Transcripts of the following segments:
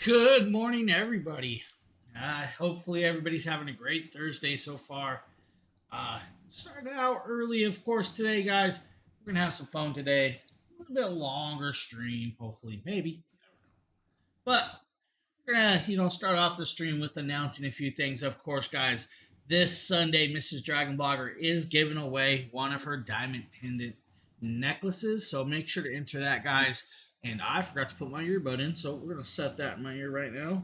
Good morning, everybody. Hopefully, everybody's having a great Thursday so far. Uh, Started out early, of course, today, guys. We're going to have some fun today. A little bit longer stream, hopefully, maybe. But we're going to, start off the stream with announcing a few things. Of course, guys, this Sunday, Mrs. Dragon Blogger is giving away one of her diamond pendant necklaces. So make sure to enter that, guys. And I forgot to put my earbud in, so we're going to set that in my ear right now.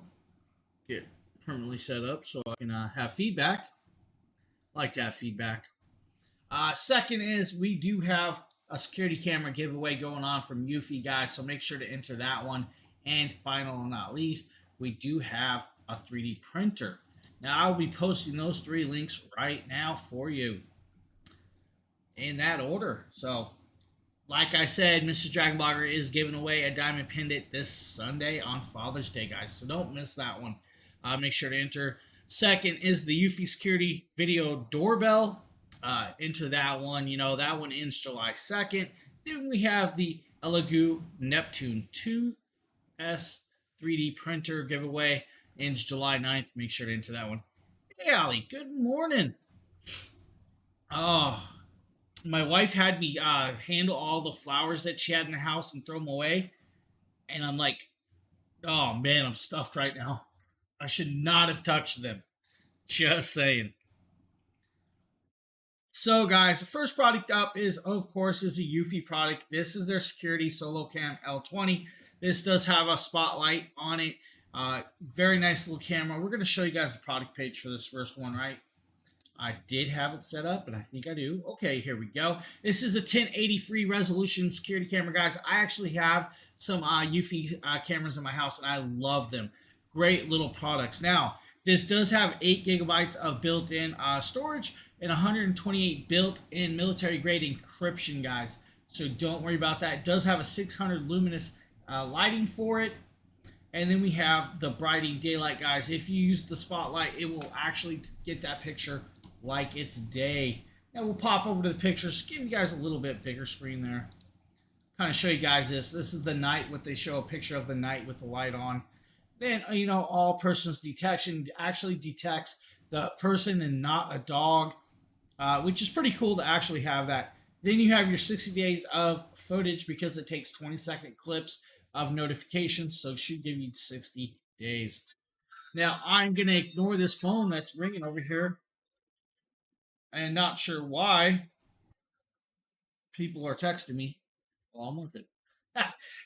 Get permanently set up so I can have feedback. I like to have feedback. Second is we do have a security camera giveaway going on from Eufy, guys, so make sure to enter that one. And final and not least, we do have a 3D printer. Now, I'll be posting those three links right now for you in that order. So, like I said, Mrs. Dragon Blogger is giving away a diamond pendant this Sunday on Father's Day, guys. So don't miss that one. Make sure to enter. Second is the Eufy Security Video Doorbell. Enter that one. That one ends July 2nd. Then we have the Elegoo Neptune 2S 3D printer giveaway. Ends July 9th. Make sure to enter that one. Hey, Allie. Good morning. Oh, my wife had me handle all the flowers that she had in the house and throw them away. And I'm like, oh man, I'm stuffed right now. I should not have touched them. Just saying. So, guys, the first product up is, of course, is a Eufy product. This is their Security Solo Cam L20. This does have a spotlight on it. Very nice little camera. We're going to show you guys the product page for this first one, right? I did have it set up, and I think I do. Okay, here we go. This is a 1080 free resolution security camera, guys. I actually have some Eufy cameras in my house, and I love them. Great little products. Now, this does have 8 gigabytes of built-in storage and 128 built-in military-grade encryption, guys. So don't worry about that. It does have a 600 luminous lighting for it. And then we have the brightening daylight, guys. If you use the spotlight, it will actually get that picture like it's day. Now we'll pop over to the pictures. Give you guys a little bit bigger screen there. Kind of show you guys this. This is the night. What they show a picture of the night with the light on. Then all persons detection actually detects the person and not a dog, which is pretty cool to actually have that. Then you have your 60 days of footage because it takes 20-second clips of notifications, so it should give you 60 days. Now I'm gonna ignore this phone that's ringing over here. And not sure why people are texting me while I'm working.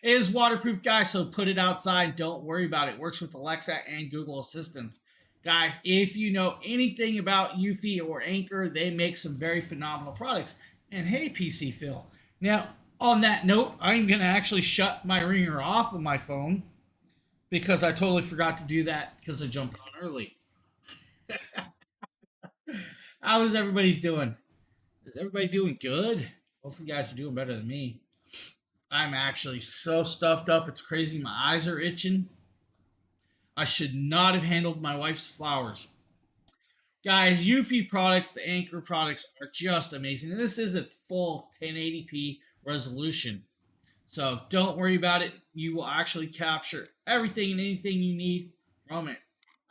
It is waterproof, guys, so put it outside. Don't worry about it. Works with Alexa and Google Assistant. Guys, if you know anything about Eufy or Anker, they make some very phenomenal products. And hey, PC Phil. Now, on that note, I'm going to actually shut my ringer off of my phone because I totally forgot to do that because I jumped on early. How is everybody's doing? Is everybody doing good? Hopefully, you guys are doing better than me. I'm actually so stuffed up. It's crazy. My eyes are itching. I should not have handled my wife's flowers. Guys, Eufy products, the Anker products are just amazing. And this is a full 1080p resolution. So don't worry about it. You will actually capture everything and anything you need from it.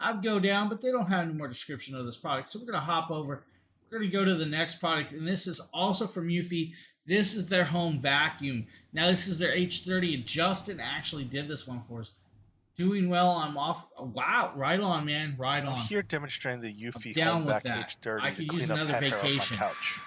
I'd go down, but they don't have any more description of this product. So we're going to hop over. We're going to go to the next product, and this is also from Eufy. This is their home vacuum. Now, this is their H30, and Justin actually did this one for us. Doing well. I'm off. Wow, right on, man. Right on. I'm here demonstrating the Eufy Down Home with Vac that. H30 I to could clean use up another pet hair on my vacation. couch.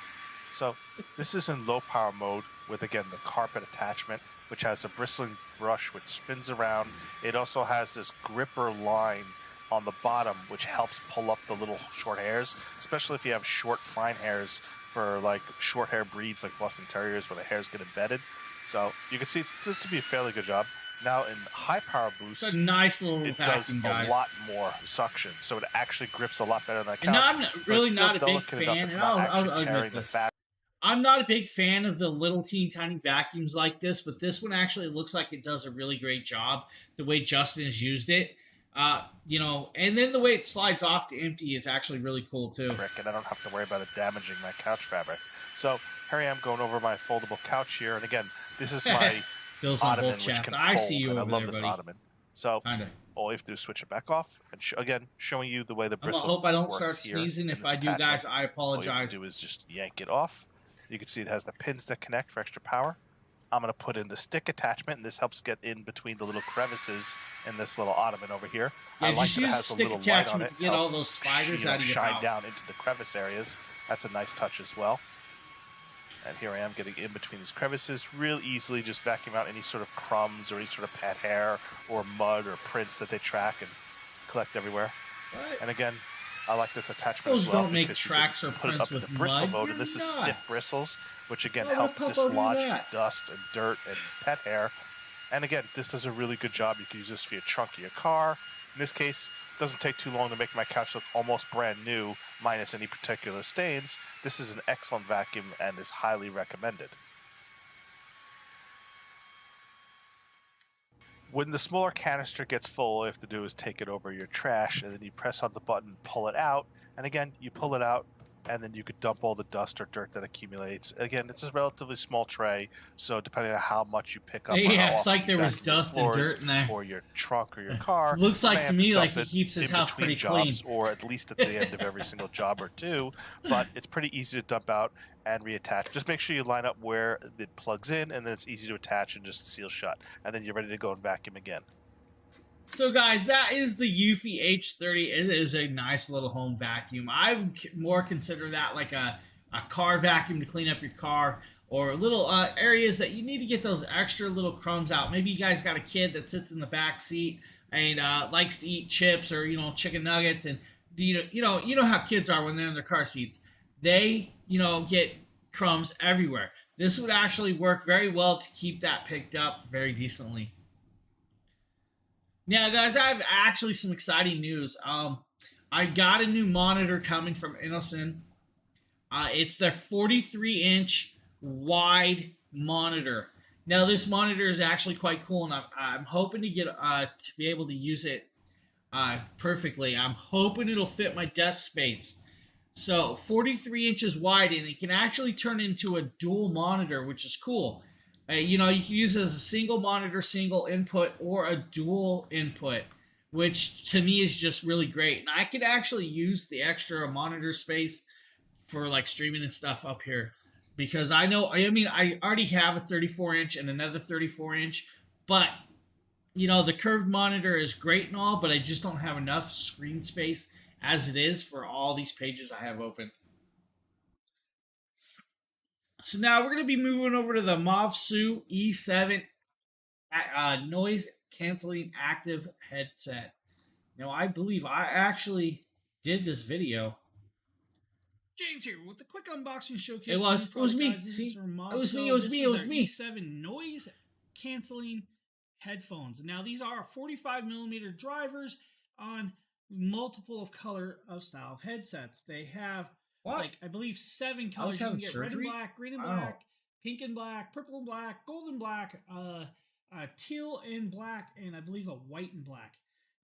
So this is in low power mode with, again, the carpet attachment, which has a bristling brush which spins around. It also has this gripper line on the bottom, which helps pull up the little short hairs, especially if you have short, fine hairs for like short hair breeds like Boston Terriers where the hairs get embedded. So you can see it's just to be a fairly good job. Now in high power boost, It's a nice little it vacuum, does guys. a lot more suction, so it actually grips a lot better than that couch. And I'm really but it's still not a big delicate enough. fan. It's And not I'll actually admit tearing the this. fat. I'm not a big fan of the little teeny tiny vacuums like this, but this one actually looks like it does a really great job. The way Justin has used it, and then the way it slides off to empty is actually really cool too. And I don't have to worry about it damaging my couch fabric. So here I am going over my foldable couch here, and again, this is my Phil's on ottoman, both which chats. can I fold, see you and I over love there, this buddy. ottoman. So Kind of. all you have to do is switch it back off, and again, showing you the way the I'm gonna bristle hope I don't works start here sneezing. in If this I do, guys, attachment. I All you apologize. have to do is just yank it off. You can see it has the pins that connect for extra power. I'm going to put in the stick attachment, and this helps get in between the little crevices in this little ottoman over here. Yeah, I like just that it use has a stick little light on attachment it to get all those spiders out of your shine house. down into the crevice areas. That's a nice touch as well. And here I am getting in between these crevices real easily, just vacuum out any sort of crumbs or any sort of pet hair or mud or prints that they track and collect everywhere. What? And again, I like this attachment Those as well don't make because tracks you or can put it prints up in with the bristle mud. mode, You're and this is nuts. stiff bristles, which again Why would help Puppo do dislodge that? dust and dirt and pet hair. And again, this does a really good job. You can use this for your trunk of your car. In this case, it doesn't take too long to make my couch look almost brand new, minus any particular stains. This is an excellent vacuum and is highly recommended. When the smaller canister gets full, all you have to do is take it over your trash, and then you press on the button, pull it out, and again, you pull it out, and then you could dump all the dust or dirt that accumulates. Again, it's a relatively small tray, so depending on how much you pick up, or Yeah, how it's often like you there was vacuum your dust and floors dirt in there. or your trunk or your car. Looks you like may to have me dump like he it keeps his in house between pretty jobs, clean. or at least at the end of every single job or two. But it's pretty easy to dump out and reattach. Just make sure you line up where it plugs in, and then it's easy to attach and just seal shut. And then you're ready to go and vacuum again. So, guys, that is the Eufy H30. It is a nice little home vacuum. I would more consider that like a car vacuum to clean up your car, or little areas that you need to get those extra little crumbs out. Maybe you guys got a kid that sits in the back seat and likes to eat chips or chicken nuggets, and you know how kids are when they're in their car seats. They get crumbs everywhere. This would actually work very well to keep that picked up very decently. Now, guys, I have actually some exciting news. I got a new monitor coming from Innoson. It's their 43-inch wide monitor. Now, this monitor is actually quite cool, and I'm hoping to get to be able to use it perfectly. I'm hoping it'll fit my desk space. So, 43 inches wide, and it can actually turn into a dual monitor, which is cool. You can use it as a single monitor, single input, or a dual input, which to me is just really great. And I could actually use the extra monitor space for like streaming and stuff up here, because I already have a 34-inch and another 34-inch, but the curved monitor is great and all, but I just don't have enough screen space as it is for all these pages I have open. So now we're going to be moving over to the Mavsu E7 noise canceling active headset. Now, I believe I actually did this video. James here with the quick unboxing showcase. It was me. See, it was me. E7 noise canceling headphones. Now, these are 45mm drivers on multiple of color of style of headsets. They have I believe 7 colors. You can get red and black, green and black, pink and black, purple and black, gold and black, teal and black, and I believe a white and black.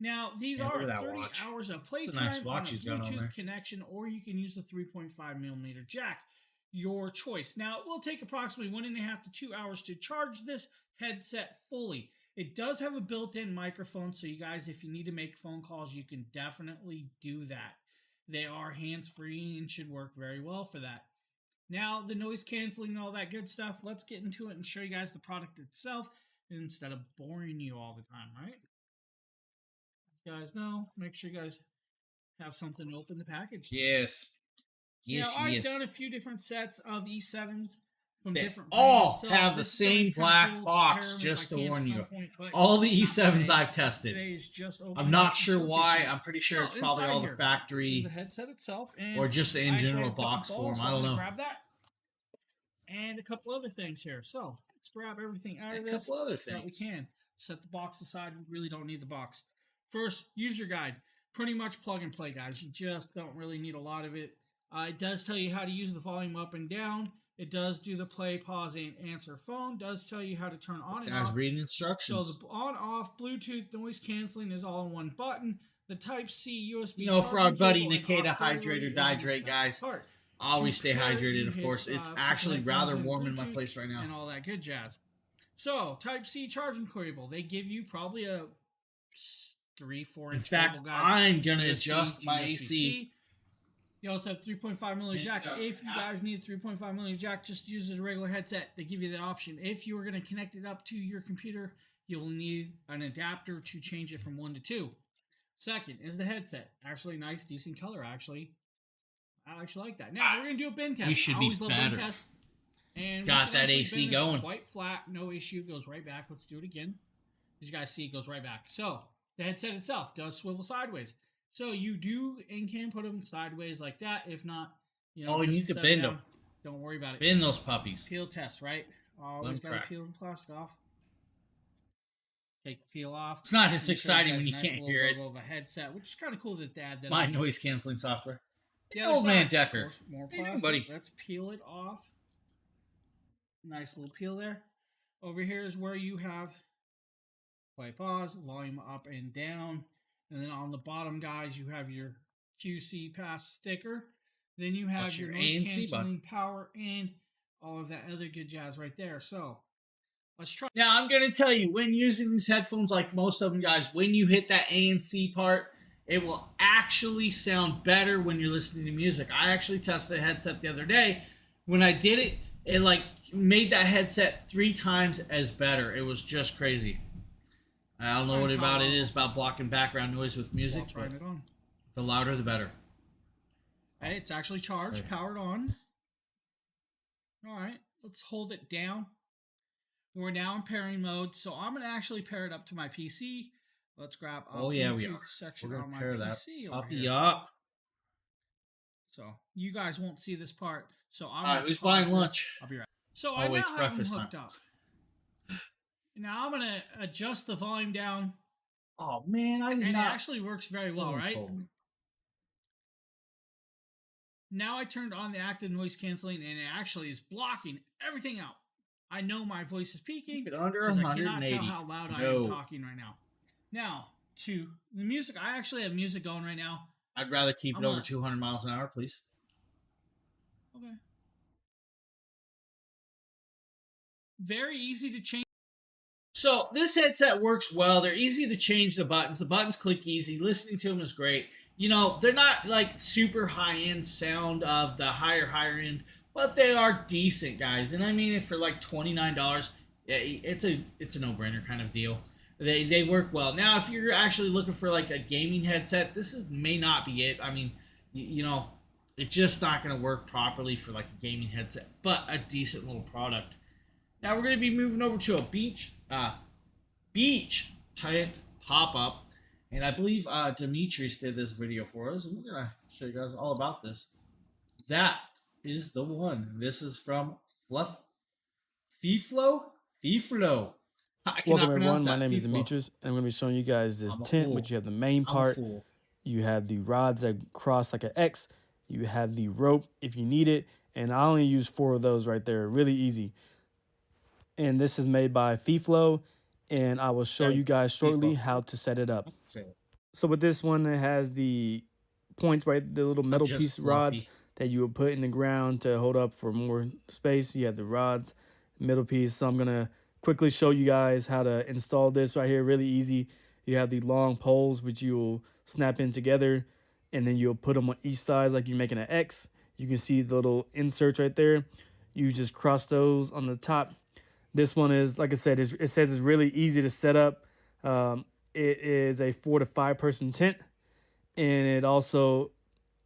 Now, these are 30 hours of playtime on a Bluetooth connection, or you can use the 3.5mm jack. Your choice. Now, it will take approximately 1.5 to 2 hours to charge this headset fully. It does have a built-in microphone, so you guys, if you need to make phone calls, you can definitely do that. They are hands-free and should work very well for that. Now, the noise canceling and all that good stuff, let's get into it and show you guys the product itself instead of boring you all the time, right? You guys know, make sure you guys have something to open the package. Yes. I've done a few different sets of E7s from different all brands. Have the same black box, just to warn you. All the E7s I've tested. I'm not sure why. I'm pretty sure it's probably all the factory, the headset itself, or just in general box form. I don't know. Grab that. And a couple other things here. So let's grab everything out of this. A couple other things that we can. Set the box aside. We really don't need the box. First, user guide. Pretty much plug and play, guys. You just don't really need a lot of it. It does tell you how to use the volume up and down. It does do the play, pause, and answer phone. Does tell you how to turn on and off. Reading instructions. So the on-off Bluetooth noise canceling is all in one button. The Type-C USB. For our buddy Nikita, hydrate or dihydrate, guys. Always stay hydrated, of course. It's actually rather warm in my place right now. And all that good jazz. So, Type-C charging cable. They give you probably a 3-4 In inch fact, cable, guys. I'm gonna USB adjust to my USB-C. AC. You also have 3.5 millimeter jack. Yeah. If you guys need 3.5 millimeter jack, just use a regular headset. They give you that option. If you are going to connect it up to your computer, you'll need an adapter to change it from 1 to 2. Second is the headset. Actually, nice, decent color. Actually, I actually like that. Now we're going to do a bend test. You should I be always love better. bend tests. And Got we can that actually AC bend this going. Quite flat, no issue. Goes right back. Let's do it again. As you guys see, it goes right back. So the headset itself does swivel sideways. So you do and can put them sideways like that. If not, you know, Oh, you just need to set bend down. them. Don't worry about it. Bend those puppies. Peel test, right? Always them gotta crack. peel the plastic off. Take the peel off. It's not as And it shows exciting you guys when a you nice can't little hear it. logo of a headset, which is kind of cool that they add that. My on. noise canceling software. The Hey, other old man side, Decker. of course, more How you doing, plastic. buddy? Let's peel it off. Nice little peel there. Over here is where you have play, pause, volume up and down. And then on the bottom, guys, you have your QC pass sticker. Then you have That's your your noise ANC canceling power and all of that other good jazz right there. So let's try. Now, I'm going to tell you, when using these headphones, like most of them, guys, when you hit that ANC part, it will actually sound better when you're listening to music. I actually tested a headset the other day. When I did it, it like made that headset 3 times as better. It was just crazy. I don't know what about it is about blocking background noise with music, While trying but it on. the louder the better. Hey, it's actually charged, Okay. powered on. All right, let's hold it down. We're now in pairing mode, so I'm gonna actually pair it up to my PC. Let's grab a Oh, yeah, we Bluetooth are. section We're on going to my pair that PC over puppy here. up. So you guys won't see this part. So I'm All right, gonna who's pause buying this. lunch? I'll be right. So Oh, I wait, now it's have them breakfast hooked up. Now I'm gonna adjust the volume down, Oh, man, I did and it not. actually works very well, Someone right? told me. Now I turned on the active noise canceling, and it actually is blocking everything out. I know my voice is peaking Keep it under because I cannot 180. tell how loud I No. am talking right now. Now to the music, I actually have music going right now. I'd rather keep I'm it over gonna- 200 miles an hour, please. Okay. Very easy to change. So this headset works well. They're easy to change the buttons. The buttons click easy. Listening to them is great. You know, they're not like super high-end sound of the higher end, but they are decent, guys. And I mean, if for like $29, it's a no-brainer kind of deal. They work well. Now, if you're actually looking for like a gaming headset, may not be it. I mean, you know, it's just not going to work properly for like a gaming headset, but a decent little product. Now we're going to be moving over to a beach tent pop-up, and I believe Demetrius did this video for us, and we're going to show you guys all about this. That is the one. This is from Fiflo. I cannot Welcome everyone, pronounce my that. name is Fiflo. Demetrius, and I'm going to be showing you guys this I'm a tent, fool. which you have the main I'm a part, fool. you have the rods that cross like an X, you have the rope if you need it, and I only use 4 of those right there, really easy. And this is made by Fiflo, and I will show Okay, you guys shortly Fiflo. how to set it up. Say it. So with this one, it has the points, right, the little metal Just piece rods fluffy. that you would put in the ground to hold up for more space. You have the rods, middle piece. So I'm going to quickly show you guys how to install this right here. Really easy. You have the long poles, which you will snap in together, and then you'll put them on each side like you're making an X. You can see the little inserts right there. You just cross those on the top. This one is, like I said, it says it's really easy to set up. It is a 4 to 5 person tent, and it also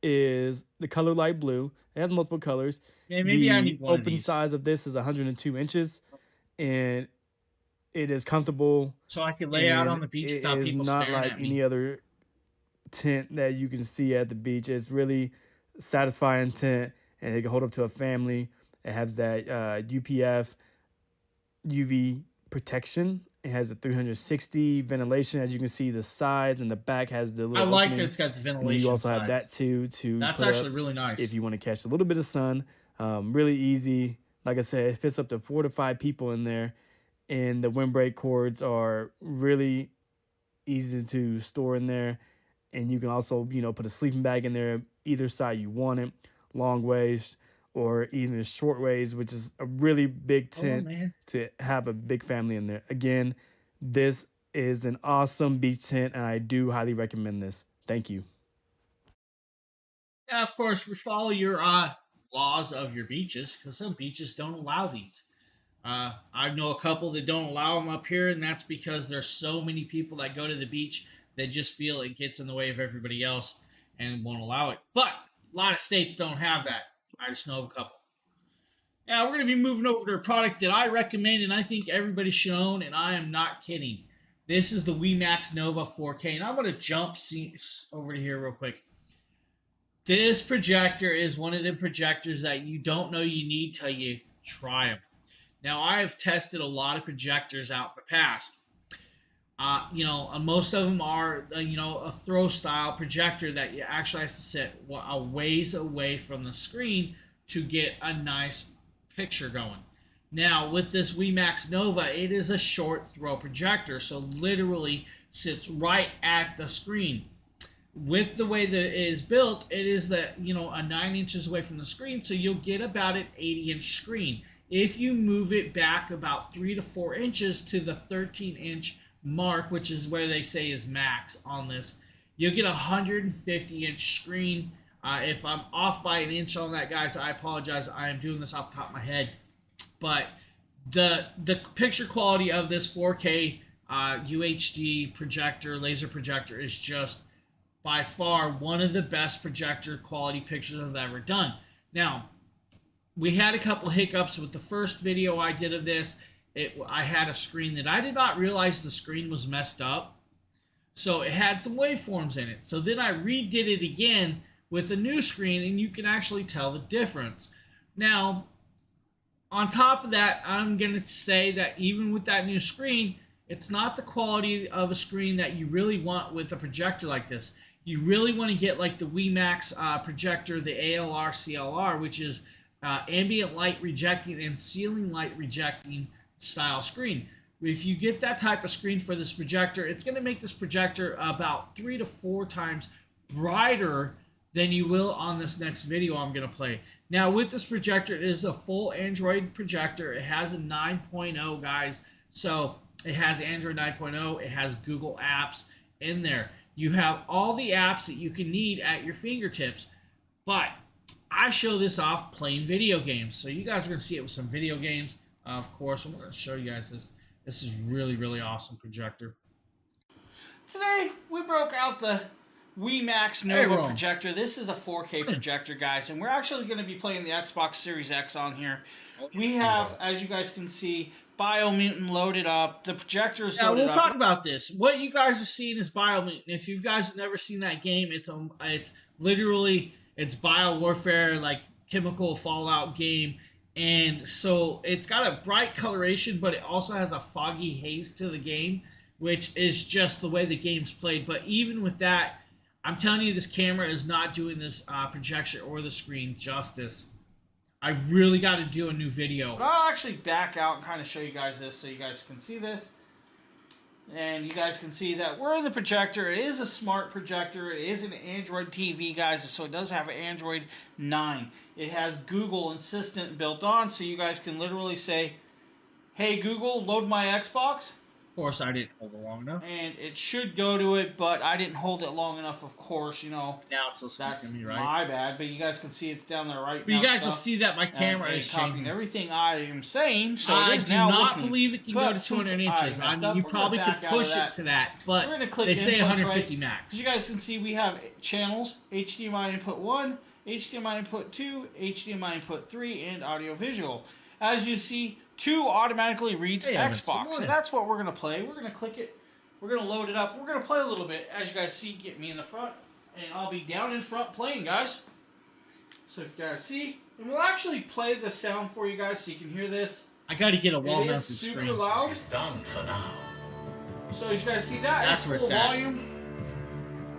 is the color light blue. It has multiple colors. Yeah, maybe the I need one of open these. size of this is 102 inches, and it is comfortable. So I could lay out and on the beach it without is people not staring like at me. any other tent that you can see at the beach. It's really satisfying tent, and it can hold up to a family. It has that UPF UV protection. It has a 360 ventilation. As you can see, the sides and the back has the little I like opening. that it's got the And ventilation. you also have that sides. too to That's put actually up really nice. if you want to catch a little bit of sun. Really easy. Like I said, it fits up to 4 to 5 people in there, and the windbreak cords are really easy to store in there. And you can also, you know, put a sleeping bag in there, either side you want it, long ways or even short ways, which is a really big Oh, tent man. to have a big family in there. Again, this is an awesome beach tent, and I do highly recommend this. Thank you. Yeah, of course, we follow your laws of your beaches because some beaches don't allow these. I know a couple that don't allow them up here, and that's because there's so many people that go to the beach that just feel it gets in the way of everybody else and won't allow it. But a lot of states don't have that. I just know of a couple. Now, we're going to be moving over to a product that I recommend and I think everybody should own, and I am not kidding. This is the WeMax Nova 4K, and I'm going to jump over to here real quick. This projector is one of the projectors that you don't know you need till you try them. Now, I have tested a lot of projectors out in the past. Most of them are, a throw style projector that you actually have to sit a ways away from the screen to get a nice picture going. Now, with this WeMax Nova, it is a short throw projector, so literally sits right at the screen. With the way that it is built, it is a 9 inches away from the screen, so you'll get about an 80-inch screen. If you move it back about 3 to 4 inches to the 13-inch mark, which is where they say is max on this, you'll get a 150-inch screen. If I'm off by an inch on that, guys, I apologize. I am doing this off the top of my head. But the picture quality of this 4K UHD projector, laser projector, is just by far one of the best projector quality pictures I've ever done. Now, we had a couple hiccups with the first video I did of this. I had a screen that I did not realize the screen was messed up. So it had some waveforms in it. So then I redid it again with a new screen, and you can actually tell the difference. Now, on top of that, I'm going to say that even with that new screen, it's not the quality of a screen that you really want with a projector like this. You really want to get like the WeMax projector, the ALR CLR, which is ambient light rejecting and ceiling light rejecting style screen. If you get that type of screen for this projector, it's going to make this projector about 3 to 4 times brighter than you will on this next video I'm going to play. Now, with this projector, it is a full Android projector. It has a 9.0, guys. So it has Android 9.0. It has Google Apps in there. You have all the apps that you can need at your fingertips. But I show this off playing video games. So you guys are going to see it with some video games. Of course, I'm going to show you guys this. This is really, really awesome projector. Today, we broke out the WeMax Nova projector. This is a 4K projector, guys, and we're actually going to be playing the Xbox Series X on here. We have, as you guys can see, Biomutant loaded up. The projector's loaded up. Now, we'll talk about this. What you guys are seeing is Biomutant. If you guys have never seen that game, it's literally, it's BioWarfare, like chemical fallout game. And so it's got a bright coloration, but it also has a foggy haze to the game, which is just the way the game's played. But even with that, I'm telling you, this camera is not doing this projection or the screen justice. I really got to do a new video. But I'll actually back out and kind of show you guys this so you guys can see this. And you guys can see that we're in the projector. It is a smart projector. It is an Android TV, guys, so it does have an Android 9. It has Google Assistant built on, so you guys can literally say, "Hey, Google, load my Xbox." Of course, I didn't hold it long enough. And it should go to it, but I didn't hold it long enough, of course, Now it's listening to me, right? My bad, but you guys can see it's down there right now. But you guys will see that my camera is changing everything I am saying, so I do not believe it can go to 200 inches. You probably could push it to that, but they say 150 max. As you guys can see, we have channels: HDMI input 1, HDMI input 2, HDMI input 3, and audio visual. As you see, 2 automatically reads Xbox. And that's what we're going to play. We're going to click it. We're going to load it up. We're going to play a little bit. As you guys see, get me in the front. And I'll be down in front playing, guys. So if you guys see. And we'll actually play the sound for you guys so you can hear this. I got to get a wall-mounted screen. It is super loud. It's done for now. So as you guys see, that's full volume.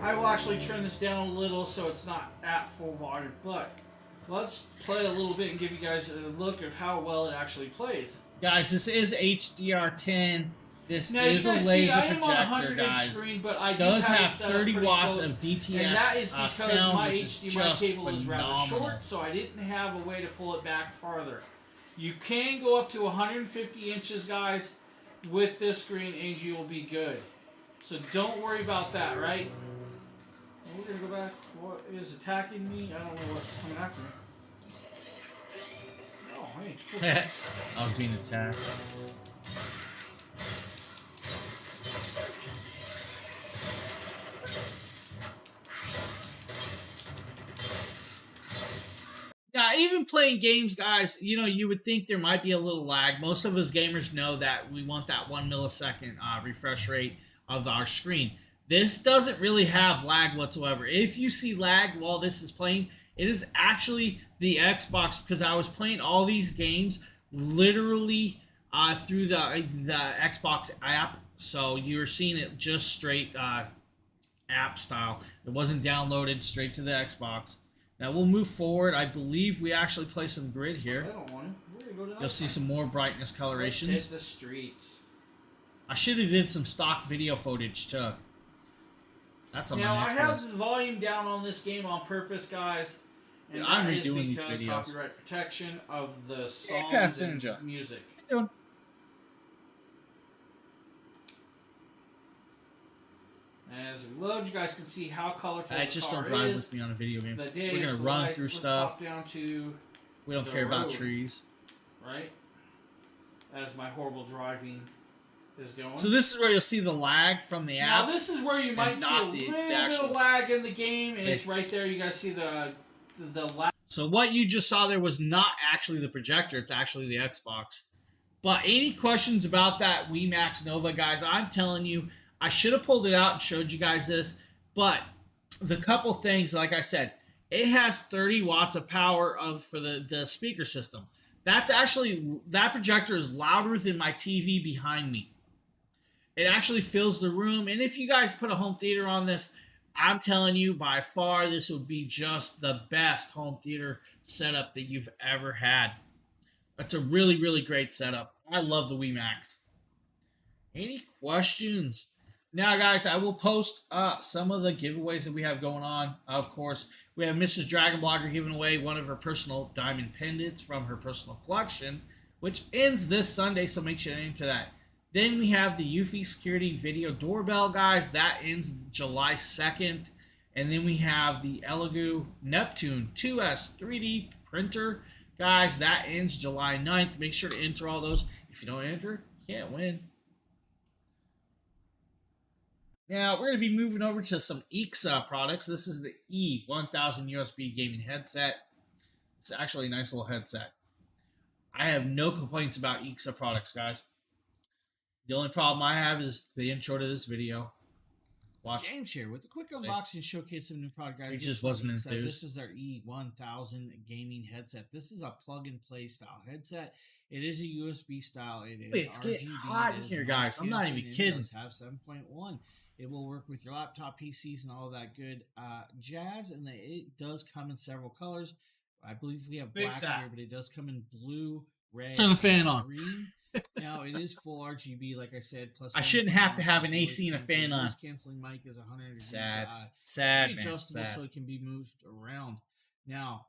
I will actually turn this down a little so it's not at full volume. But let's play a little bit and give you guys a look of how well it actually plays. Guys, this is HDR10. This is a laser projector, guys. Screen, but I does have 30 watts of DTS and that is because sound, my HDMI cable is rather short, so I didn't have a way to pull it back farther. You can go up to 150 inches, guys, with this screen, Angie will be good. So don't worry about that, right? And we're gonna go back. What is attacking me? I don't know what's coming after me. Oh, hey. Cool. I was being attacked. Yeah, even playing games, guys, you know, you would think there might be a little lag. Most of us gamers know that we want that 1 millisecond refresh rate of our screen. This doesn't really have lag whatsoever. If you see lag while this is playing, it is actually the Xbox, because I was playing all these games literally through the Xbox app. So you're seeing it just straight app style. It wasn't downloaded straight to the Xbox. Now we'll move forward. I believe we actually play some grid I here. don't want to. We're gonna go to You'll see some more brightness colorations. Hit the streets. I should have did some stock video footage too. That's on Now my I next have list. the volume down on this game on purpose, guys. And I'm that is redoing these because videos. copyright protection of the Hey, songs Pat and Ninja. music. How you doing? As we load, you guys can see how colorful I the just car don't drive is. with me on a video game. The days, We're gonna the run lights. through Let's stuff. hop down to We don't the care about road. trees. right as my horrible driving is going. So this is where you'll see the lag from the Now app. this is where you might see a not little the bit actual- of lag in the game, and Okay. it's right there. You guys see the lag. So what you just saw there was not actually the projector, it's actually the Xbox. But any questions about that WiiMax Nova, guys, I'm telling you, I should have pulled it out and showed you guys this, but the couple things, like I said, it has 30 watts of power for the speaker system. That's actually, that projector is louder than my TV behind me. It actually fills the room, and if you guys put a home theater on this, I'm telling you, by far, this would be just the best home theater setup that you've ever had. It's a really, really great setup. I love the WiiMax. Any questions? Now, guys, I will post some of the giveaways that we have going on. Of course, we have Mrs. Dragon Blogger giving away one of her personal diamond pendants from her personal collection, which ends this Sunday, so make sure you're into that. Then we have the Eufy Security Video Doorbell, guys. That ends July 2nd. And then we have the Elegoo Neptune 2S 3D printer. Guys, that ends July 9th. Make sure to enter all those. If you don't enter, you can't win. Now, we're going to be moving over to some EXA products. This is the E1000 USB gaming headset. It's actually a nice little headset. I have no complaints about EXA products, guys. The only problem I have is the intro to this video. Watch. James here with a quick unboxing showcase of new product, guys. He This just one wasn't is, enthused. This is their E1000 gaming headset. This is a plug-and-play style headset. It is a USB style. It is Wait, it's getting RGB. hot in It is here, guys. I'm not noise even canceling, kidding. It does have 7.1. It will work with your laptop, PCs, and all of that good jazz. And it does come in several colors. I believe we have Big black stack. here, but it does come in blue, red, Turn the fan on. green. Now it is full RGB, like I said. Plus, I shouldn't have to have an noise AC and a canceling. fan on. Noise canceling mic is 100. Sad. It's Sad, man. adjustable Sad. so it can be moved around. Now,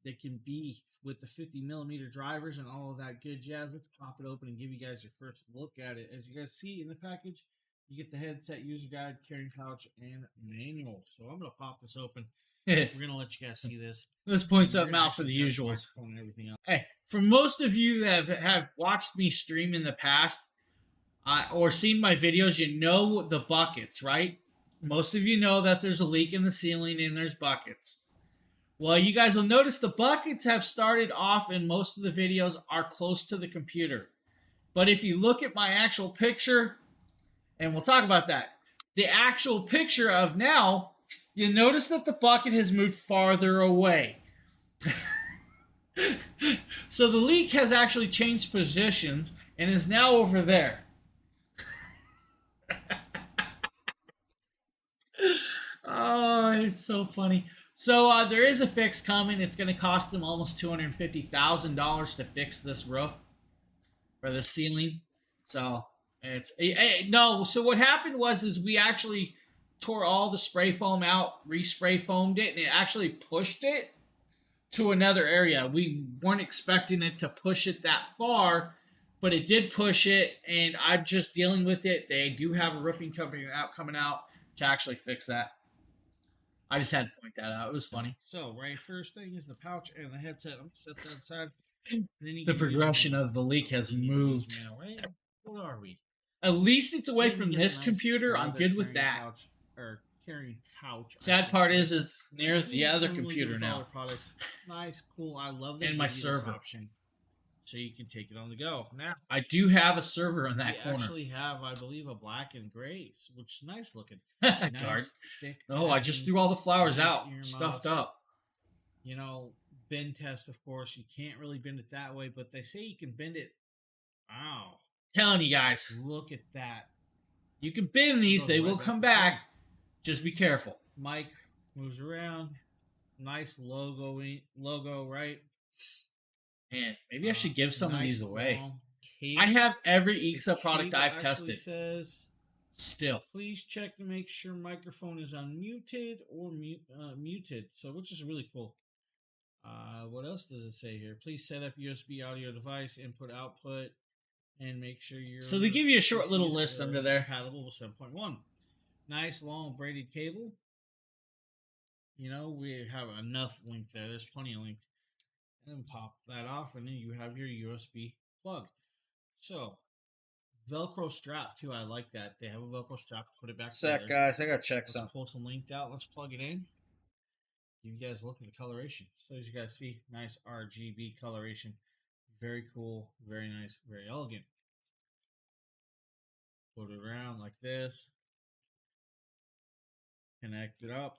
they can be with the 50mm drivers and all of that good jazz. Let's pop it open and give you guys your first look at it. As you guys see in the package, you get the headset, user guide, carrying pouch, and manual. So I'm gonna pop this open. We're gonna let you guys see this. Let's point We're something gonna out for the actually test the usuals. microphone and everything else. Hey, for most of you that have watched me stream in the past or seen my videos, you know the buckets, right? Most of you know that there's a leak in the ceiling and there's buckets. Well, you guys will notice the buckets have started off in most of the videos are close to the computer. But if you look at my actual picture, and we'll talk about that, the actual picture of now, you notice that the bucket has moved farther away. So the leak has actually changed positions and is now over there. Oh, it's so funny. So there is a fix coming. It's going to cost them almost $250,000 to fix this roof or the ceiling. So it's no. So what happened was we actually tore all the spray foam out, re-spray foamed it, and it actually pushed it to another area. We weren't expecting it to push it that far, but it did push it, and I'm just dealing with it. They do have a roofing company coming out to actually fix that. I just had to point that out. It was funny. So, right, first thing is the pouch and the headset. I'm gonna set that aside. Then you The can use progression them. of the leak has You can use moved. them now, right? What are we? At least it's away Then you from get a this nice computer. I'm leather good with carrying that. Pouch, or carrying pouch. I Sad should part say. is it's near the It's other really good computer with all now. their products. Nice, cool. I love that And they my give you this server. option, so you can take it on the go. Now I do have a server in that we corner. actually have, I believe, a black and gray, which is nice looking. Guard. Nice, thick Oh, I just backing, threw all the flowers nice out, earmuffs. stuffed up. You know, bend test, of course. You can't really bend it that way, but they say you can bend it. Wow, Telling you guys, look at that. you can bend these; Goes they right will back come to back. front. Just be careful. Mic moves around. Nice logo, right? Man, maybe I should give some of Nice these away. long cable. I have every The EXA product cable I've actually tested. says, Still, please check to make sure microphone is unmuted or muted. So, which is really cool. What else does it say here? Please set up USB audio device input output and make sure you're. so they give you a short little list under there. Compatible with 7.1. Nice long braided cable. You know, we have enough length there. There's plenty of length. And then pop that off, and then you have your USB plug. So, Velcro strap too. I like that. They have a Velcro strap to put it back together. Guys, I gotta check Let's pull some linked out. Let's plug it in. You guys look at the coloration. So as you guys see, nice RGB coloration. Very cool, very nice, very elegant. Put it around like this. Connect it up.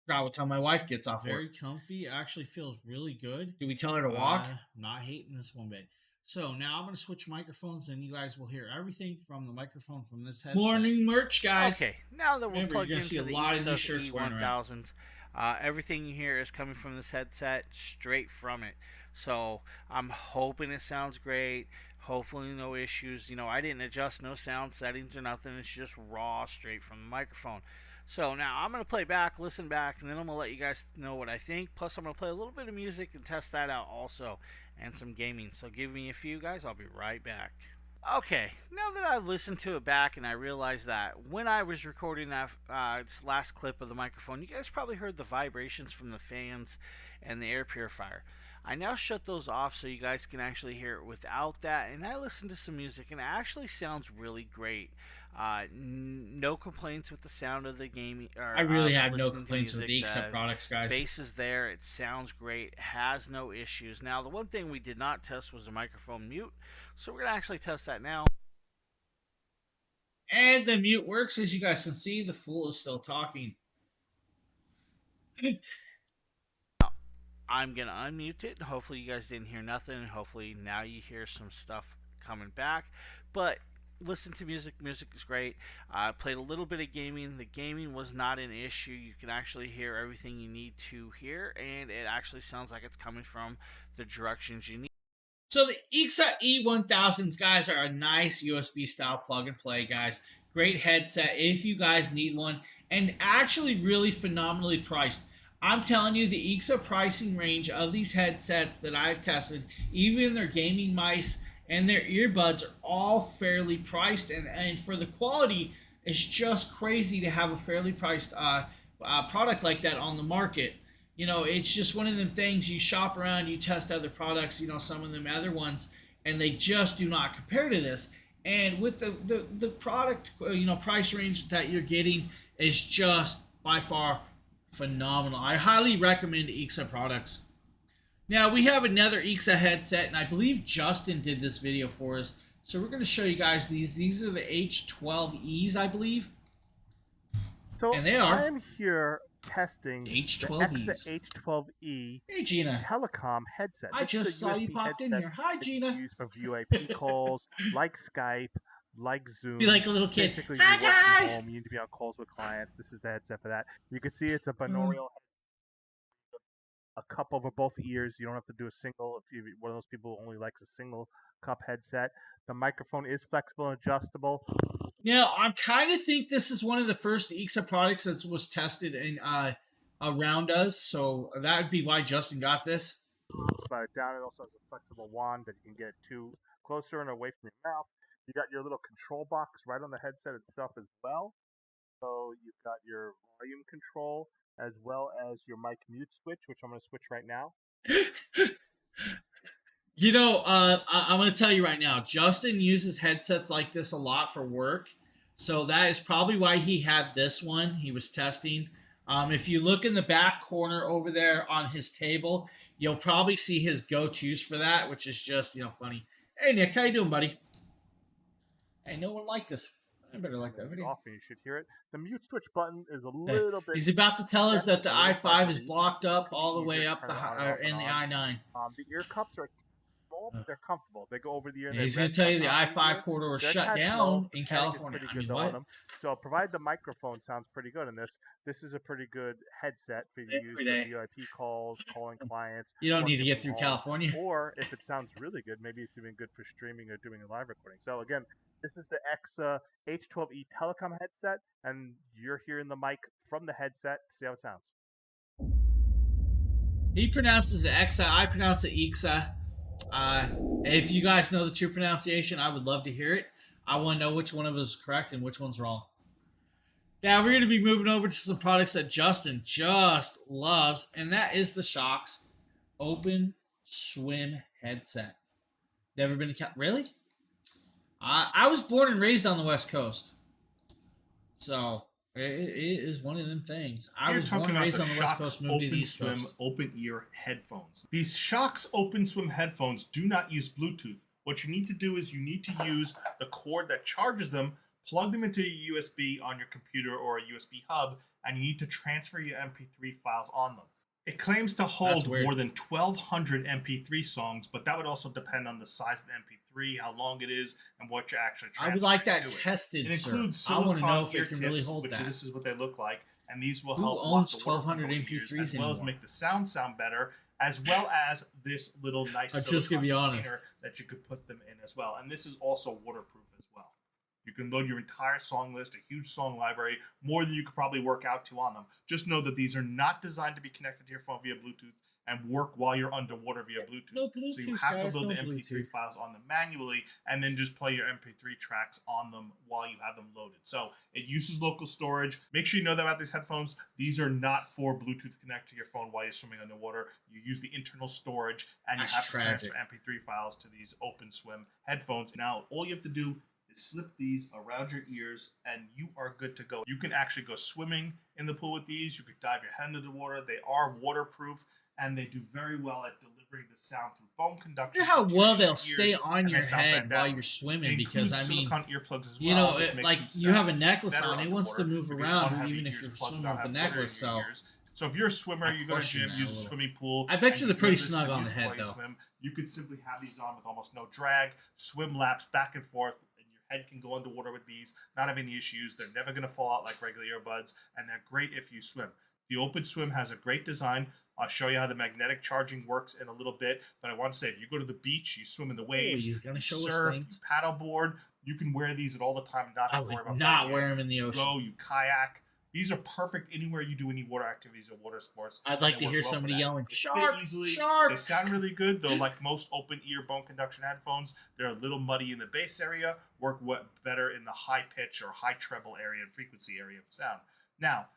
Forgot what time my wife gets off work. Very comfy. Actually feels really good. Do we tell her to walk? Not hating this one bit. So now I'm going to switch microphones, and you guys will hear everything from the microphone from this headset. More new merch, guys. Okay, now that we're Remember, plugged you're gonna into see a the lot of new EXO shirts wearing around. E1000, everything you hear is coming from this headset straight from it. So I'm hoping it sounds great. Hopefully no issues. You know, I didn't adjust no sound settings or nothing. It's just raw straight from the microphone. So now I'm going to play back, listen back, and then I'm going to let you guys know what I think. Plus I'm going to play a little bit of music and test that out also, and some gaming. So give me a few, guys. I'll be right back. Okay, now that I've listened to it back and I realized that when I was recording that last clip of the microphone, you guys probably heard the vibrations from the fans and the air purifier. I now shut those off so you guys can actually hear it without that, and I listened to some music and it actually sounds really great. No complaints with the sound of the gaming. I really have no listening to complaints with the music. EXA products, guys. Bass is there. It sounds great. Has no issues. Now, the one thing we did not test was the microphone mute. So we're going to actually test that now. And the mute works, as you guys can see. The fool is still talking. I'm going to unmute it. Hopefully you guys didn't hear nothing. Hopefully now you hear some stuff coming back. But listen to music. Music is great. I played a little bit of gaming. The gaming was not an issue. You can actually hear everything you need to hear, and it actually sounds like it's coming from the directions you need. So the EXA E1000s, guys, are a nice USB style plug and play, guys. Great headset if you guys need one, and actually really phenomenally priced. I'm telling you, the EXA pricing range of these headsets that I've tested, even their gaming mice and their earbuds, are all fairly priced, and for the quality, it's just crazy to have a fairly priced product like that on the market. You know, it's just one of them things. You shop around, you test other products, you know, some of them other ones, and they just do not compare to this. And with the product, you know, price range that you're getting is just by far phenomenal. I highly recommend EXA products. Now we have another EXA headset, and I believe Justin did this video for us. So we're going to show you guys these. These are the H12Es, I believe. So And they are. I am here testing the H12Es. EXA H12E Hey, Gina. telecom headset. I This is just a saw you USB popped in headset here. Hi, that you Gina. use for UAP calls, like Skype, like Zoom. Be like a little kid. Basically, Hi, you work from guys. home, you need to be on calls with clients. This is the headset for that. You can see it's a binaural a cup over both ears. You don't have to do a single. If you're one of those people who only likes a single cup headset, the microphone is flexible and adjustable. Now, I kind of think this is one of the first EXA products that was tested in around us, so that would be why Justin got this. Slide it down. It also has a flexible wand that you can get to closer and away from your mouth. You got your little control box right on the headset itself as well. So you've got your volume control as well as your mic mute switch, which I'm going to switch right now. You know, I'm going to tell you right now, Justin uses headsets like this a lot for work. So that is probably why he had this one. He was testing. If you look in the back corner over there on his table, you'll probably see his go-tos for that, which is just, funny. Hey, Nick, how you doing, buddy? Hey, no one liked this. I better like that video. Off and you should hear it. The mute switch button is a little bit. He's about to tell us that the i5 is easy. blocked up all the way Easier to up turn it on and off in and the on. i9. The ear cups are small, but they're comfortable. They go over the ear. And he's going to tell you the i5 corridor was shut down in California. I mean, what? So provided the microphone sounds pretty good in this. This is a pretty good headset for you to use for VIP calls, calling clients. You don't need to working get from through home. California. Or if it sounds really good, maybe it's even good for streaming or doing a live recording. So again, this is the Exa H12E Telecom headset, and you're hearing the mic from the headset. See how it sounds. He pronounces it Exa. I pronounce it Ixa. If you guys know the true pronunciation, I would love to hear it. I want to know which one of us is correct and which one's wrong. Now we're going to be moving over to some products that Justin just loves, and that is the Shokz Open Swim headset. Never been to really? I was born and raised on the West Coast, so it is one of them things. I was born and raised on the West Coast, moved to the East Coast. Swim open ear headphones. These Shokz Open Swim headphones do not use Bluetooth. What you need to do is you need to use the cord that charges them, plug them into a USB on your computer or a USB hub, and you need to transfer your MP3 files on them. It claims to hold more than 1,200 MP3 songs, but that would also depend on the size of the MP3, how long it is, and what you're actually transferring. I would like that to tested, it. It includes sir. I want to know if ear it can tips, really hold which that. This is what they look like, and these will Who help owns block the water 1,200 from going to your ears, MP3s as well as anymore? make the sound better, as well as this little nice I'm just gonna be silicone honest. container that you could put them in as well. And this is also waterproof as well. You can load your entire song list, a huge song library, more than you could probably work out to on them. Just know that these are not designed to be connected to your phone via Bluetooth and work while you're underwater via Bluetooth. No Bluetooth, So you have guys, to load no the MP3 Bluetooth. files on them manually and then just play your MP3 tracks on them while you have them loaded. So it uses local storage. Make sure you know that about these headphones. These are not for Bluetooth connect to your phone while you're swimming underwater. You use the internal storage and That's you have to tragic. transfer MP3 files to these Open Swim headphones. Now, all you have to do is slip these around your ears and you are good to go. You can actually go swimming in the pool with these. You could dive your head into the water. They are waterproof and they do very well at delivering the sound through bone conduction. Wonder how into well your they'll ears, stay on and your they sound head while fantastic. you're swimming They because include I mean, silicone earplugs as well. you know, which makes like them you have a sound necklace better on, it wants to underwater move because you around don't have even your if ears you're plugged, swimming don't with the have water in necklace. your So ears. So if you're a swimmer, I you go to the question gym, that a use a little. swimming pool. I bet and you they're do pretty this snug on the music head, while you though. swim, you could simply have these on with almost no drag, swim laps back and forth, and your head can go underwater with these, not have any issues. They're never going to fall out like regular earbuds, and they're great if you swim. The Open Swim has a great design. I'll show you how the magnetic charging works in a little bit, but I want to say if you go to the beach, you swim in the waves, he's gonna you show us surf, you things. paddleboard, you can wear these at all the time and not I have to worry would about not finding wear it. them in the You ocean. go, you kayak. These are perfect anywhere you do any water activities or water sports. I'd like They to work hear well for somebody that. yelling, They fit "Shark! easily. Shark!" They sound really good, though. Like most open ear bone conduction headphones, they're a little muddy in the bass area. Work better in the high pitch or high treble area and frequency area of sound. Now,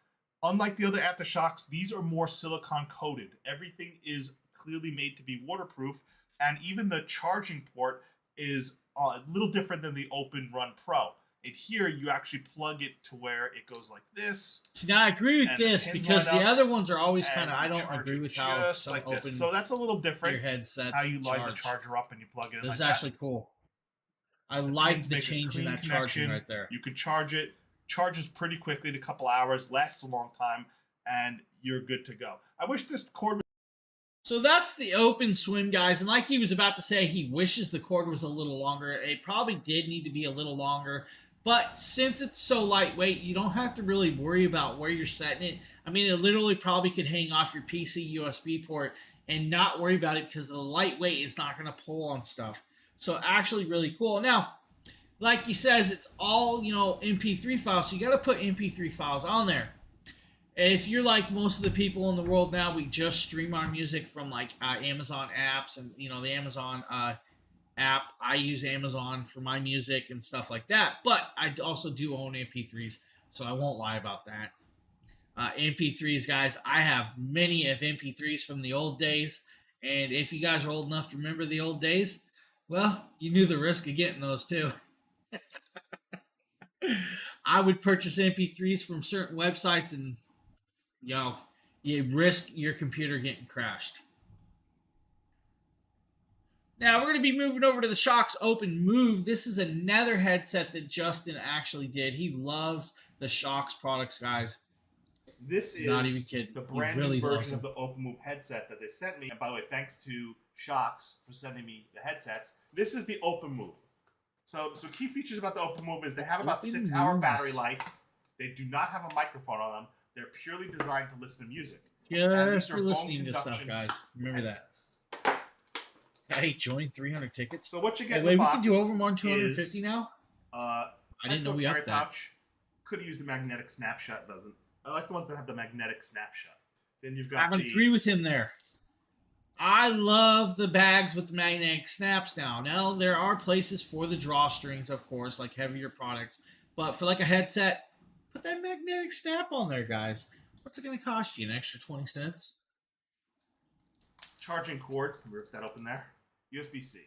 unlike the other AfterShokz, these are more silicone coated. Everything is clearly made to be waterproof, and even the charging port is a little different than the Open Run Pro. And here you actually plug it to where it goes like this. See, now I agree with And the this pins because line the up, other ones are always and kind of. I you don't charge agree it with how just some like open this. So that's a little different. ear headsets How you light the charge. charger up and you plug it in. This like is that. actually cool. I The like pins the make a change in clean that charging connection. right there. You can charge it. Charges pretty quickly in a couple hours. Lasts a long time, and you're good to go. I wish this cord. So that's the Open Swim, guys. And like he was about to say, he wishes the cord was a little longer. It probably did need to be a little longer. But since it's so lightweight, you don't have to really worry about where you're setting it. I mean, it literally probably could hang off your PC USB port and not worry about it because the lightweight is not going to pull on stuff. So actually really cool. Now, like he says, it's all, MP3 files. So you got to put MP3 files on there. And if you're like most of the people in the world now, we just stream our music from like Amazon apps and the Amazon app. I use Amazon for my music and stuff like that, but I also do own MP3s, so I won't lie about that. MP3s, guys, I have many of MP3s from the old days, and if you guys are old enough to remember the old days, well, you knew the risk of getting those too. I would purchase MP3s from certain websites, and you risk your computer getting crashed. Now we're going to be moving over to the Shokz Open Move. This is another headset that Justin actually did. He loves the Shokz products, guys. This is Not even kidding. the He brand really new loves version of them. the Open Move headset that they sent me. And by the way, thanks to Shokz for sending me the headsets. This is the Open Move. So key features about the Open Move is they have about Open 6-hour Moves. battery life. They do not have a microphone on them. They're purely designed to listen to music. And these Just are for bone listening to stuff, conduction guys. Remember that. headsets. Hey, join 300 tickets. So what you get Hey, in wait, the we box can do over more than 250 is, now? I didn't know nice we little upped carry that. pouch. Could have used the magnetic snapshot. Doesn't. I like the ones that have the magnetic snapshot. Then you've got I the agree with him there. I love the bags with the magnetic snaps now. Now, there are places for the drawstrings, of course, like heavier products. But for like a headset, put that magnetic snap on there, guys. What's it going to cost you? An extra 20 cents? charging cord. Rip that open there. USB-C.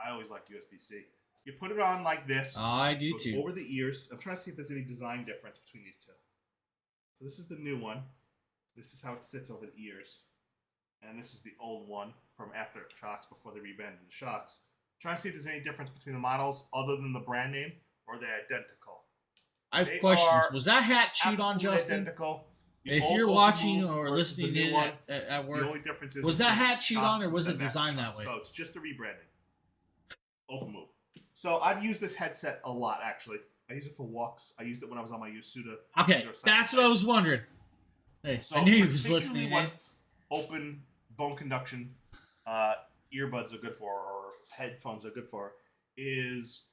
I always like USB-C. You put it on like this. I do goes too. Over the ears. I'm trying to see if there's any design difference between these two. So this is the new one. This is how it sits over the ears. And this is the old one from after Shokz, before they rebranded the Shokz. Trying to see if there's any difference between the models other than the brand name, or they're identical. I have They questions. are Was that hat chewed on, Absolutely Justin? identical. The If old you're Open watching Move or versus the listening new in one, at the work, only difference is was that hat chewed on or Shokz was it instead of designed Shokz. that way? So it's just a rebranding. Open Move. So I've used this headset a lot, actually. I use it for walks. I used it when I was on my Yasuda. Okay, that's what I was wondering. Hey, So I knew he was particularly listening what in. open bone conduction earbuds are good for, or headphones are good for, is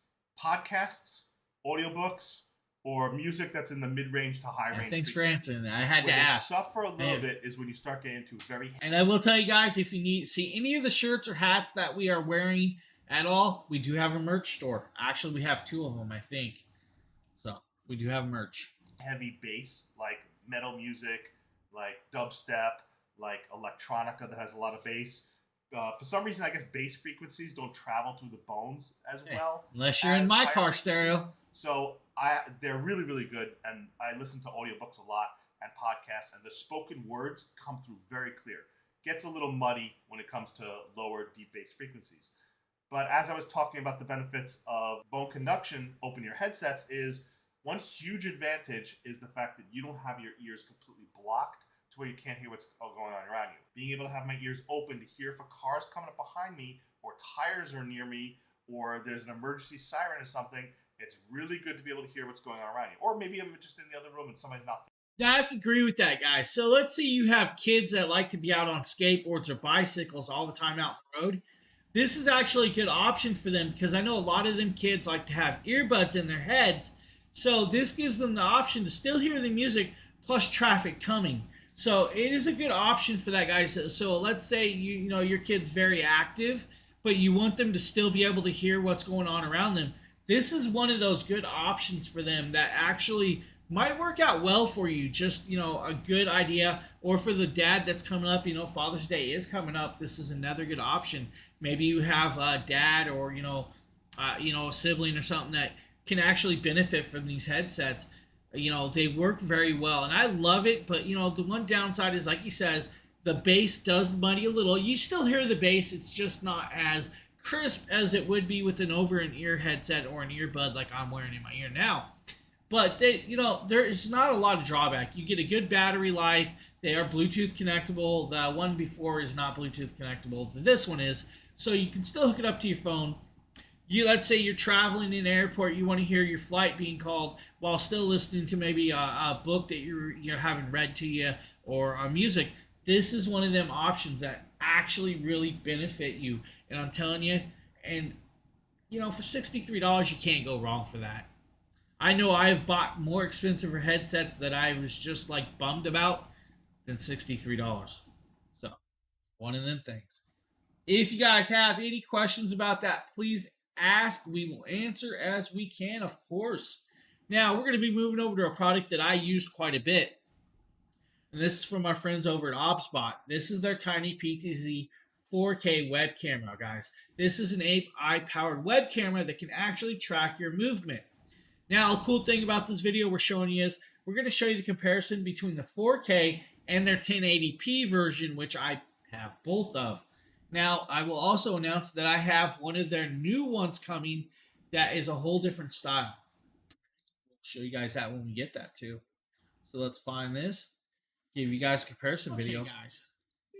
podcasts, audiobooks, or music that's in the mid-range to high-range. Yeah, thanks for frequencies. answering that. I had Where to they ask. suffer a little Yeah. bit is when you start getting into very And I will tell you guys, if you need see any of the shirts or hats that we are wearing at all, we do have a merch store. Actually, we have two of them, I think. So we do have merch. heavy bass, like metal music, like dubstep, like electronica that has a lot of bass. For some reason, I guess bass frequencies don't travel through the bones as Hey, well. Unless you're in as my higher car frequencies. stereo. So they're really, really good, and I listen to audiobooks a lot and podcasts, and the spoken words come through very clear. Gets a little muddy when it comes to lower deep bass frequencies. But as I was talking about the benefits of bone conduction open ear headsets, is one huge advantage is the fact that you don't have your ears completely blocked to where you can't hear what's going on around you. Being able to have my ears open to hear if a car's coming up behind me, or tires are near me, or there's an emergency siren or something, it's really good to be able to hear what's going on around you. Or maybe I'm just in the other room and somebody's not. Yeah, I have to agree with that, guys. So let's say you have kids that like to be out on skateboards or bicycles all the time out on the road. This is actually a good option for them because I know a lot of them kids like to have earbuds in their heads. So this gives them the option to still hear the music plus traffic coming. So it is a good option for that, guys. So let's say you know your kid's very active, but you want them to still be able to hear what's going on around them. This is one of those good options for them that actually might work out well for you. Just, a good idea. Or for the dad that's coming up, Father's Day is coming up. This is another good option. Maybe you have a dad or, a sibling or something that can actually benefit from these headsets. They work very well. And I love it. But, the one downside is, like he says, the bass does muddy a little. You still hear the bass. It's just not as crisp as it would be with an over-an-ear headset or an earbud like I'm wearing in my ear now. But there is not a lot of drawback. You get a good battery life. They are Bluetooth connectable. The one before is not Bluetooth connectable. This one is, so you can still hook it up to your phone. Let's say you're traveling in an airport. You want to hear your flight being called while still listening to maybe a book that you're having read to you or music. This is one of them options that actually really benefit you. And I'm telling you, and for $63, you can't go wrong for that. I know I have bought more expensive headsets that I was just like bummed about than $63. So, one of them things. If you guys have any questions about that, please ask. We will answer as we can, of course. Now, we're going to be moving over to a product that I used quite a bit. And this is from our friends over at OBSBot. This is their Tiny PTZ 4K web camera, guys. This is an AI-powered web camera that can actually track your movement. Now, a cool thing about this video we're showing you is we're going to show you the comparison between the 4K and their 1080p version, which I have both of. Now, I will also announce that I have one of their new ones coming that is a whole different style. I'll show you guys that when we get that too. So let's find this. Give you guys a comparison video. Okay, guys.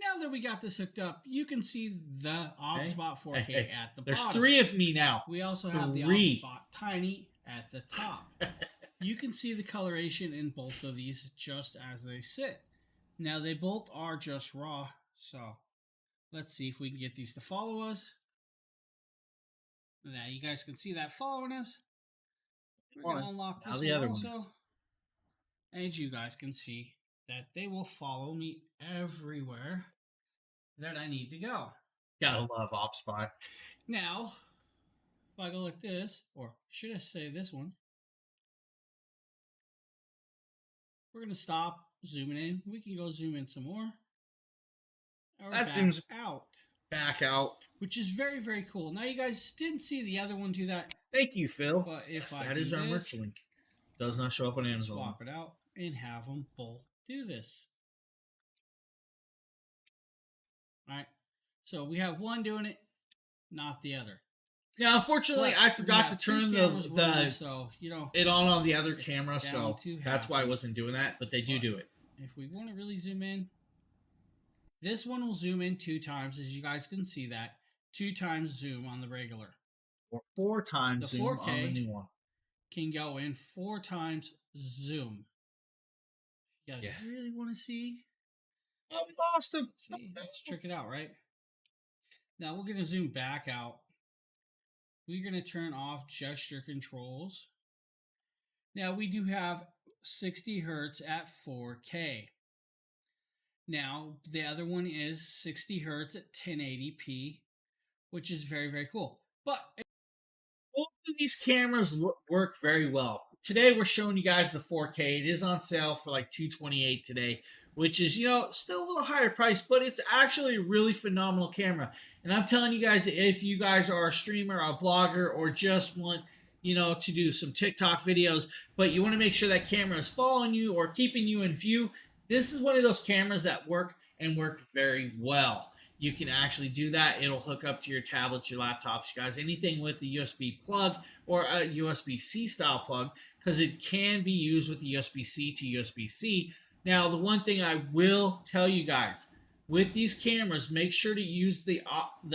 Now that we got this hooked up, you can see the OBSBot 4K Hey, at the There's bottom. 3 of me now. We also have the 3. OBSBot Tiny at the top. You can see the coloration in both of these just as they sit. Now, they both are just raw, so let's see if we can get these to follow us. Now, you guys can see that following us. We're going to unlock Now this the one other also. ones. And you guys can see that they will follow me everywhere that I need to go. Gotta love OBSBot. Now, if I go like this, or should I say this one, we're going to stop zooming in. We can go zoom in some more. Or That back seems- out, Back out. which is very, very cool. Now, you guys didn't see the other one do that, Thank you, Phil. but if Yes, I that do is our this, merch link. Does not show up on Amazon. swap it out, and have them both do this. All right. So we have one doing it, not the other. Yeah, unfortunately, But I we forgot to have two turn cameras rolling, the so you know, it on the other It's camera, down so to that's why I half. wasn't doing that. But they do But- it. if we want to really zoom in, this one will zoom in 2 times, as you guys can see that 2 times zoom on the regular. Or 4 times The zoom on the 4K. new one. Can go in 4 times zoom. You guys Yeah. really want to see? Oh, we lost him. See, let's trick it out, right? Now we're going to zoom back out. We're going to turn off gesture controls. Now we do have 60 hertz at 4K. Now the other one is 60 hertz at 1080p, which is very, very cool. But Both of these cameras work very well. Today we're showing you guys the 4K. It is on sale for like $228 today, which is, still a little higher price, but it's actually a really phenomenal camera. And I'm telling you guys, if you guys are a streamer, a blogger, or just want, to do some TikTok videos, but you want to make sure that camera is following you or keeping you in view, this is one of those cameras that work very well. You can actually do that. It'll hook up to your tablets, your laptops, you guys, anything with the USB plug or a USB-C style plug, because it can be used with the USB-C to USB-C. Now, the one thing I will tell you guys, with these cameras, make sure to use the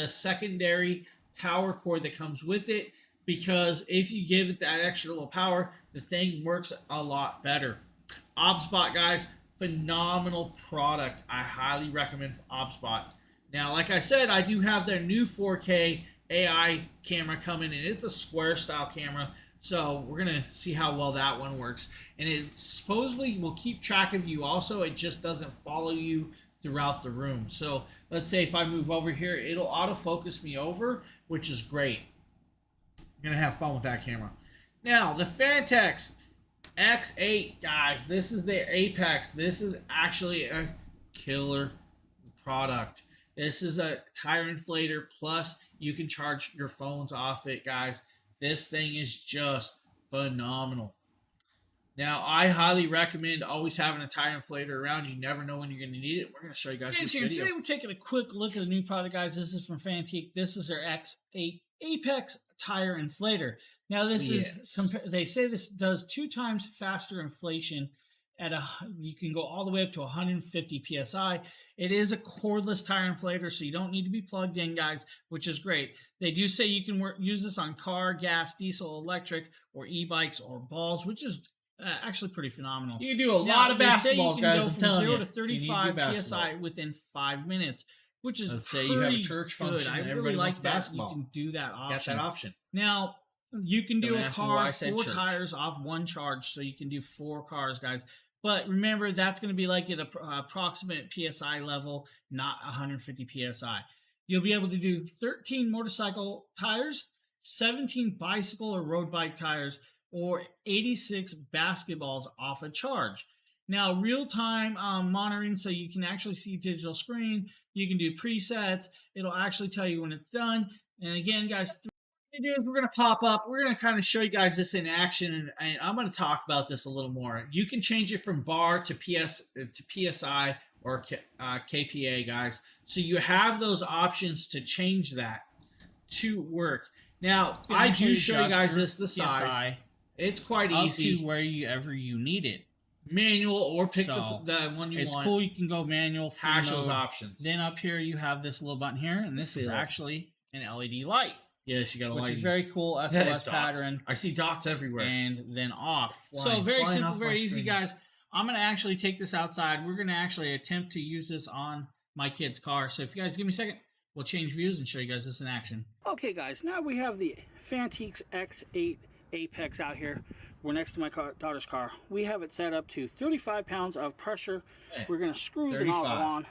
secondary power cord that comes with it, because if you give it that extra little power, the thing works a lot better. OBSBot, guys, phenomenal product. I highly recommend OBSBot. Now, like I said, I do have their new 4K AI camera coming in. It's a square style camera, so we're going to see how well that one works. And it supposedly will keep track of you also. It just doesn't follow you throughout the room. So let's say if I move over here, it'll autofocus me over, which is great. I'm going to have fun with that camera. Now, the Phanteks X8, guys, this is the Apex. This is actually a killer product. This is a tire inflator, plus you can charge your phones off it, guys. This thing is just phenomenal. Now, I highly recommend always having a tire inflator around. You never know when you're going to need it. We're going to show you guys this video. Today we're taking a quick look at the new product, guys. This is from Fantique. This is their X8 Apex tire inflator. Now, this is they say this does 2 times faster inflation you can go all the way up to 150 psi. It is a cordless tire inflator, so you don't need to be plugged in, guys, which is great. They do say you can use this on car, gas, diesel, electric, or e-bikes or balls, which is actually pretty phenomenal. You can do a lot of basketballs, guys. Go I'm from telling 0 you. to If you need to do 35 psi basketballs. within 5 minutes, which is Let's say you have a pretty church good. function I and really everybody like wants that. basketball. You can do that Got option. that option. Now, you can do Don't a ask me why I car, said 4 church. tires off 1 charge, so you can do 4 cars, guys. But remember, that's going to be like at an approximate PSI level, not 150 PSI. You'll be able to do 13 motorcycle tires, 17 bicycle or road bike tires, or 86 basketballs off a charge. Now, real-time monitoring, so you can actually see digital screen. You can do presets. It'll actually tell you when it's done. And again, guys, what we're going to do is we're going to pop up. We're going to kind of show you guys this in action, and I'm going to talk about this a little more. You can change it from bar to PSI or KPA, guys. So you have those options to change that to work. Now, I do show you guys the size. It's quite easy. To wherever you need it. Manual or pick the one you want. It's cool. You can go manual. Hash those options. Then up here you have this little button here, and this is actually an LED light. Yes, you got a light. Which is very cool. SOS pattern. I see dots everywhere. And then off. Flying, so very flying simple, very easy, screen. guys. I'm going to actually take this outside. We're going to actually attempt to use this on my kid's car. So if you guys give me a second, we'll change views and show you guys this in action. Okay, guys, now we have the Fantiques X8 Apex out here. We're next to my daughter's car. We have it set up to 35 pounds of pressure. Hey, We're going to screw 35. the nozzle on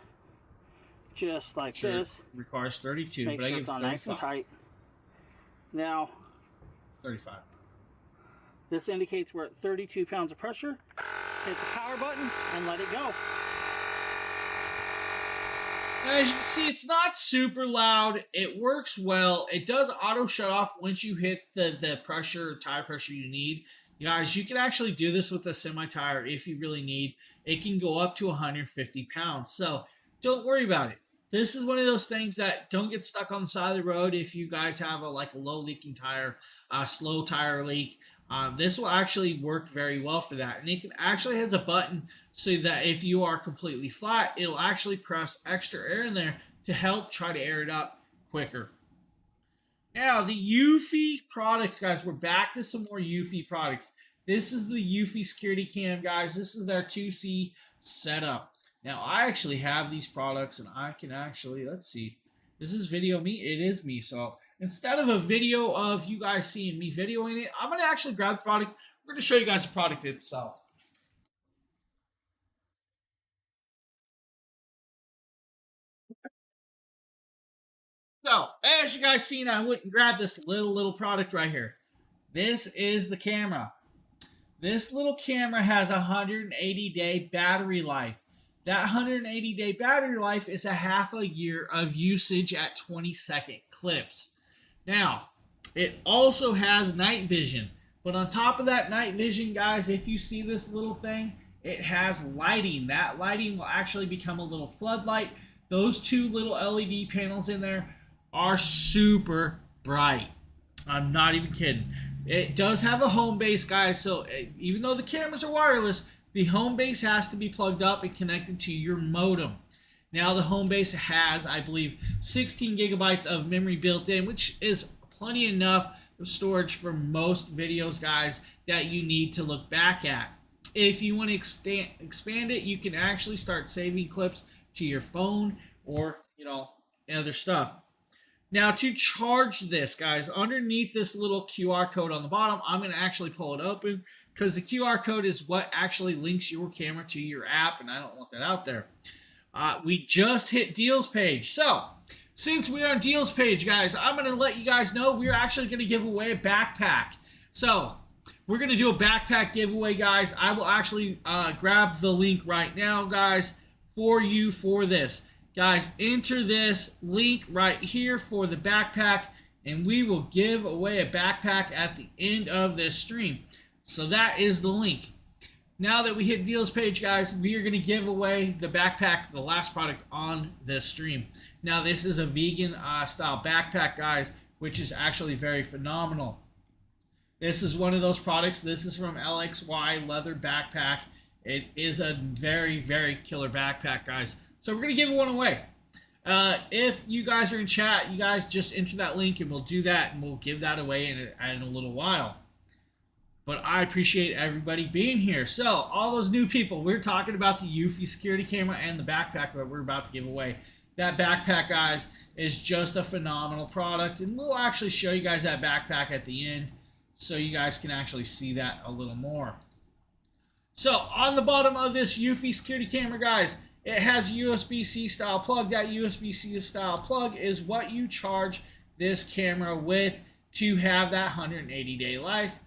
just like this. Requires 32, Make but sure I it's give on 35. nice and tight. Now, 35. this indicates we're at 32 pounds of pressure. Hit the power button and let it go. Now, as you can see, it's not super loud. It works well. It does auto shut off once you hit the pressure, tire pressure you need. You guys, you can actually do this with a semi-tire if you really need. It can go up to 150 pounds. So don't worry about it. This is one of those things that don't get stuck on the side of the road if you guys have a low leaking tire, slow tire leak. This will actually work very well for that. And it actually has a button so that if you are completely flat, it'll actually press extra air in there to help try to air it up quicker. Now, the Eufy products, guys, we're back to some more Eufy products. This is the Eufy security cam, guys. This is their 2C setup. Now, I actually have these products, and I can actually, let's see. This is video me. It is me. So instead of a video of you guys seeing me videoing it, I'm going to actually grab the product. We're going to show you guys the product itself. So, as you guys seen, I went and grabbed this little product right here. This is the camera. This little camera has a 180-day battery life. That 180-day battery life is a half a year of usage at 20-second clips. Now, it also has night vision. But on top of that night vision, guys, if you see this little thing, it has lighting. That lighting will actually become a little floodlight. Those two little LED panels in there are super bright. I'm not even kidding. It does have a home base, guys, so even though the cameras are wireless, the home base has to be plugged up and connected to your modem. Now, the home base has, I believe, 16 gigabytes of memory built in, which is plenty enough storage for most videos, guys, that you need to look back at. If you want to expand it, you can actually start saving clips to your phone or, other stuff. Now, to charge this, guys, underneath this little QR code on the bottom, I'm going to actually pull it open because the QR code is what actually links your camera to your app, and I don't want that out there. We just hit Deals page. So, since we're on Deals page, guys, I'm going to let you guys know we're actually going to give away a backpack. So, we're going to do a backpack giveaway, guys. I will actually grab the link right now, guys, for you for this. Guys, enter this link right here for the backpack, and we will give away a backpack at the end of this stream. So that is the link. Now that we hit Deals page, guys, we are going to give away the backpack, the last product on this stream. Now, this is a vegan style backpack, guys, which is actually very phenomenal. This is one of those products. This is from LXY Leather Backpack. It is a very, very killer backpack, guys. So we're going to give one away. If you guys are in chat, you guys just enter that link and we'll do that and we'll give that away in a little while. But I appreciate everybody being here. So all those new people, we're talking about the Eufy security camera and the backpack that we're about to give away. That backpack, guys, is just a phenomenal product. And we'll actually show you guys that backpack at the end so you guys can actually see that a little more. So on the bottom of this Eufy security camera, guys, It has a USB-C style plug. That USB-C style plug is what you charge this camera with to have that 180-day life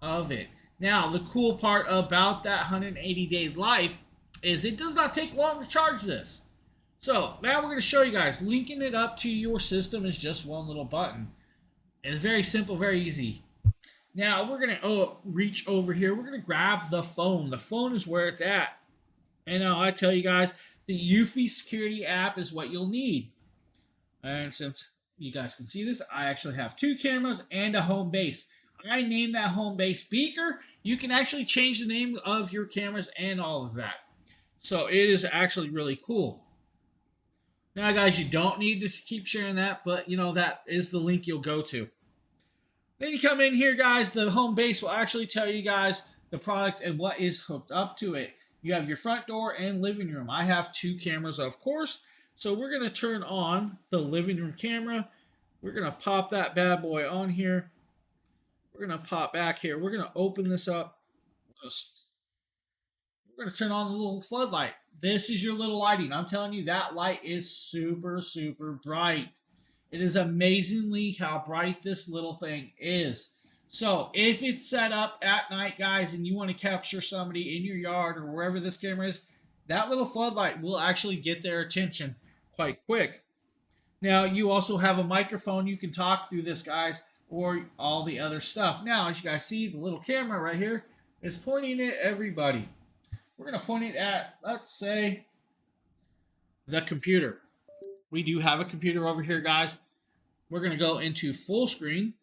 of it. Now, the cool part about that 180-day life is it does not take long to charge this. So now we're going to show you guys. Linking it up to your system is just one little button. It's very simple, very easy. Now we're going to reach over here. We're going to grab the phone. The phone is where it's at. And now I tell you guys, the Eufy security app is what you'll need. And since you guys can see this, I actually have 2 cameras and a home base. I named that home base Beaker. You can actually change the name of your cameras and all of that. So it is actually really cool. Now, guys, you don't need to keep sharing that, but, you know, that is the link you'll go to. Then you come in here, guys. The home base will actually tell you guys the product and what is hooked up to it. You have your front door and living room. I have 2 cameras, of course. So we're going to turn on the living room camera. We're going to pop that bad boy on here. We're going to pop back here. We're going to open this up. We're going to turn on the little floodlight. This is your little lighting. I'm telling you, that light is super, super bright. It is amazingly how bright this little thing is. So if it's set up at night, guys, and you want to capture somebody in your yard or wherever this camera is, that little floodlight will actually get their attention quite quick. Now, you also have a microphone. You can talk through this, guys, or all the other stuff. Now, as you guys see, the little camera right here is pointing at everybody. We're going to point it at, let's say, the computer. We do have a computer over here, guys. We're going to go into full screen.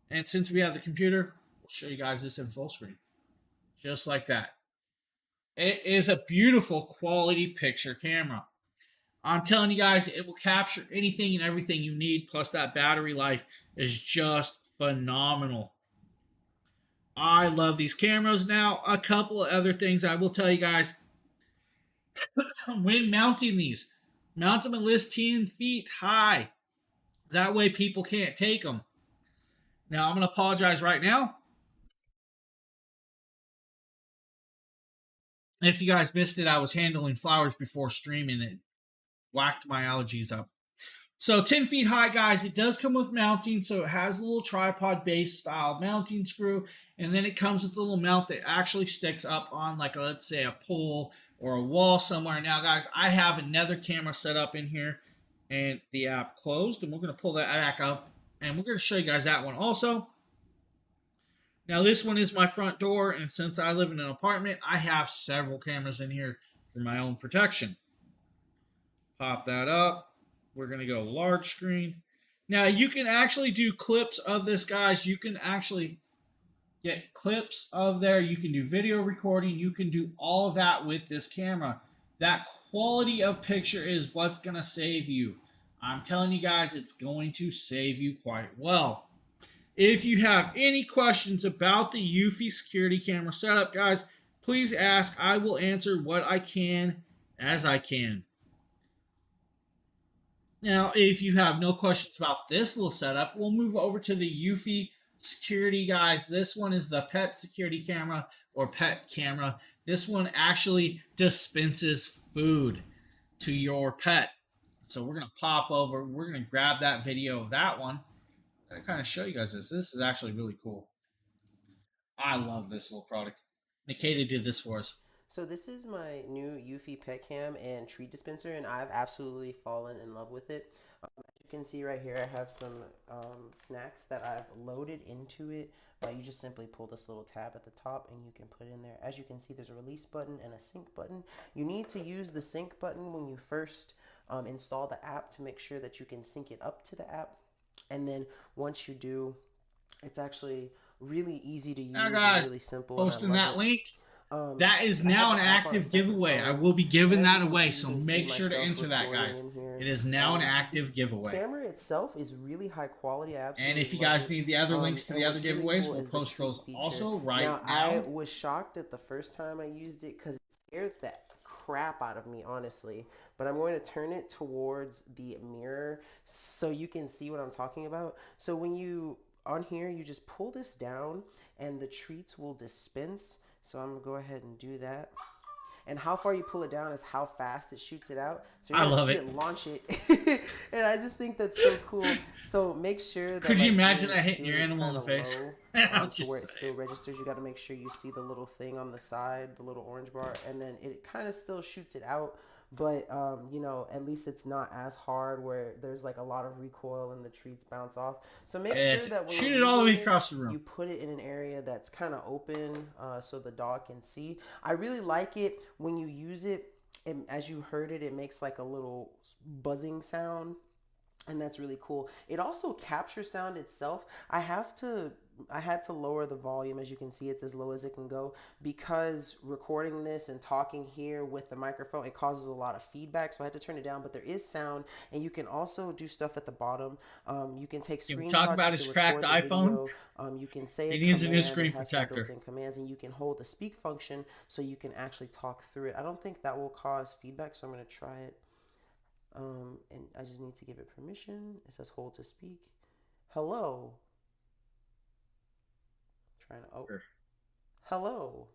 And since we have the computer, we'll show you guys this in full screen. Just like that. It is a beautiful quality picture camera. I'm telling you guys, it will capture anything and everything you need. Plus that battery life is just phenomenal. I love these cameras. Now, a couple of other things I will tell you guys. When mounting these, mount them at least 10 feet high. That way people can't take them. Now, I'm going to apologize right now. If you guys missed it, I was handling flowers before streaming. It whacked my allergies up. So 10 feet high, guys. It does come with mounting, so it has a little tripod-based style mounting screw, and then it comes with a little mount that actually sticks up on, like, let's say, a pole or a wall somewhere. Now, guys, I have another camera set up in here, and the app closed, and we're going to pull that back up, and we're going to show you guys that one also. Now, this one is my front door, and since I live in an apartment, I have several cameras in here for my own protection. Pop that up. We're going to go large screen. Now, you can actually do clips of this, guys. You can actually get clips of there. You can do video recording. You can do all of that with this camera. That quality of picture is what's going to save you. I'm telling you guys, it's going to save you quite well. If you have any questions about the Eufy security camera setup, guys, please ask. I will answer what I can as I can. Now, if you have no questions about this little setup, we'll move over to the Eufy security, guys. This one is the pet security camera or pet camera. This one actually dispenses food to your pet. So we're going to pop over. We're going to grab that video of that one. I kind of show you guys this. This is actually really cool. I love this little product. Nikita did this for us. So this is my new Eufy pet cam and treat dispenser, and I've absolutely fallen in love with it. As you can see right here, I have some snacks that I've loaded into it. You just simply pull this little tab at the top and you can put it in there. As you can see, there's a release button and a sync button. You need to use the sync button when you first install the app to make sure that you can sync it up to the app. And then once you do, it's actually really easy to use. Now, guys, and really simple. posting that link. That is I now have an the app on a active separate giveaway. phone. I will be giving As that you can away, see, so you can make see sure to myself enter that, recording guys. in here. It is now an active giveaway. The camera itself is really high quality. I absolutely And if you love guys it. need the other links to And the other what's really giveaways, cool we'll is the post treat those feature. also right now. now. I was shocked at the first time I used it because it scared the crap out of me, honestly. But I'm going to turn it towards the mirror so you can see what I'm talking about. So when you, on here, you just pull this down and the treats will dispense. So I'm going to go ahead and do that. and how far you pull it down is how fast it shoots it out. So I you're gonna love see it. it launch it, and I just think that's so cool. So make sure that, Could you like, imagine you're that hitting your doing it animal in the kinda face? low, I'm to where it just still saying. registers. You got to make sure you see the little thing on the side, the little orange bar, and then it kind of still shoots it out. But you know, at least it's not as hard where there's like a lot of recoil and the treats bounce off. So make sure that when Shoot you're it all the way using across this, the room. you put it in an area that's kind of open, so the dog can see. I really like it when you use it. And as you heard it, it makes like a little buzzing sound, and that's really cool. It also captures sound itself. I had to lower the volume. As you can see, it's as low as it can go, because recording this and talking here with the microphone, it causes a lot of feedback, so I had to turn it down. But there is sound, and you can also do stuff at the bottom. You can take Can we screenshots, talk about you his can cracked record the iPhone? video, you can say He a needs a new command. screen It has some protector. built-in commands, and you can hold the speak function so you can actually talk through it. I don't think that will cause feedback, so I'm going to try it. And I just need to give it permission. It says hold to speak. Hello. Trying to, oh, Sure. hello.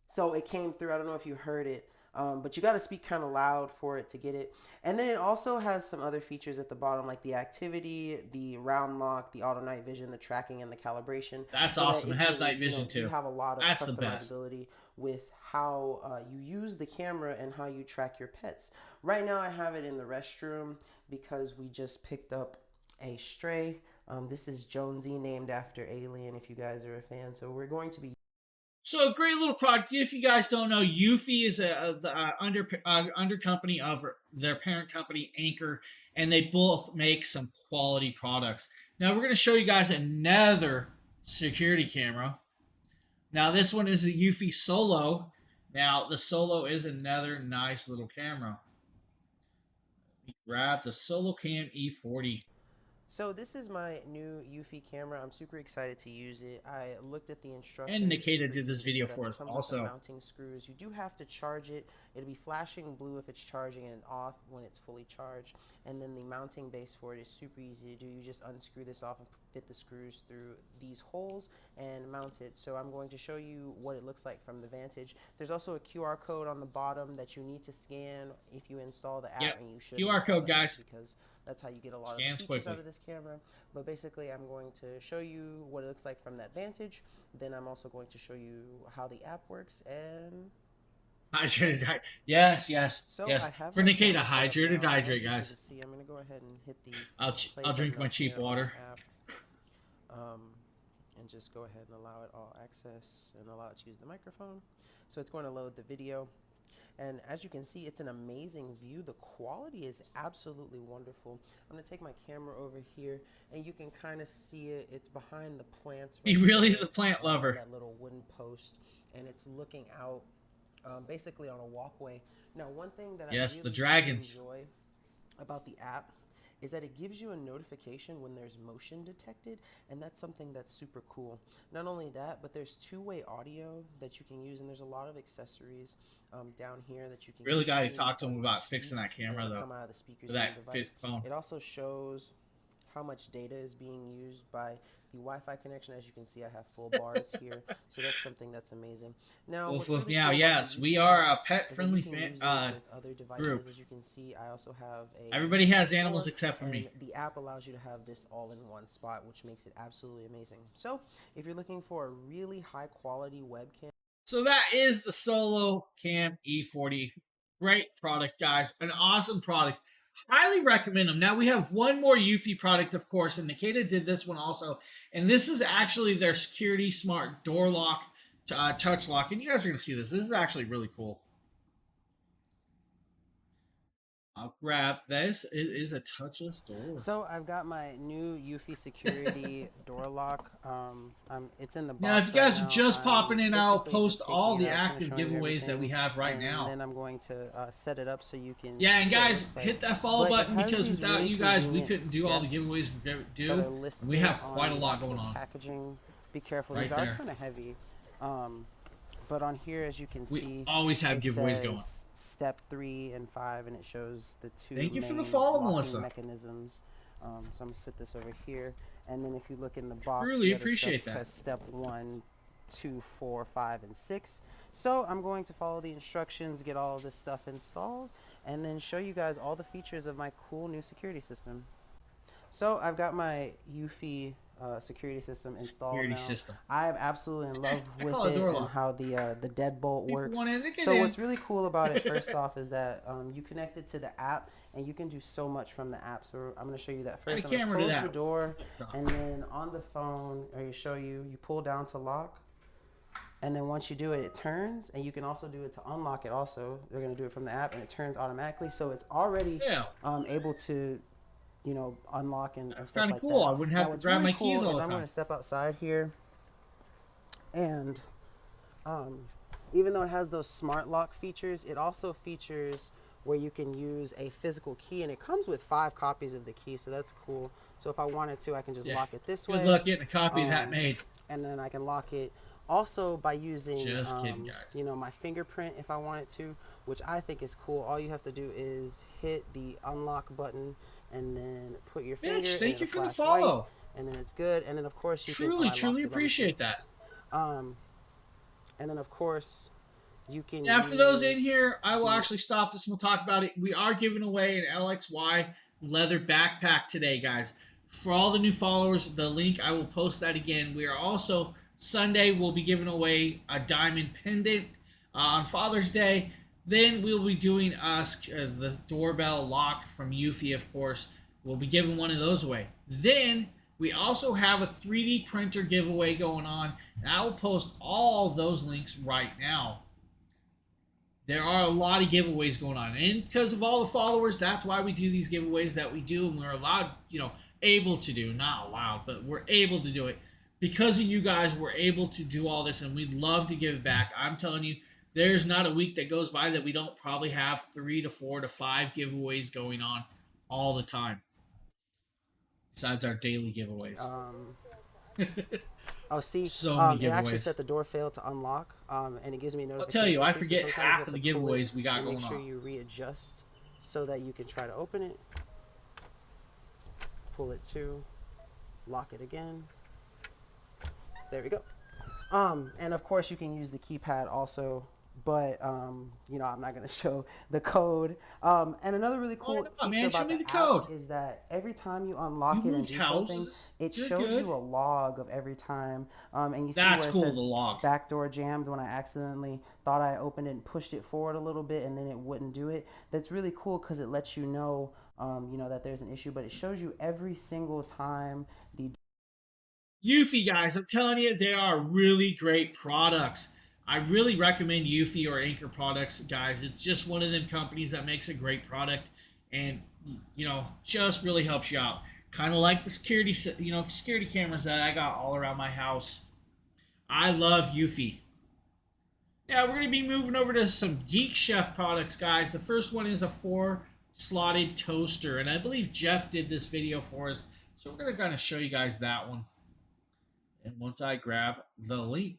So it came through. I don't know if you heard it, but you got to speak kind of loud for it to get it. And then it also has some other features at the bottom, like the activity, the round lock, the auto night vision, the tracking, and the calibration. That's So that awesome. It if has you're, night vision you too. have a lot of That's the best. customizability with how you use the camera and how you track your pets. Right now I have it in the restroom because we just picked up a stray. This is Jonesy, named after Alien, if you guys are a fan. So we're going to be... So a great little product. If you guys don't know, Eufy is the under company of their parent company, Anchor, and they both make some quality products. Now we're going to show you guys another security camera. Now this one is the Eufy Solo. Now the Solo is another nice little camera. Let me grab the Solo Cam E40. So this is my new Eufy camera. I'm super excited to use it. I looked at the instructions. And Nikita super did this easy to video set up. for It us comes with also. the mounting screws. You do have to charge it. It'll be flashing blue if it's charging and off when it's fully charged. And then the mounting base for it is super easy to do. You just unscrew this off and fit the screws through these holes and mount it. So I'm going to show you what it looks like from the Vantage. There's also a QR code on the bottom that you need to scan if you install the app. Yep. And you should QR install code, the app, guys. because that's how you get a lot Scans of the features quickly. out of this camera. But basically, I'm going to show you what it looks like from that Vantage. Then I'm also going to show you how the app works. And Hydrated, yes, yes, so yes. I have For my Nikita, camera set up hydrate or now. As dehydrate, you can guys. see, I'm going to go ahead and hit the play I'll drink button my up cheap there on water. the app. And just go ahead and allow it all access and allow it to use the microphone. So it's going to load the video. And as you can see, it's an amazing view. The quality is absolutely wonderful. I'm going to take my camera over here, and you can kind of see it. It's behind the plants. He right really there, is a plant lover. that little wooden post, and it's looking out basically on a walkway. Now, one thing that Yes, I the really dragons. enjoy about the app is that it gives you a notification when there's motion detected, and that's something that's super cool. Not only that, but there's two-way audio that you can use, and there's a lot of accessories down here that you can Really use got to to talk to him when you about speak, fixing that camera and it'll though. come out of the speakers For on that the fit device. phone. It also shows how much data is being used by the Wi-Fi connection. As you can see, I have full bars here, so that's something that's amazing. Now, Woof what's woof really meow. cool about Yes, the we Eufy are app a pet is that friendly you can use it with other devices. group. As you can see, I also have a Everybody has PS4, animals except for me. and the app allows you to have this all in one spot, which makes it absolutely amazing. So if you're looking for a really high quality webcam, So that is the Solo Cam E40. Great product, guys. An awesome product. Highly recommend them. Now we have one more Eufy product, of course, and Nikita did this one also. And this is actually their security smart door lock, touch lock. And you guys are going to see this. This is actually really cool. I'll grab this. It is a touchless door. so I've got my new Eufy security door lock. It's in the box. Now, if you guys right are just now. popping in, I'll Basically post just all taking the it out, active kinda showing you giveaways that we everything, have right and now. then I'm going to set it up so you can. Yeah, and see what it guys, looks like. hit that follow But it button has because these without really you guys, we convenient couldn't do all the steps giveaways we that are do. And we listed have quite a on lot the going on. packaging. Be careful; Right these are there. kind of heavy. But on here, as you can We see, always have it giveaways says going. Step 3 and 5, and it shows the two Thank you for the main follow, locking Melissa. mechanisms. So I'm gonna sit this over here, and then if you look in the box, Really the other appreciate stuff that. has step 1, 2, 4, 5, and 6. So I'm going to follow the instructions, get all of this stuff installed, and then show you guys all the features of my cool new security system. So I've got my Eufy security system installed Security now. system. I am absolutely in love I with call it it door and lock. how the deadbolt People works. wanted to get So in. what's really cool about it, first off, is that you connect it to the app, and you can do so much from the app. So I'm going to show you that Add a first. I'm going to camera to close that. the door, and then on the phone, I show you, you pull down to lock. And then once you do it, it turns, and you can also do it to unlock it also. They're going to do it from the app, and it turns automatically. So it's already Yeah. able to, you know, unlock and That's stuff kind of like cool. that. I wouldn't have Now, to what's grab really my keys cool all is the I'm going time. to step outside here, and even though it has those smart lock features, it also features where you can use a physical key, and it comes with 5 copies of the key, so that's cool. So if I wanted to, I can just Yeah. lock it this way. Good luck getting a copy of that Um, made. And then I can lock it also by using Just kidding, guys. you know, my fingerprint if I wanted to, which I think is cool. All you have to do is hit the unlock button and then put your finger. Bitch, and thank it'll you for the flash white, follow. and then it's good. And then of course you Truly, can truly appreciate that. And then of course you can. Now, for those in use here, I will the- actually stop this and we'll talk about it. We are giving away an LXY leather backpack today, guys. For all the new followers, the link, I will post that again. We are also, Sunday, we'll be giving away a diamond pendant on Father's Day. Then we'll be doing the doorbell lock from Eufy, of course. We'll be giving one of those away. Then we also have a 3D printer giveaway going on, and I will post all those links right now. There are a lot of giveaways going on, and because of all the followers, that's why we do these giveaways that we do, and we're allowed, you know, able to do, not allowed, but we're able to do it. Because of you guys, we're able to do all this, and we'd love to give it back. I'm telling you, there's not a week that goes by that we don't probably have 3 to 4 to 5 giveaways going on all the time. Besides our daily giveaways. Oh, see, So many it actually giveaways. said the door failed to unlock, and it gives me a I'll notification. tell you, I too, so forget sometimes you half have of the to pull it giveaways we got and going make sure on. you readjust so that you can try to open it. Pull it to, lock it again. There we go. And of course you can use the keypad also, but you know, I'm not gonna show the code. And another really cool not, feature man? Show about me the the code. app is that every time you unlock You it and moved do something, houses? it You're shows good. you a log of every time. And you see That's where it cool, says the log. backdoor jammed when I accidentally thought I opened it and pushed it forward a little bit and then it wouldn't do it. That's really cool because it lets you know, you know, that there's an issue, but it shows you every single time the Eufy, guys, I'm telling you, they are really great products. I really recommend Eufy or Anchor products, guys. It's just one of them companies that makes a great product and, you know, just really helps you out. Kind of like the security cameras that I got all around my house. I love Eufy. Now, we're going to be moving over to some Geek Chef products, guys. The first one is a 4-slotted toaster, and I believe Jeff did this video for us, so we're going to kind of show you guys that one. And once I grab the link,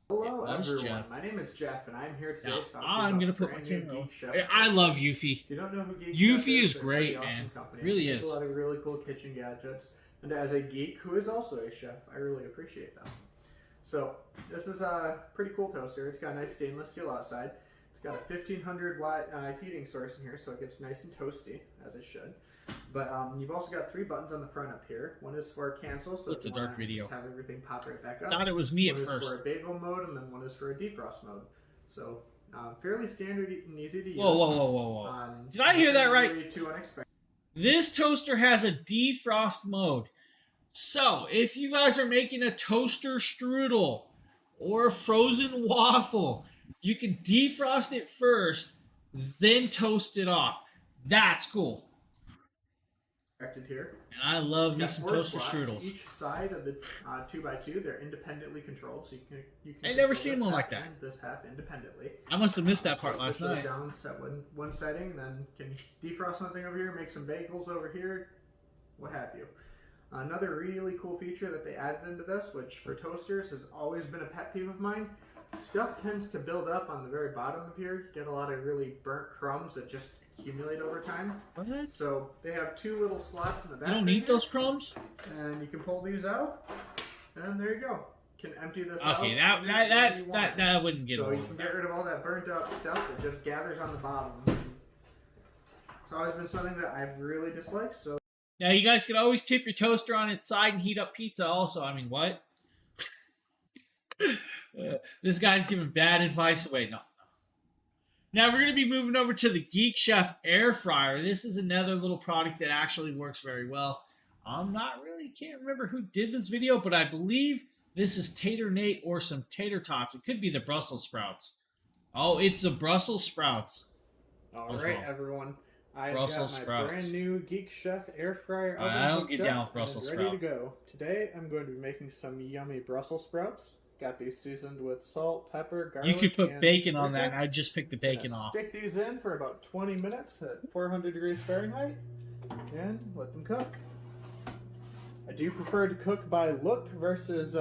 Hello, it was everyone. Jeff. My name is Jeff, and I'm here today Now, to talk I'm to you going to about put my brand new camera. Geek Chef I products. love Eufy. If you don't know who Geek Eufy Chef is they're a great, pretty awesome man. company. Really They make is. a lot of really cool kitchen gadgets, and as a geek who is also a chef, I really appreciate them. So this is a pretty cool toaster. It's got a nice stainless steel outside. It's got a 1500 watt heating source in here, so it gets nice and toasty, as it should. But you've also got 3 buttons on the front up here. One is for cancel, so Look, if the you dark wanna video. just have everything pop right back up. Thought it was me at One is first. for a bagel mode, and then one is for a defrost mode. So fairly standard and easy to use. Whoa, whoa, whoa, whoa, whoa. Did I hear that right? Nothing really too unexpected. This toaster has a defrost mode. So, if you guys are making a toaster strudel or a frozen waffle, you can defrost it first, then toast it off. That's cool. Here. And I love me It's some got 4 toaster slots. strudels. Each side of the 2x2, they're independently controlled, so you can. I never control seen this one half like that. and this half independently. I must have missed that So part last push those night. down, set one setting, then can defrost something over here, make some bagels over here, what have you. Another really cool feature that they added into this, which for toasters has always been a pet peeve of mine, stuff tends to build up on the very bottom of here. You get a lot of really burnt crumbs that just accumulate over time. What? So they have 2 little slots in the back. You don't right need here, those crumbs? and you can pull these out, and there you go. can empty this out. Okay, whenever you want. that wouldn't get So old. you can get rid of all that burnt up stuff that just gathers on the bottom. It's always been something that I've really disliked. So Now you guys can always tip your toaster on its side and heat up pizza. Also, I mean, what? This guy's giving bad advice away. No. Now we're going to be moving over to the Geek Chef air fryer. This is another little product that actually works very well. Can't remember who did this video, but I believe this is Tater Nate or some tater tots. It could be the Brussels sprouts. Oh, it's the Brussels sprouts. all What's right, wrong? everyone. I've Brussels got my sprouts. brand new Geek Chef air fryer oven I don't hooked get up down with and Brussels ready sprouts. to go. Today I'm going to be making some yummy Brussels sprouts. Got these seasoned with salt, pepper, garlic. You could put and bacon on that, paprika. and I'd just pick the Gonna bacon off. Stick these in for about 20 minutes at 400 degrees Fahrenheit and let them cook. I do prefer to cook by look versus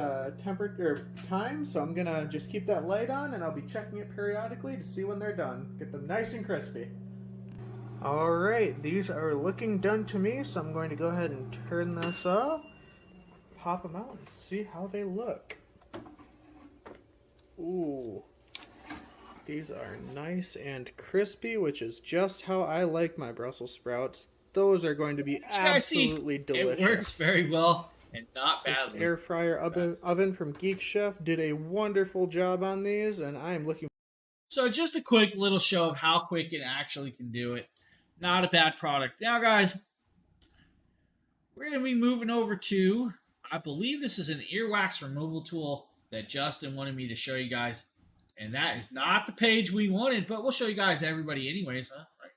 temperature time, so I'm gonna just keep that light on and I'll be checking it periodically to see when they're done. Get them nice and crispy. Alright, these are looking done to me, so I'm going to go ahead and turn this off, pop them out, and see how they look. Ooh. These are nice and crispy, which is just how I like my Brussels sprouts. Those are going to be So guys, see, absolutely delicious. It works very well and not This badly. air fryer oven from Geek Chef did a wonderful job on these, and I am looking. So just a quick little show of how quick it actually can do it. Not a bad product. Now, guys, we're going to be moving over to, I believe this is an earwax removal tool that Justin wanted me to show you guys. And that is not the page we wanted, but we'll show you guys everybody anyways, huh? Right.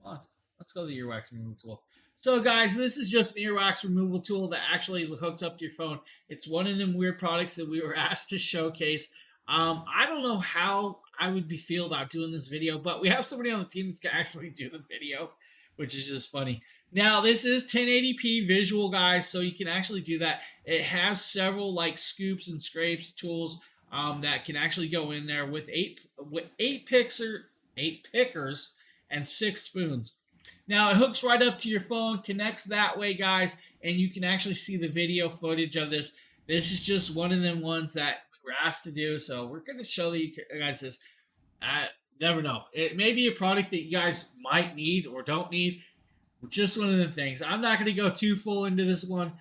Come on. Let's go to the earwax removal tool. So, guys, this is just an earwax removal tool that actually hooks up to your phone. It's one of them weird products that we were asked to showcase. I don't know how I would feel about doing this video, but we have somebody on the team that's going to actually do the video, which is just funny. Now, this is 1080p visual, guys, so you can actually do that. It has several like scoops and scrapes tools that can actually go in there with eight pickers and 6 spoons. Now, it hooks right up to your phone, connects that way, guys, and you can actually see the video footage of this. This is just one of them ones that we were asked to do, so we're going to show you guys this. Never know. It may be a product that you guys might need or don't need. Just one of the things. I'm not going to go too full into this one.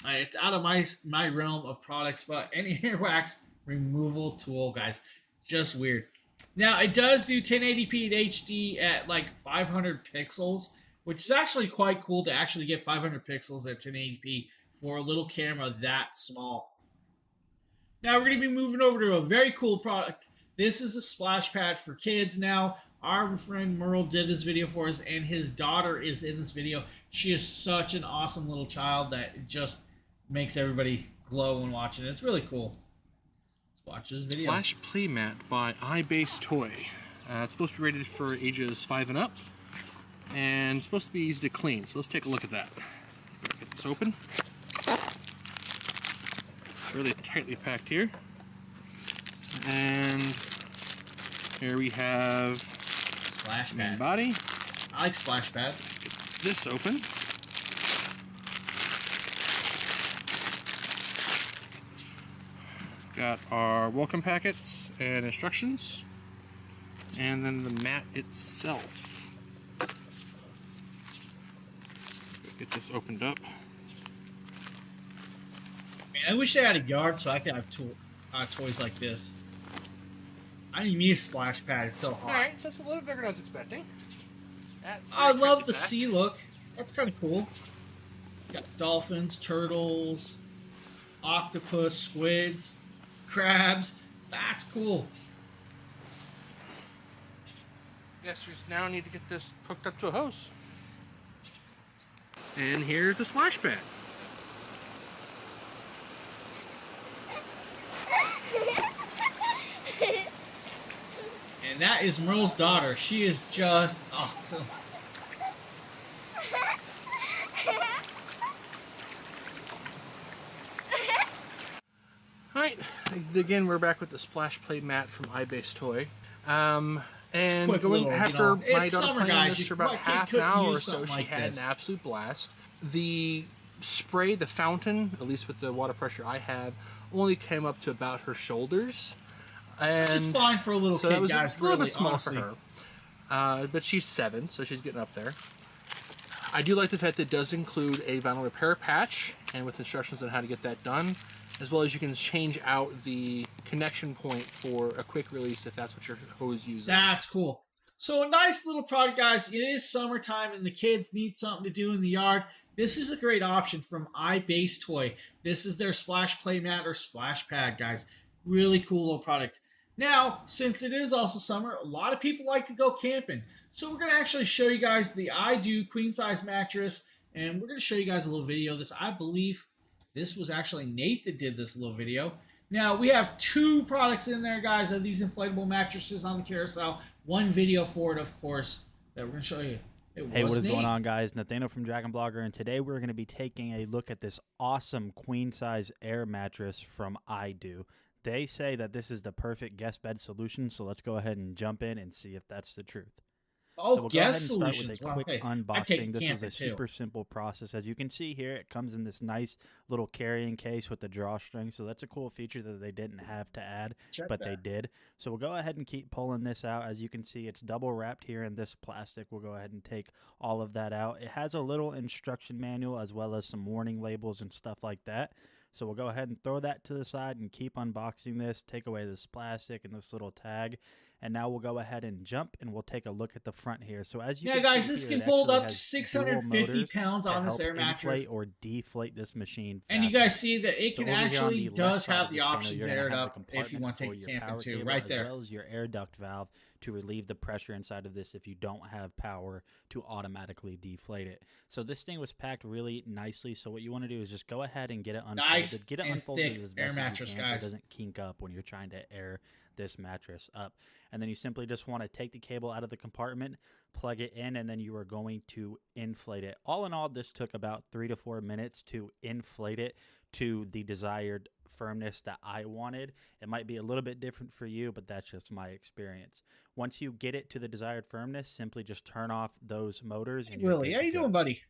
It's out of my realm of products, but an earwax removal tool, guys. Just weird. Now, it does do 1080p and HD at like 500 pixels, which is actually quite cool to actually get 500 pixels at 1080p for a little camera that small. Now, we're going to be moving over to a very cool product. This is a splash pad for kids. Now, our friend Merle did this video for us, and his daughter is in this video. She is such an awesome little child that just makes everybody glow when watching it. It's really cool. Let's watch this video. Splash Playmat by iBase Toy. It's supposed to be rated for ages 5 and up, and it's supposed to be easy to clean. So let's take a look at that. Let's go get this open. Really tightly packed here. And here we have Splash main pad. body. I like splash pad. Get this open. We've got our welcome packets and instructions, and then the mat itself. Get this opened up. Man, I wish I had a yard so I could have toys like this. I need me a splash pad. It's so hot. Alright, so it's a little bigger than I was expecting. I love the sea look. That's kind of cool. Got dolphins, turtles, octopus, squids, crabs. That's cool. Guess we now need to get this hooked up to a hose. And here's the splash pad. And that is Merle's daughter. She is just awesome. Alright, again we're back with the Splash Play mat from iBase Toy. And quick going little, after my it's daughter summer, playing on guys. this You for about might half an couldn't hour or use so, something she like had this. an absolute blast. The spray, the fountain, at least with the water pressure I have, only came up to about her shoulders. And Which is fine for a little so kid, that was guys. a little Really, bit small honestly. for her. But she's 7, so she's getting up there. I do like the fact that it does include a vinyl repair patch and with instructions on how to get that done, as well as you can change out the connection point for a quick release if that's what your hose uses. That's cool. So a nice little product, guys. It is summertime and the kids need something to do in the yard. This is a great option from iBase Toy. This is their splash play mat or splash pad, guys. Really cool little product. Now, since it is also summer, a lot of people like to go camping. So we're going to actually show you guys the iDo queen size mattress, and we're going to show you guys a little video of this. I believe this was actually Nate that did this little video. Now, we have 2 products in there, guys, of these inflatable mattresses on the carousel. One video for it, of course, that we're going to show you. Hey, what is going on, guys? Nathaniel from Dragon Blogger, and today we're going to be taking a look at this awesome queen-size air mattress from iDo. They say that this is the perfect guest bed solution, so let's go ahead and jump in and see if that's the truth. Oh, So we'll guest go ahead and solutions. start with a quick I take unboxing. This was camping a too. super simple process. As you can see here, it comes in this nice little carrying case with the drawstring. So that's a cool feature that they didn't have to add, but they did. So we'll go ahead and keep pulling this out. As you can see, it's double wrapped here in this plastic. We'll go ahead and take all of that out. It has a little instruction manual as well as some warning labels and stuff like that. So we'll go ahead and throw that to the side and keep unboxing this, take away this plastic and this little tag. And now we'll go ahead and jump and we'll take a look at the front here. So as you Yeah, can guys, see this here, can it hold actually up to has 650 dual motors pounds to on this help air mattress. inflate or deflate this machine And you faster. guys see that it So can over here on actually the does left side have of the this panel, option you're to gonna air it have the up if you compartment want to for take your it power camping too, cable, right as there. well as your air duct valve to relieve the pressure inside of this if you don't have power to automatically deflate it. So this thing was packed really nicely. So what you want to do is just go ahead and get it unfolded. Nice Get it and unfolded thick as air best mattress, as you can guys. so it doesn't kink up when you're trying to air this mattress up. And then you simply just want to take the cable out of the compartment, plug it in, and then you are going to inflate it. All in all, this took about 3 to 4 minutes to inflate it to the desired firmness that I wanted. It might be a little bit different for you, but that's just my experience. Once you get it to the desired firmness, simply just turn off those motors. And Willie, how you doing, buddy?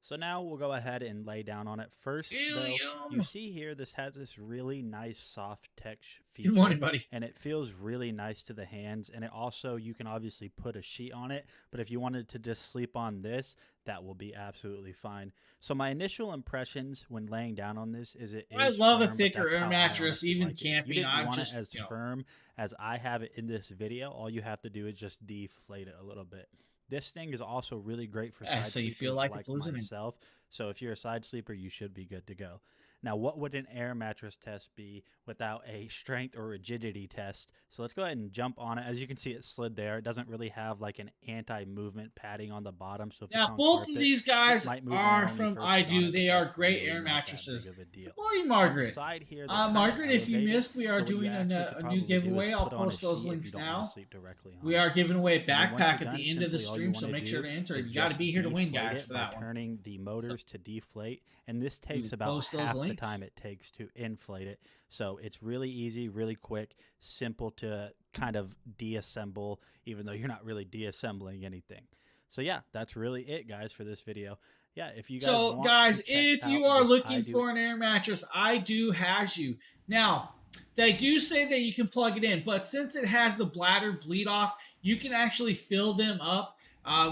So now we'll go ahead and lay down on it. First, though, you see here, this has this really nice soft texture feature. Good morning, buddy. And it feels really nice to the hands. And it also, you can obviously put a sheet on it. But if you wanted to just sleep on this, that will be absolutely fine. So my initial impressions when laying down on this is it is I love a firm, but thicker that's air how I mattress, honestly even like it. If you camping. didn't I'm want just, it as firm as I have it in this video, all you have to do is just deflate it a little bit. This thing is also really great for side so you feel sleepers like it's losing it. myself. So if you're a side sleeper, you should be good to go. Now, what would an air mattress test be without a strength or rigidity test? So let's go ahead and jump on it. As you can see, it slid there. It doesn't really have like an anti-movement padding on the bottom. So if now, it's on both carpet, of these guys it might move are around when you from first get on iDo. it, They but are that's great really air not that mattresses. big of a deal. Good morning, On the Margaret. side here, they're kind Margaret, of if you elevated, missed, we are so what you doing actually could a probably new do is giveaway. I'll put on a post those sheet if links you don't wanna now. sleep directly on We it. are giving away a And then once backpack you're at the done, end of the simply all you stream, so wanna make sure to do enter. is You got to just be here to win, deflate guys, it for by that one. turning the motors to deflate, and this takes about post those half the links. time it takes to inflate it. So it's really easy, really quick, simple to kind of deassemble, even though you're not really deassembling anything. So yeah, that's really it, guys, for this video. Yeah, if you guys So, want guys, to check if you out are this looking iDo for an air mattress, iDo has you. Now, they do say that you can plug it in, but since it has the bladder bleed off, you can actually fill them up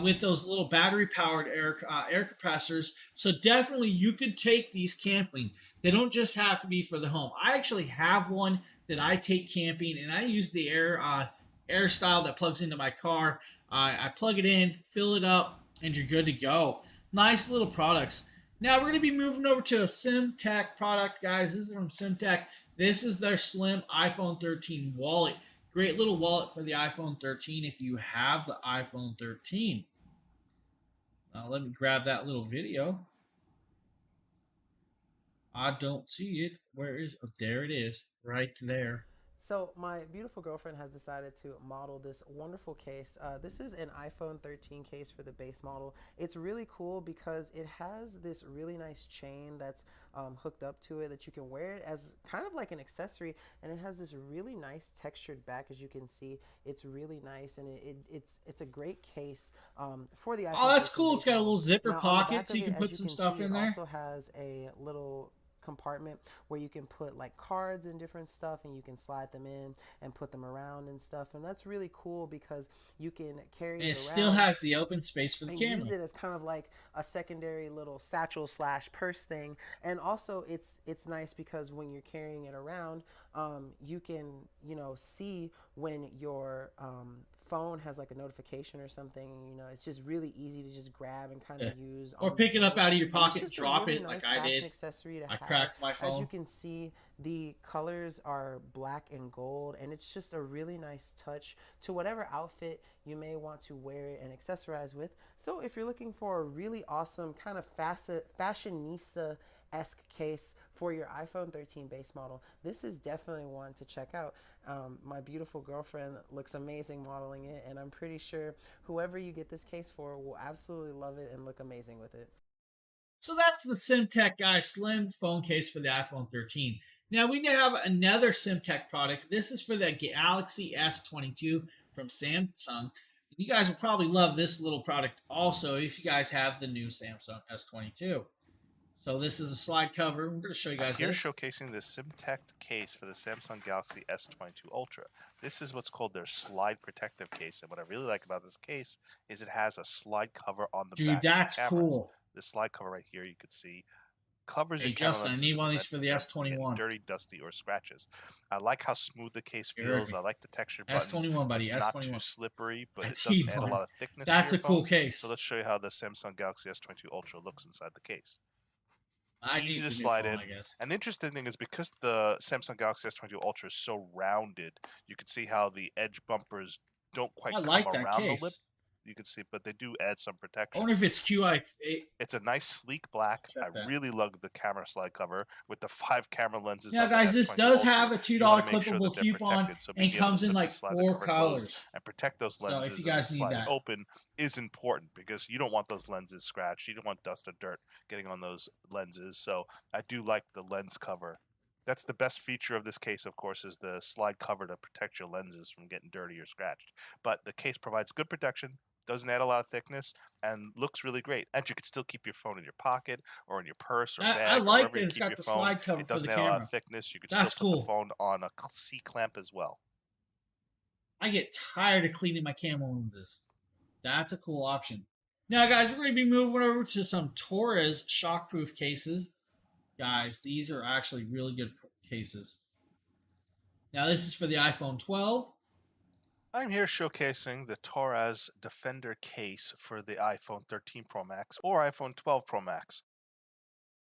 with those little battery-powered air compressors. So definitely, you could take these camping. They don't just have to be for the home. I actually have one that I take camping, and I use the air style that plugs into my car. I plug it in, fill it up, and you're good to go. Nice little products. Now we're going to be moving over to a SimTech product, guys. This is from SimTech. This is their slim iPhone 13 wallet. Great little wallet for the iPhone 13 if you have the iPhone 13. Now let me grab that little video. I don't see it. Where is it? Oh, there it is. Right there. So my beautiful girlfriend has decided to model this wonderful case. This is an iPhone 13 case for the base model. It's really cool because it has this really nice chain that's hooked up to it that you can wear it as kind of like an accessory, and it has this really nice textured back. As you can see, it's really nice, and it's a great case for the iPhone. Oh, that's 13 cool. It's base got a model. little zipper Now, on the pocket back so of you can it, put as some you stuff see, in it there. also has a little compartment where you can put like cards and different stuff, and you can slide them in and put them around and stuff. And that's really cool because you can carry And it it around still has the open space for the and camera. use it as kind of like a secondary little satchel / purse thing. And also it's nice because when you're carrying it around, you can, you know, see when your phone has like a notification or something. You know, it's just really easy to just grab and kind of use. Or on pick the it up go. out of your And pocket, it's just a drop really it like nice I fashion did. accessory to I have. cracked my As you phone. can see, the colors are black and gold, and it's just a really nice touch to whatever outfit you may want to wear it and accessorize with. So if you're looking for a really awesome kind of fashionista-esque case for your iPhone 13 base model, this is definitely one to check out. My beautiful girlfriend looks amazing modeling it, and I'm pretty sure whoever you get this case for will absolutely love it and look amazing with it. So that's the SimTech guy slim phone case for the iPhone 13. Now we have another SimTech product. This is for the Galaxy S22 from Samsung. You guys will probably love this little product also if you guys have the new Samsung S22. So this is a slide cover. We're going to show you I'm guys here this. showcasing the SimTech case for the Samsung Galaxy S22 Ultra. This is what's called their slide protective case, and what I really like about this case is it has a slide cover on the Dude, back that's of the camera. cool. This slide cover right here, you can see, covers Hey, your camera Justin, I lenses need to one of these prevent for the them from getting S21. dirty, dusty, or scratches. I like how smooth the case You heard feels. me. I like the textured buttons. S21, buddy, It's not too S21. slippery, but I it doesn't need add a one. lot of thickness That's to a your cool phone. case. So let's show you how the Samsung Galaxy S22 Ultra looks inside the case. I need Easy the to new slide phone, in. I guess. And the interesting thing is because the Samsung Galaxy S22 Ultra is so rounded, you can see how the edge bumpers don't quite I come like that around the lip. case. You can see, but they do add some I protection. wonder if it's QI. It's a nice sleek black. Check I that. really love the camera slide cover with the 5 camera lenses. Now, on the guys, this S22 does Ultra. have a You $2 wanna make sure clippable that they're coupon protected, so and being able to comes in simply like slide the 4 cover closed colors. and protect those So if lenses you and guys need slide it that. open is important because you don't want those lenses scratched. You don't want dust or dirt getting on those lenses. So I do like the lens cover. That's the best feature of this case, of course, is the slide cover to protect your lenses from getting dirty or scratched. But the case provides good protection, doesn't add a lot of thickness, and looks really great. And you can still keep your phone in your pocket or in your purse or I bag or like wherever that you it's keep got your the phone. slide cover It for doesn't the add a lot camera. of thickness. You can That's still put cool. the phone on a C-clamp as well. I get tired of cleaning my camera lenses. That's a cool option. Now, guys, we're going to be moving over to some Torres shockproof cases. Guys, these are actually really good cases. Now, this is for the iPhone 12. I'm here showcasing the Torres Defender case for the iPhone 13 Pro Max or iPhone 12 Pro Max.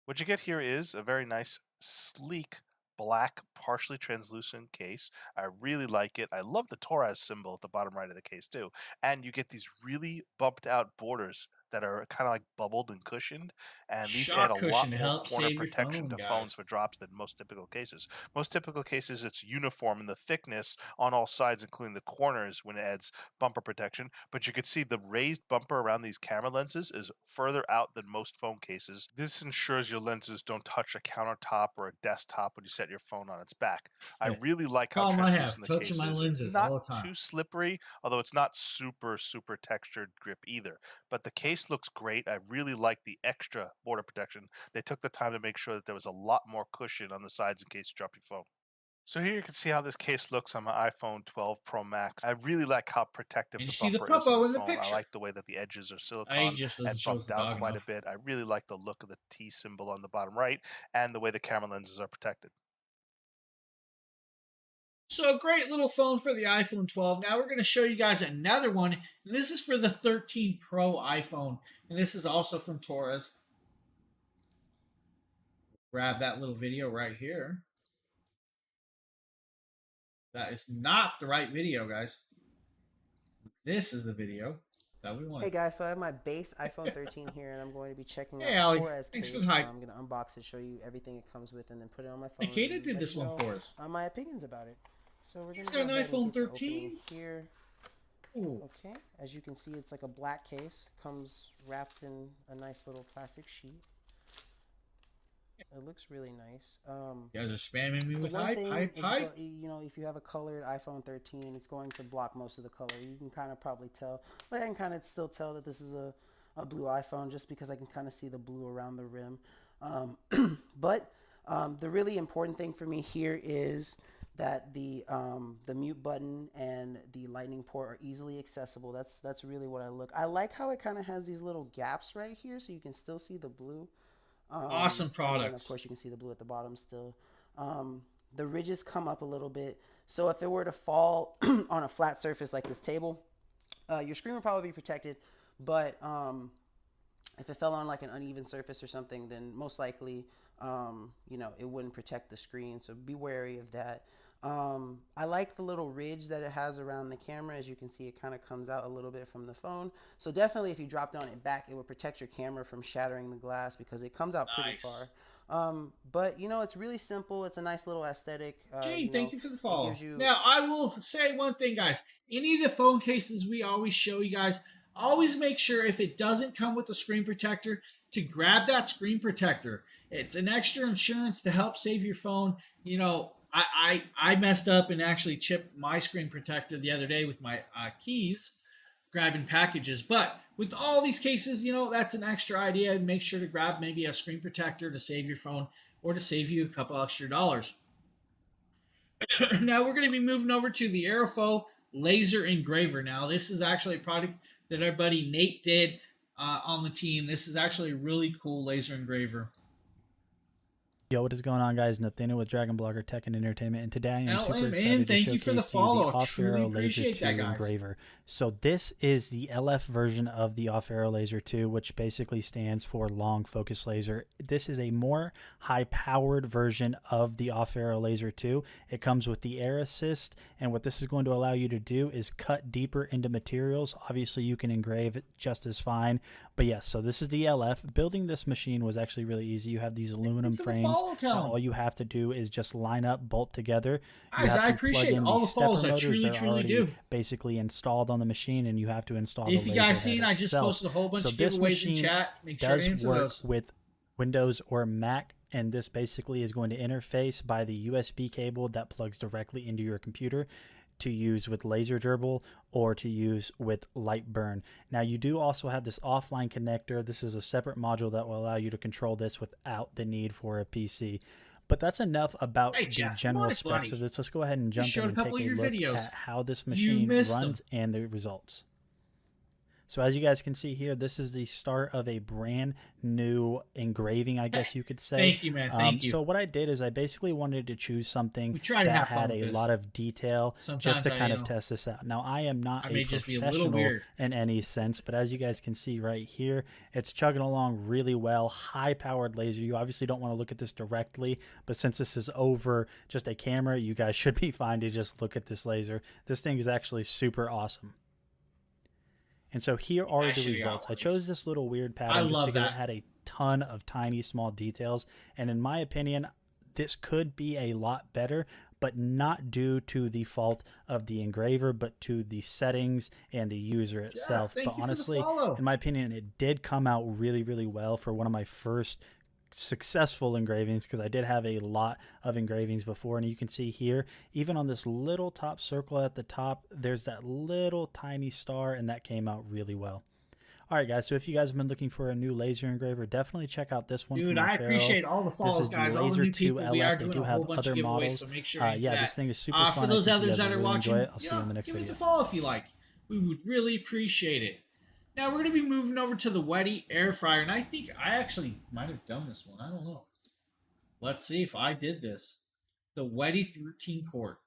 What you get here is a very nice, sleek, black, partially translucent case. I really like it. I love the Torres symbol at the bottom right of the case too. And you get these really bumped out borders that are kind of like bubbled and cushioned, and these add a Shock lot cushion more helps corner save your protection phone, to guys. phones for drops than most typical cases. Most typical cases, it's uniform in the thickness on all sides, including the corners when it adds bumper protection, but you can see the raised bumper around these camera lenses is further out than most phone cases. This ensures your lenses don't touch a countertop or a desktop when you set your phone on its back. I Yeah. really like how Problem I have, translucent the case touching my is. lenses It's not all the time. too slippery, although it's not super textured grip either. But the case looks great. I really like the extra border protection. They took the time to make sure that there was a lot more cushion on the sides in case you drop your phone. So here you can see how this case looks on my iPhone 12 Pro Max. I really like how protective And the you see the bumper is puppo on in the the phone. I picture. like the way that the edges are He silicone just and doesn't show us bumped the out dog quite enough. a bit. I really like the look of the T symbol on the bottom right and the way the camera lenses are protected. So, a great little phone for the iPhone 12. Now, we're going to show you guys another one. And this is for the 13 Pro iPhone. And this is also from Torres. Grab that little video right here. That is not the right video, guys. This is the video that we want. Hey guys, so I have my base iPhone 13 here, and I'm going to be checking Hey, out Ali. the Torres Thanks case. for the hype. I'm going to unbox it, show you everything it comes with, and then put it on my Hey, phone. Kata and did let this you one know, for us. my opinions about it. So we're going He's to got go an ahead and iPhone get to opening 13. here. Ooh. Okay, as you can see, it's like a black case. Comes wrapped in a nice little plastic sheet. It looks really nice. You guys are spamming me The with one hype, thing hype, is, hype. you know, if you have a colored iPhone 13, it's going to block most of the color. You can kind of probably tell, but I can kind of still tell that this is a blue iPhone just because I can kind of see the blue around the rim. But The really important thing for me here is that the mute button and the lightning port are easily accessible. That's really what I look. I like how it kind of has these little gaps right here, so you can still see the blue. Awesome And of products. course, you can see the blue at the bottom still. The ridges come up a little bit, so if it were to fall on a flat surface like this table, your screen would probably be protected. But if it fell on like an uneven surface or something, then most likely, you know, it wouldn't protect the screen. So be wary of that. I like the little ridge that it has around the camera. As you can see, it kind of comes out a little bit from the phone. So definitely if you dropped on it back, it would protect your camera from shattering the glass because it comes out pretty Nice. far. But you know, it's really simple. It's a nice little aesthetic. Gene, thank you for the follow. gives you- Now, I will say one thing, guys. Any of the phone cases we always show you guys, always make sure if it doesn't come with a screen protector to grab that screen protector. It's an extra insurance to help save your phone. You know, I messed up and actually chipped my screen protector the other day with my keys grabbing packages. But with all these cases, you know, that's an extra idea. Make sure to grab maybe a screen protector to save your phone or to save you a couple extra dollars. Now we're going to be moving over to the Aerofo Laser Engraver. Now this is actually a product that our buddy Nate did on the team. This is actually a really cool laser engraver. Yo, what is going on, guys? Nathaniel with Dragon Blogger Tech and Entertainment, and today I am super LMN, excited to thank you for the showcase to follow. you the I truly Off-Arrow Laser appreciate 2 that, guys. engraver. So this is the LF version of the Off-Arrow Laser 2, which basically stands for Long Focus Laser. This is a more high-powered version of the Off-Arrow Laser 2. It comes with the Air Assist, and what this is going to allow you to do is cut deeper into materials. Obviously, you can engrave it just as fine, but yes, so this is the LF. Building this machine was actually really easy. You have these aluminum for the frames. follow, Tom. All you have to do is just line up, bolt together. You Guys, have I to plug appreciate in all these the follows. stepper I motors truly, that are truly already do. basically installed on the machine, and you have to install If the you guys laser seen, head I just itself. posted a whole bunch So of this giveaways in machine chat. Make sure to does answer work those. with Windows or Mac, and this basically is going to interface by the USB cable that plugs directly into your computer to use with laser gerbil or to use with Lightburn. Now you do also have this offline connector. This is a separate module that will allow you to control this without the need for a PC. But that's enough about Hey, the Jeff, general what if, specs buddy? of this. Let's go ahead and Just jump in showed a and couple take of a your look videos. at how this You machine missed runs them. and the results. So as you guys can see here, this is the start of a brand new engraving, I guess you could say. Thank you, man. Thank you. So what I did is I basically wanted to choose something We try to that have fun had with a this. lot of detail Sometimes just to I, kind you of know, test this out. Now, I am not I a may just be a little professional weird. in any sense, but as you guys can see right here, it's chugging along really well. High-powered laser. You obviously don't want to look at this directly, but since this is over just a camera, you guys should be fine to just look at this laser. This thing is actually super awesome. And so here are the Actually, results. I ours. chose this little weird I pattern just love because that. it had a ton of tiny small details, and in my opinion, this could be a lot better, but not due to the fault of the engraver, but to the settings and the user itself. thank But you for the honestly, follow. in my opinion, it did come out really, really well for one of my first successful engravings, because I did have a lot of engravings before, and you can see here, even on this little top circle at the top, there's that little tiny star, and that came out really well. All right, guys, so if you guys have been looking for a new laser engraver, definitely check out this one. Dude, from I Off-Arrow. appreciate all the This follows, is the guys. All the Laser new 2 people. We LF. are They doing do a have whole bunch other of giveaways, models. so make sure you're into Yeah, that. this thing is super For fun. I those think you others guys that will are really watching, enjoy it. I'll see you in the know, next give us video. a follow if you like. We would really appreciate it. Now we're going to be moving over to the Weddy air fryer, and I think I actually might have done this one. I don't know. Let's see if I did this. The Weddy 13 quart.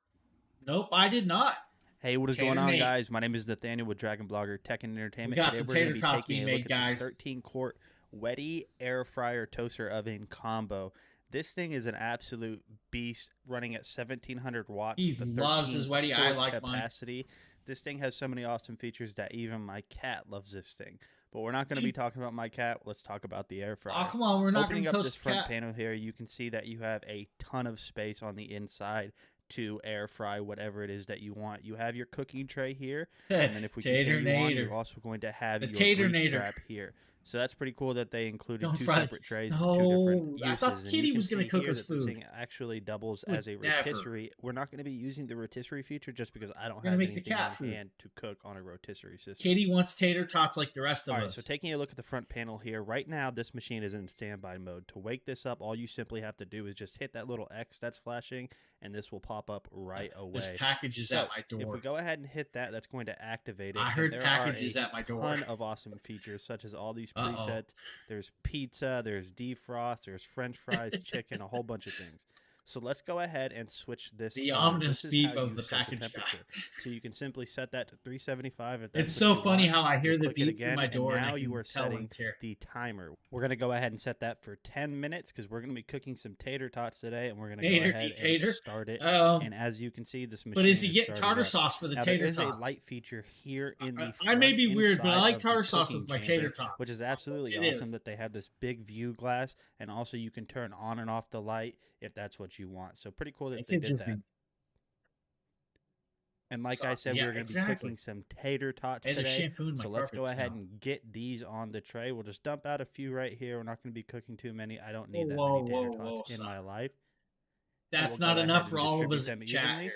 Nope, I did not. Hey, what is Tater going on, Nate. guys? My name is Nathaniel with Dragon Blogger Tech and Entertainment. We got Today some we're gonna tater be tots taking being a made, look guys. at this 13-quart Weddy air fryer toaster oven combo. This thing is an absolute beast, running at 1700 watts. He with a loves his Weddy. I 13-quart like mine. capacity. This thing has so many awesome features that even my cat loves this thing. But we're not going to be talking about my cat. Let's talk about the air fryer. Oh, come on. We're not going Opening to up toast this the front cat. panel here, you can see that you have a ton of space on the inside to air fry whatever it is that you want. You have your cooking tray here, and then if we continue on, Tater-nader. you're also going to have The your grease tater-nader. trap here. So that's pretty cool that they included Don't two fry- separate trays with two No, different uses. I thought And Kitty you can was gonna see cook here us that this food. thing actually doubles Would as a never. rotisserie. We're not going to be using the rotisserie feature just because I don't gonna have make the anything cat on food. hand to cook on a rotisserie system. Katie wants tater tots like the rest of All right, us. so taking a look at the front panel here, right now this machine is in standby mode. To wake this up, all you simply have to do is just hit that little X that's flashing, and this will pop up right away. There's packages So at my door. if we go ahead and hit that, that's going to activate it. I and heard there packages are a at my door. ton of awesome features, such as all these Uh-oh. presets. There's pizza, there's defrost, there's French fries, chicken, a whole bunch of things. So let's go ahead and switch this. The on. ominous This is beep how of you the set package guy. temperature. So you can simply set that to 375. If that's It's what so you funny want. how I hear You the click it beep through again, my door and and now I you can are tell when setting it's here. the timer. We're going to go ahead and set that for 10 minutes because we're going to be cooking some tater tots today, and we're going to go Tater ahead tater? and start it. Um, And as you can see, this machine But is he is getting starting tartar up. sauce for the Now, tater there is tots? a light feature here in the I may front be weird, but I inside like of the tartar sauce cooking with my chamber, tater tots. which is absolutely It awesome is. that they have this big view glass, and also you can turn on and off the light if that's what you want. So pretty cool that It they could did just that. be And like I sauce. said, Yeah, we're going to exactly. be cooking some tater tots And they're today. shampooing my So let's go carpets ahead now. and get these on the tray. We'll just dump out a few right here. We're not going to be cooking too many. I don't need that Whoa, many tater whoa, tots in son. my life. That's we'll not go enough ahead for and all of distribute us them in chat evenly. here.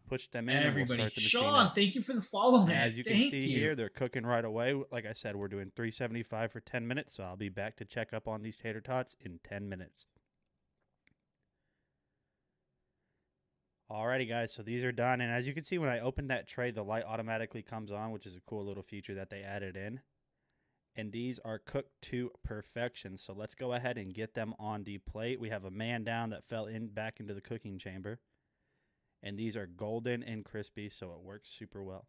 Push them in, and we'll Everybody. start the machine Sean, up. thank you for the follow, And man. as you can Thank see you. here, they're cooking right away. Like I said, we're doing 375 for 10 minutes, so I'll be back to check up on these tater tots in 10 minutes. Alrighty, guys, so these are done. And as you can see, when I open that tray, the light automatically comes on, which is a cool little feature that they added in. And these are cooked to perfection. So let's go ahead and get them on the plate. We have a man down that fell back into the cooking chamber. And these are golden and crispy, so it works super well.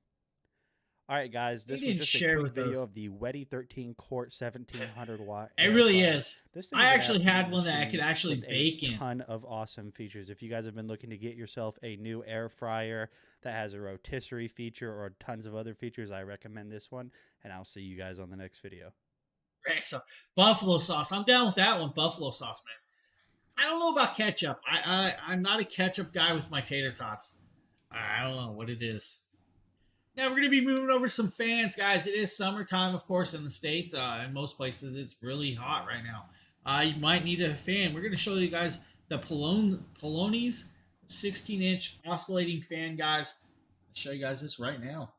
All right, guys, this was didn't just a share quick with video us. of the Wedi 13 quart 1700 watt. It air really fryer. is. This thing I is an actually had absolute one that I machine could actually with bake a in. ton of awesome features. If you guys have been looking to get yourself a new air fryer that has a rotisserie feature or tons of other features, I recommend this one. And I'll see you guys on the next video. Right, so buffalo sauce. I'm down with that one. Buffalo sauce, man. I don't know about ketchup. I'm not a ketchup guy with my tater tots. I don't know what it is. Now we're gonna be moving over some fans, guys. It is summertime, of course, in the States. In most places, it's really hot right now. You might need a fan. We're gonna show you guys the Polonies 16-inch oscillating fan, guys. I'll show you guys this right now.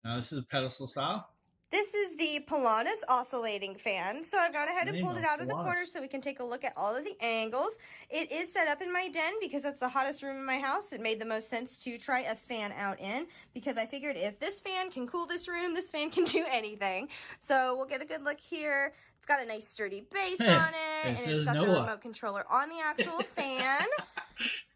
Now this is a pedestal style. This is the Polanis oscillating fan. So I've gone ahead and Name pulled it of out of the corner Polanis. so we can take a look at all of the angles. It is set up in my den because that's the hottest room in my house. It made the most sense to try a fan out in because I figured if this fan can cool this room, this fan can do anything. So we'll get a good look here. It's got a nice sturdy base on it, and says it's got the Noah. remote controller on the actual fan.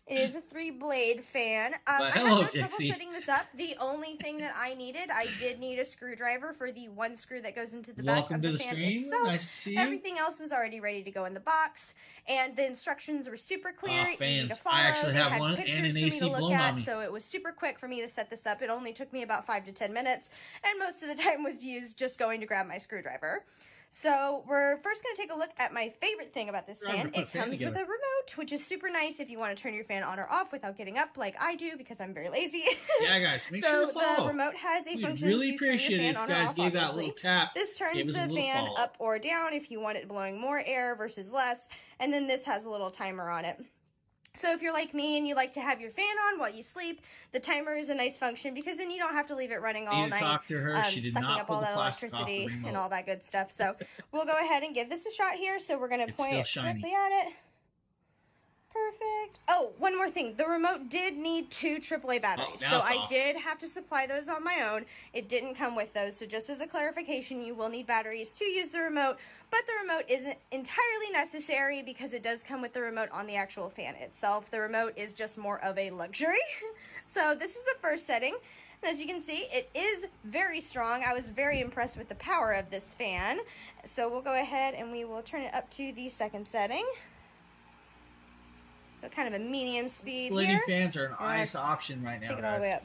It is a 3-blade fan. Well, I had hello, no trouble Dixie. setting this up. The only thing that I needed, I did need a screwdriver for the one screw that goes into the back Welcome of to the the fan stream. itself. Nice to see you. Everything else was already ready to go in the box, and the instructions were super clear, easy to fans. follow. I actually They have had one and pictures an for me AC to look blown at, on me. so it was super quick for me to set this up. It only took me about 5 to 10 minutes, and most of the time was used just going to grab my screwdriver. So we're first going to take a look at my favorite thing about this We're fan. gonna put a It fan comes with together. a remote, which is super nice if you want to turn your fan on or off without getting up like I do because I'm very lazy. Yeah, guys, make so sure to follow. the remote has a We'd function really to turn your appreciate it fan if on you or guys off, gave that obviously. little tap. This turns Give us a the little fan follow. up or down if you want it blowing more air versus less, and then this has a little timer on it. So if you're like me and you like to have your fan on while you sleep, the timer is a nice function because then you don't have to leave it running all Need to night, talk to her. She did sucking not up pull all the that plastic off the electricity and remote. all that good stuff. So we'll go ahead and give this a shot here. So we're going to It's point still it shiny. directly at it. Perfect. Oh, one more thing. The remote did need 2 AAA batteries. now So it's I off. did have to supply those on my own. It didn't come with those. So just as a clarification, you will need batteries to use the remote, but the remote isn't entirely necessary because it does come with the remote on the actual fan itself. The remote is just more of a luxury. So this is the first setting. And as you can see, it is very strong. I was very impressed with the power of this fan. So we'll go ahead and we will turn it up to the second setting. So kind of a medium speed Oscillating here. fans are an And nice let's option right now, take it all the way guys. up.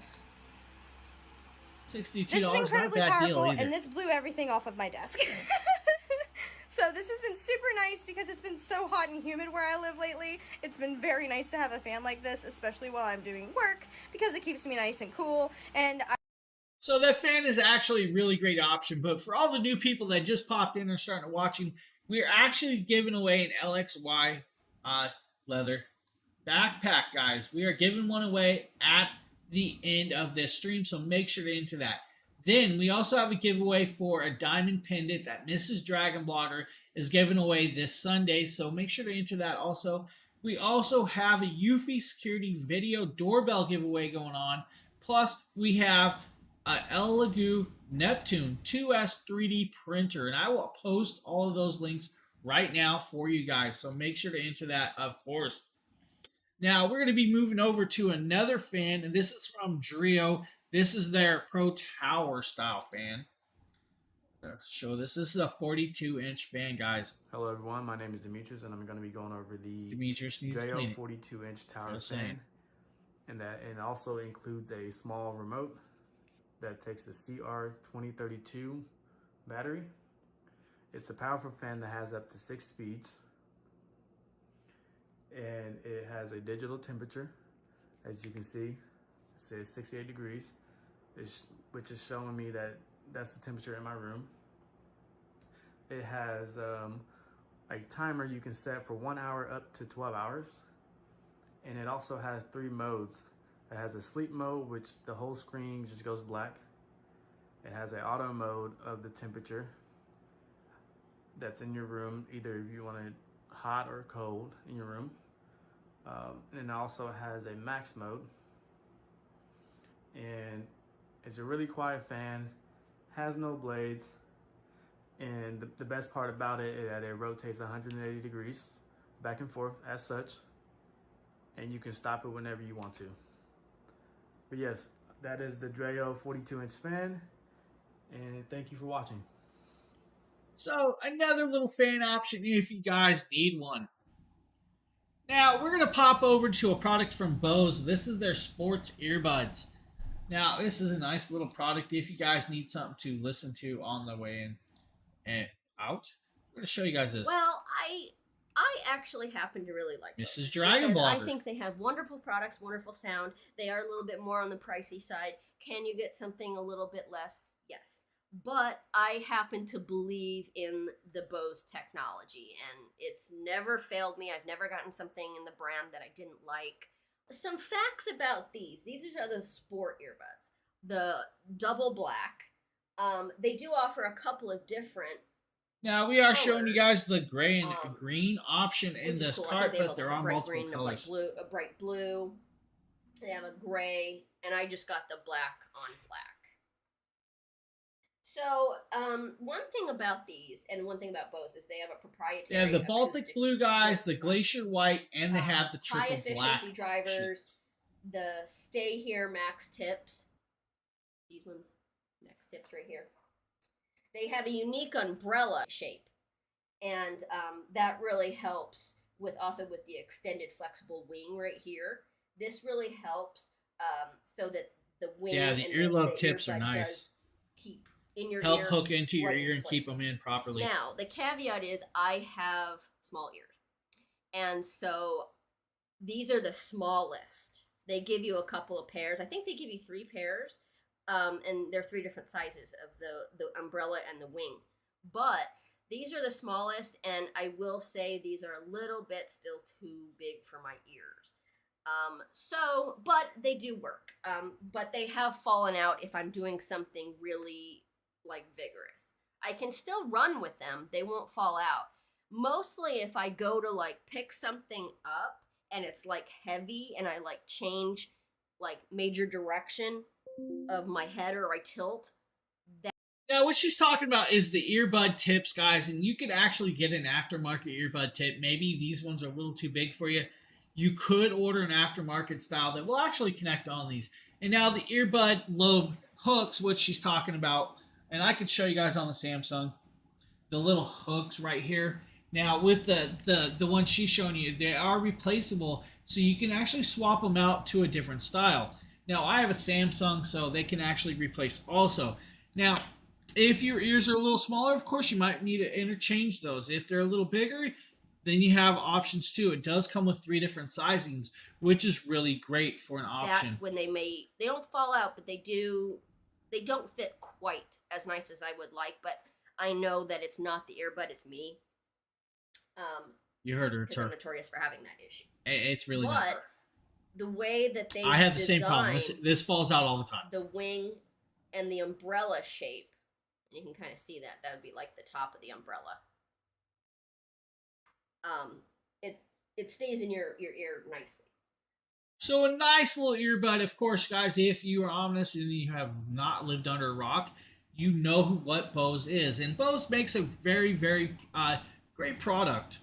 $62, This is not a incredibly bad deal powerful, either. and this blew everything off of my desk. So this has been super nice because it's been so hot and humid where I live lately. It's been very nice to have a fan like this, especially while I'm doing work, because it keeps me nice and cool. And So that fan is actually a really great option. But for all the new people that just popped in and starting watching, we're actually giving away an LXY leather backpack, guys. We are giving one away at the end of this stream, so make sure to enter that. Then we also have a giveaway for a diamond pendant that Mrs. Dragon Blogger is giving away this Sunday, so make sure to enter that also. We also have a Eufy Security Video Doorbell giveaway going on. Plus, we have a Elegoo Neptune 2S 3D printer, and I will post all of those links right now for you guys, so make sure to enter that, of course. Now, we're going to be moving over to another fan, and this is from Drio. This is their Pro Tower style fan. Show this. This is a 42-inch fan, guys. Hello, everyone. My name is Demetrius, and I'm going to be going over the Demetrius needs to clean it. 42-inch tower Just fan. saying. And that it also includes a small remote that takes a CR2032 battery. It's a powerful fan that has up to 6 speeds. And it has a digital temperature. As you can see, it says 68 degrees, which is showing me that that's the temperature in my room. It has a timer you can set for 1 hour up to 12 hours. And it also has 3 modes. It has a sleep mode, which the whole screen just goes black. It has an auto mode of the temperature that's in your room, either if you want it hot or cold in your room. And it also has a max mode. And it's a really quiet fan, has no blades, and the best part about it is that it rotates 180 degrees back and forth as such, and you can stop it whenever you want to. But yes, that is the Drio 42-inch fan, and thank you for watching. So, another little fan option if you guys need one. Now, we're going to pop over to a product from Bose. This is their sports earbuds. Now, this is a nice little product if you guys need something to listen to on the way in and out. I'm going to show you guys this. Well, I actually happen to really like Mrs. Dragon Blogger. I think they have wonderful products, wonderful sound. They are a little bit more on the pricey side. Can you get something a little bit less? Yes. But I happen to believe in the Bose technology, and it's never failed me. I've never gotten something in the brand that I didn't like. Some facts about these. These are the sport earbuds. The double black. They do offer a couple of different Now, we are colors. showing you guys the gray and green option in Which is this cool. I cart, think they have but they're a on bright multiple green, colors. a bright blue. They have a gray, and I just got the black on black. So, one thing about these, and one thing about Bose, is they have a proprietary. They have the Baltic acoustic blue guys, the design. Glacier white, and they have the high triple black. efficiency drivers, sheets. the Stay Here Max Tips. These ones, Max Tips right here. They have a unique umbrella shape, and that really helps with the extended flexible wing right here. This really helps so that the wing. Yeah, the and earlobe the tips are earbud nice. does keep in your Help ear, hook into your right ear in and keep them place. in properly. Now, the caveat is I have small ears. And so these are the smallest. They give you a couple of pairs. I think they give you 3 pairs. And they're 3 different sizes of the umbrella and the wing. But these are the smallest, and I will say these are a little bit still too big for my ears. But they do work. But they have fallen out if I'm doing something really vigorous. I can still run with them. They won't fall out. Mostly if I go to pick something up and it's heavy and I change major direction of my head or I tilt. Now, what she's talking about is the earbud tips, guys, and you could actually get an aftermarket earbud tip. Maybe these ones are a little too big for you. You could order an aftermarket style that will actually connect on these. And now the earbud lobe hooks, what she's talking about, and I could show you guys on the Samsung, the little hooks right here. Now, with the one she's showing you, they are replaceable, so you can actually swap them out to a different style. Now, I have a Samsung, so they can actually replace also. Now, if your ears are a little smaller, of course, you might need to interchange those. If they're a little bigger, then you have options too. It does come with 3 different sizings, which is really great for an option. That's when they don't fall out, but they do they don't fit quite as nice as I would like, but I know that it's not the earbud, it's me. You heard her. Because I'm notorious for having that issue. It's really but not. The way that they I have the same problem. This falls out all the time. The wing and the umbrella shape, you can kind of see that. That would be like the top of the umbrella. It stays in your ear nicely. So a nice little earbud, of course, guys. If you are honest and you have not lived under a rock, you know what Bose is, and Bose makes a very, very great product.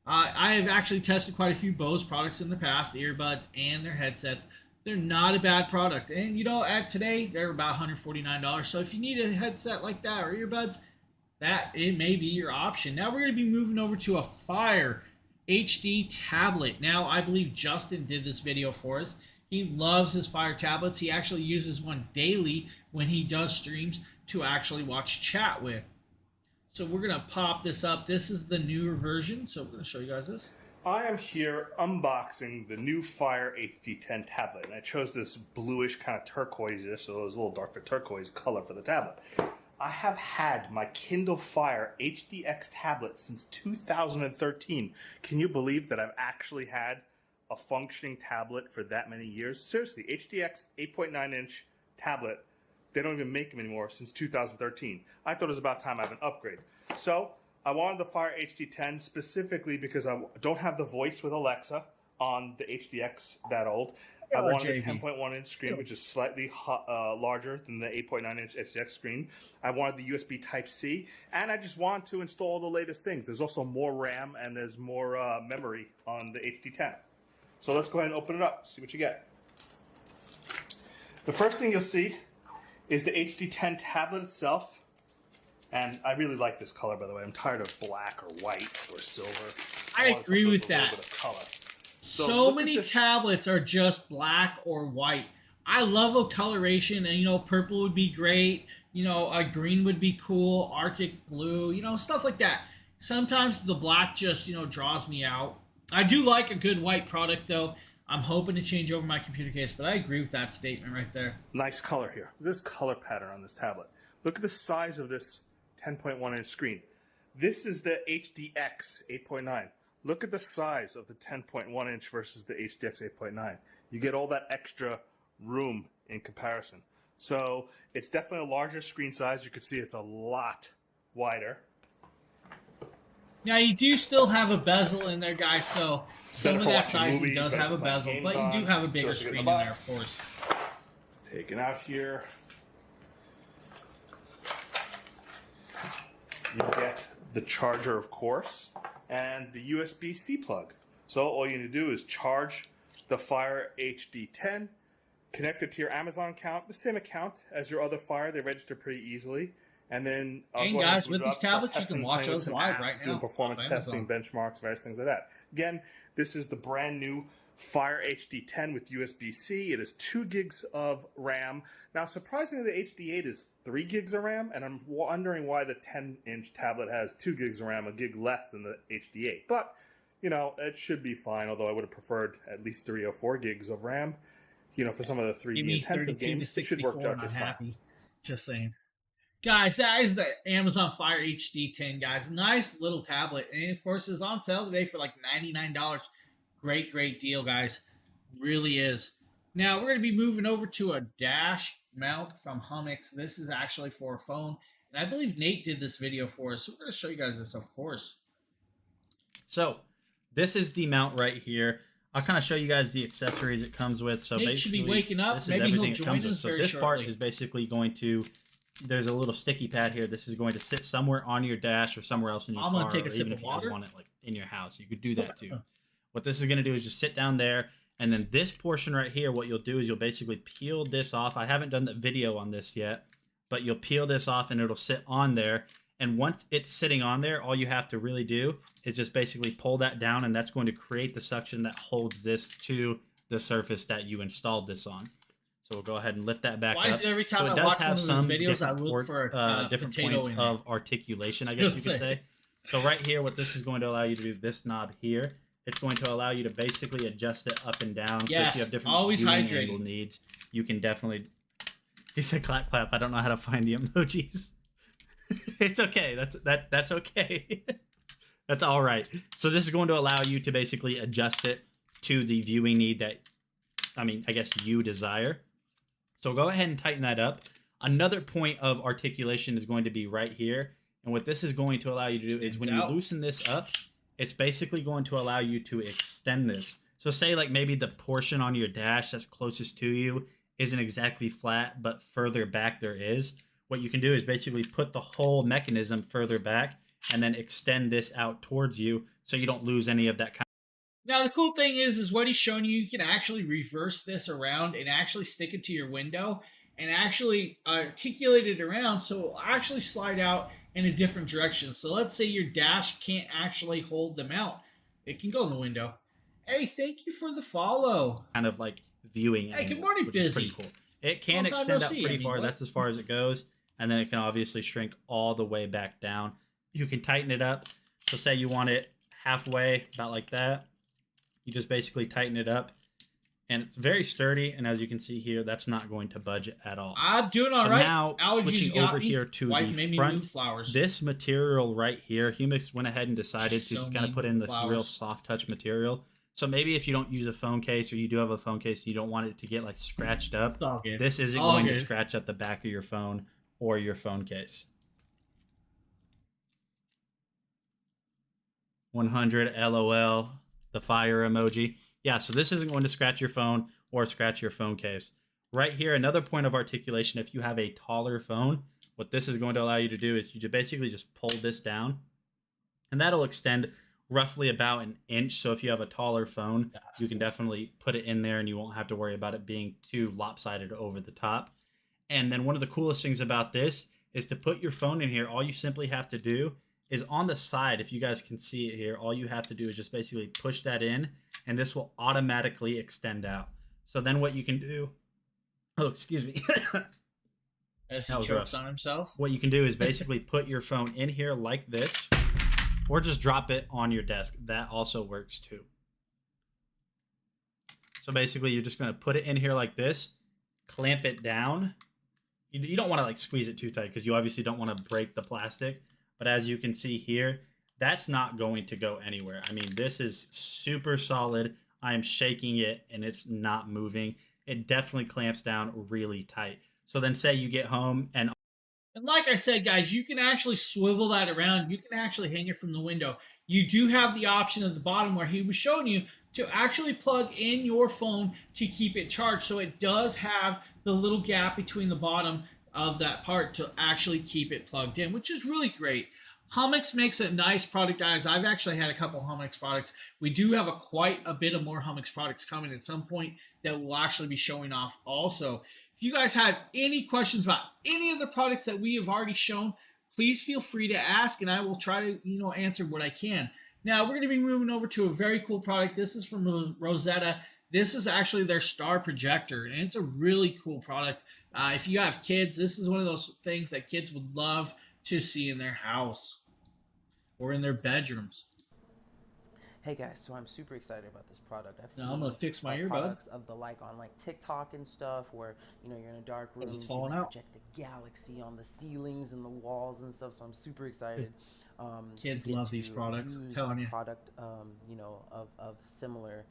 I have actually tested quite a few Bose products in the past, the earbuds and their headsets. They're not a bad product, and you know, at today they're about $149. So if you need a headset like that or earbuds, that it may be your option. Now we're going to be moving over to a Fire HD tablet. Now I believe Justin did this video for us. He loves his Fire tablets. He actually uses one daily when he does streams to actually watch chat with. So we're going to pop this up. This is the newer version, so we're going to show you guys this. I am here unboxing the new Fire HD10 tablet, and I chose this bluish kind of turquoise, so it was a little dark for turquoise color for the tablet. I have had my Kindle Fire HDX tablet since 2013. Can you believe that I've actually had a functioning tablet for that many years? Seriously, HDX 8.9-inch tablet, they don't even make them anymore since 2013. I thought it was about time I have an upgrade. So I wanted the Fire HD10 specifically because I don't have the voice with Alexa on the HDX that old. I wanted a 10.1-inch screen, which is slightly larger than the 8.9-inch HDX screen. I wanted the USB Type-C, and I just wanted to install the latest things. There's also more RAM and there's more memory on the HD10. So let's go ahead and open it up, see what you get. The first thing you'll see is the HD10 tablet itself. And I really like this color, by the way. I'm tired of black or white or silver. I agree with that. Bit of color. So many tablets are just black or white. I love a coloration, and you know, purple would be great. You know, a green would be cool. Arctic blue, you know, stuff like that. Sometimes the black just, you know, draws me out. I do like a good white product, though. I'm hoping to change over my computer case, but I agree with that statement right there. Nice color here. This color pattern on this tablet. Look at the size of this 10.1-inch screen. This is the HDX 8.9. Look at the size of the 10.1-inch versus the HDX 8.9. You get all that extra room in comparison. So it's definitely a larger screen size. You can see it's a lot wider. Now you do still have a bezel in there, guys, so some of that sizing movies, does have a bezel, but you do have a bigger screen in there, of course. Taken out here. You get the charger, of course, and the USB-C plug. So all you need to do is charge the Fire HD10, connect it to your Amazon account, the same account as your other Fire. They register pretty easily. And then, and guys, with these tablets, you can watch those live right now. Doing performance testing, benchmarks, various things like that. Again, this is the brand new Fire HD10 with USB-C. It is 2 gigs of RAM. Now, surprisingly, the HD8 is 3 gigs of RAM, and I'm wondering why the 10-inch tablet has 2 gigs of RAM, a gig less than the HD8. But, you know, it should be fine, although I would have preferred at least 3 or 4 gigs of RAM. You know, for some of the 3D intensive games, it should work out just fine. Just saying. Guys, that is the Amazon Fire HD10, guys. Nice little tablet. And, of course, it's on sale today for like $99. Great, great deal, guys. Really is. Now, we're going to be moving over to a dash mount from Hummix. This is actually for a phone. And I believe Nate did this video for us. So we're going to show you guys this, of course. So, this is the mount right here. I'll kind of show you guys the accessories it comes with. So Nate basically, should be waking up. this is Maybe everything he'll it join comes with. us So very this shortly. part is basically going to, there's a little sticky pad here. This is going to sit somewhere on your dash or somewhere else in your I'm car. gonna take a or sip even of if you just water. want it like in your house, you could do that too. What this is going to do is just sit down there, and then this portion right here, what you'll do is you'll basically peel this off. I haven't done the video on this yet, but you'll peel this off and it'll sit on there. And once it's sitting on there, all you have to really do is just basically pull that down, and that's going to create the suction that holds this to the surface that you installed this on. So we'll go ahead and lift that back Why up. is it every time so it I does watch have one of some those videos, I different look for a different potato points in there? of articulation, I guess you could say. So right here, what this is going to allow you to do, this knob here, it's going to allow you to basically adjust it up and down. Yes, so if you have different always viewing hydrating. angle needs, you can definitely He said clap clap. I don't know how to find the emojis. It's okay. That's okay. That's all right. So this is going to allow you to basically adjust it to the viewing need that, I mean, I guess you desire. So go ahead and tighten that up. Another point of articulation is going to be right here. And what this is going to allow you to do is when you loosen this up, it's basically going to allow you to extend this. So say like maybe the portion on your dash that's closest to you isn't exactly flat, but further back there is. What you can do is basically put the whole mechanism further back and then extend this out towards you so you don't lose any of that kind. Now, the cool thing is what he's showing you, you can actually reverse this around and actually stick it to your window and actually articulate it around so it will actually slide out in a different direction. So let's say your dash can't actually hold the mount. It can go in the window. Hey, thank you for the follow. Kind of like viewing. Hey, good morning, which is Busy. pretty cool. It can extend out pretty far. That's as far as it goes. And then it can obviously shrink all the way back down. You can tighten it up. So say you want it halfway, about like that. You just basically tighten it up. And it's very sturdy. And as you can see here, that's not going to budge at all. I'm doing all so right. now, Allergies switching got over me. here to Wife the made me front, move flowers. this material right here, Humix went ahead and decided She's to so just kind of mean put with in this flowers. real soft touch material. So maybe if you don't use a phone case or you do have a phone case and you don't want it to get like scratched up, It's all good. this isn't All going to good. scratch up the back of your phone or your phone case. 100 LOL, the fire emoji. Yeah, so this isn't going to scratch your phone or scratch your phone case. Right here, another point of articulation, if you have a taller phone, what this is going to allow you to do is you basically just pull this down, and that'll extend roughly about an inch. So if you have a taller phone, you can definitely put it in there and you won't have to worry about it being too lopsided over the top. And then one of the coolest things about this is to put your phone in here. All you simply have to do is on the side, if you guys can see it here, all you have to do is just basically push that in and this will automatically extend out. So then what you can do, oh, excuse me. As he That was chokes rough. on himself. What you can do is basically put your phone in here like this, or just drop it on your desk. That also works too. So basically you're just going to put it in here like this, clamp it down. You don't want to like squeeze it too tight because you obviously don't want to break the plastic. But as you can see here, that's not going to go anywhere. I mean, this is super solid. I'm shaking it and it's not moving. It definitely clamps down really tight. So then say you get home and like I said, guys, you can actually swivel that around. You can actually hang it from the window. You do have the option at the bottom where he was showing you to actually plug in your phone to keep it charged. So it does have the little gap between the bottom of that part to actually keep it plugged in, which is really great. Humix makes a nice product, guys. I've actually had a couple Humix products. We do have quite a bit of more Humix products coming at some point that we'll actually be showing off also. If you guys have any questions about any of the products that we have already shown, please feel free to ask and I will try to, answer what I can. Now, we're going to be moving over to a very cool product. This is from Rosetta. This is actually their star projector, and it's a really cool product. If you have kids, this is one of those things that kids would love to see in their house or in their bedrooms. Hey guys, so I'm super excited about this product. I've seen Now I'm gonna fix my earbud. products of the like on like TikTok and stuff, where you're in a dark room, It's you falling can out. project the galaxy on the ceilings and the walls and stuff. So I'm super excited. Kids to get love these to products, I'm use telling a you. Product, of similar.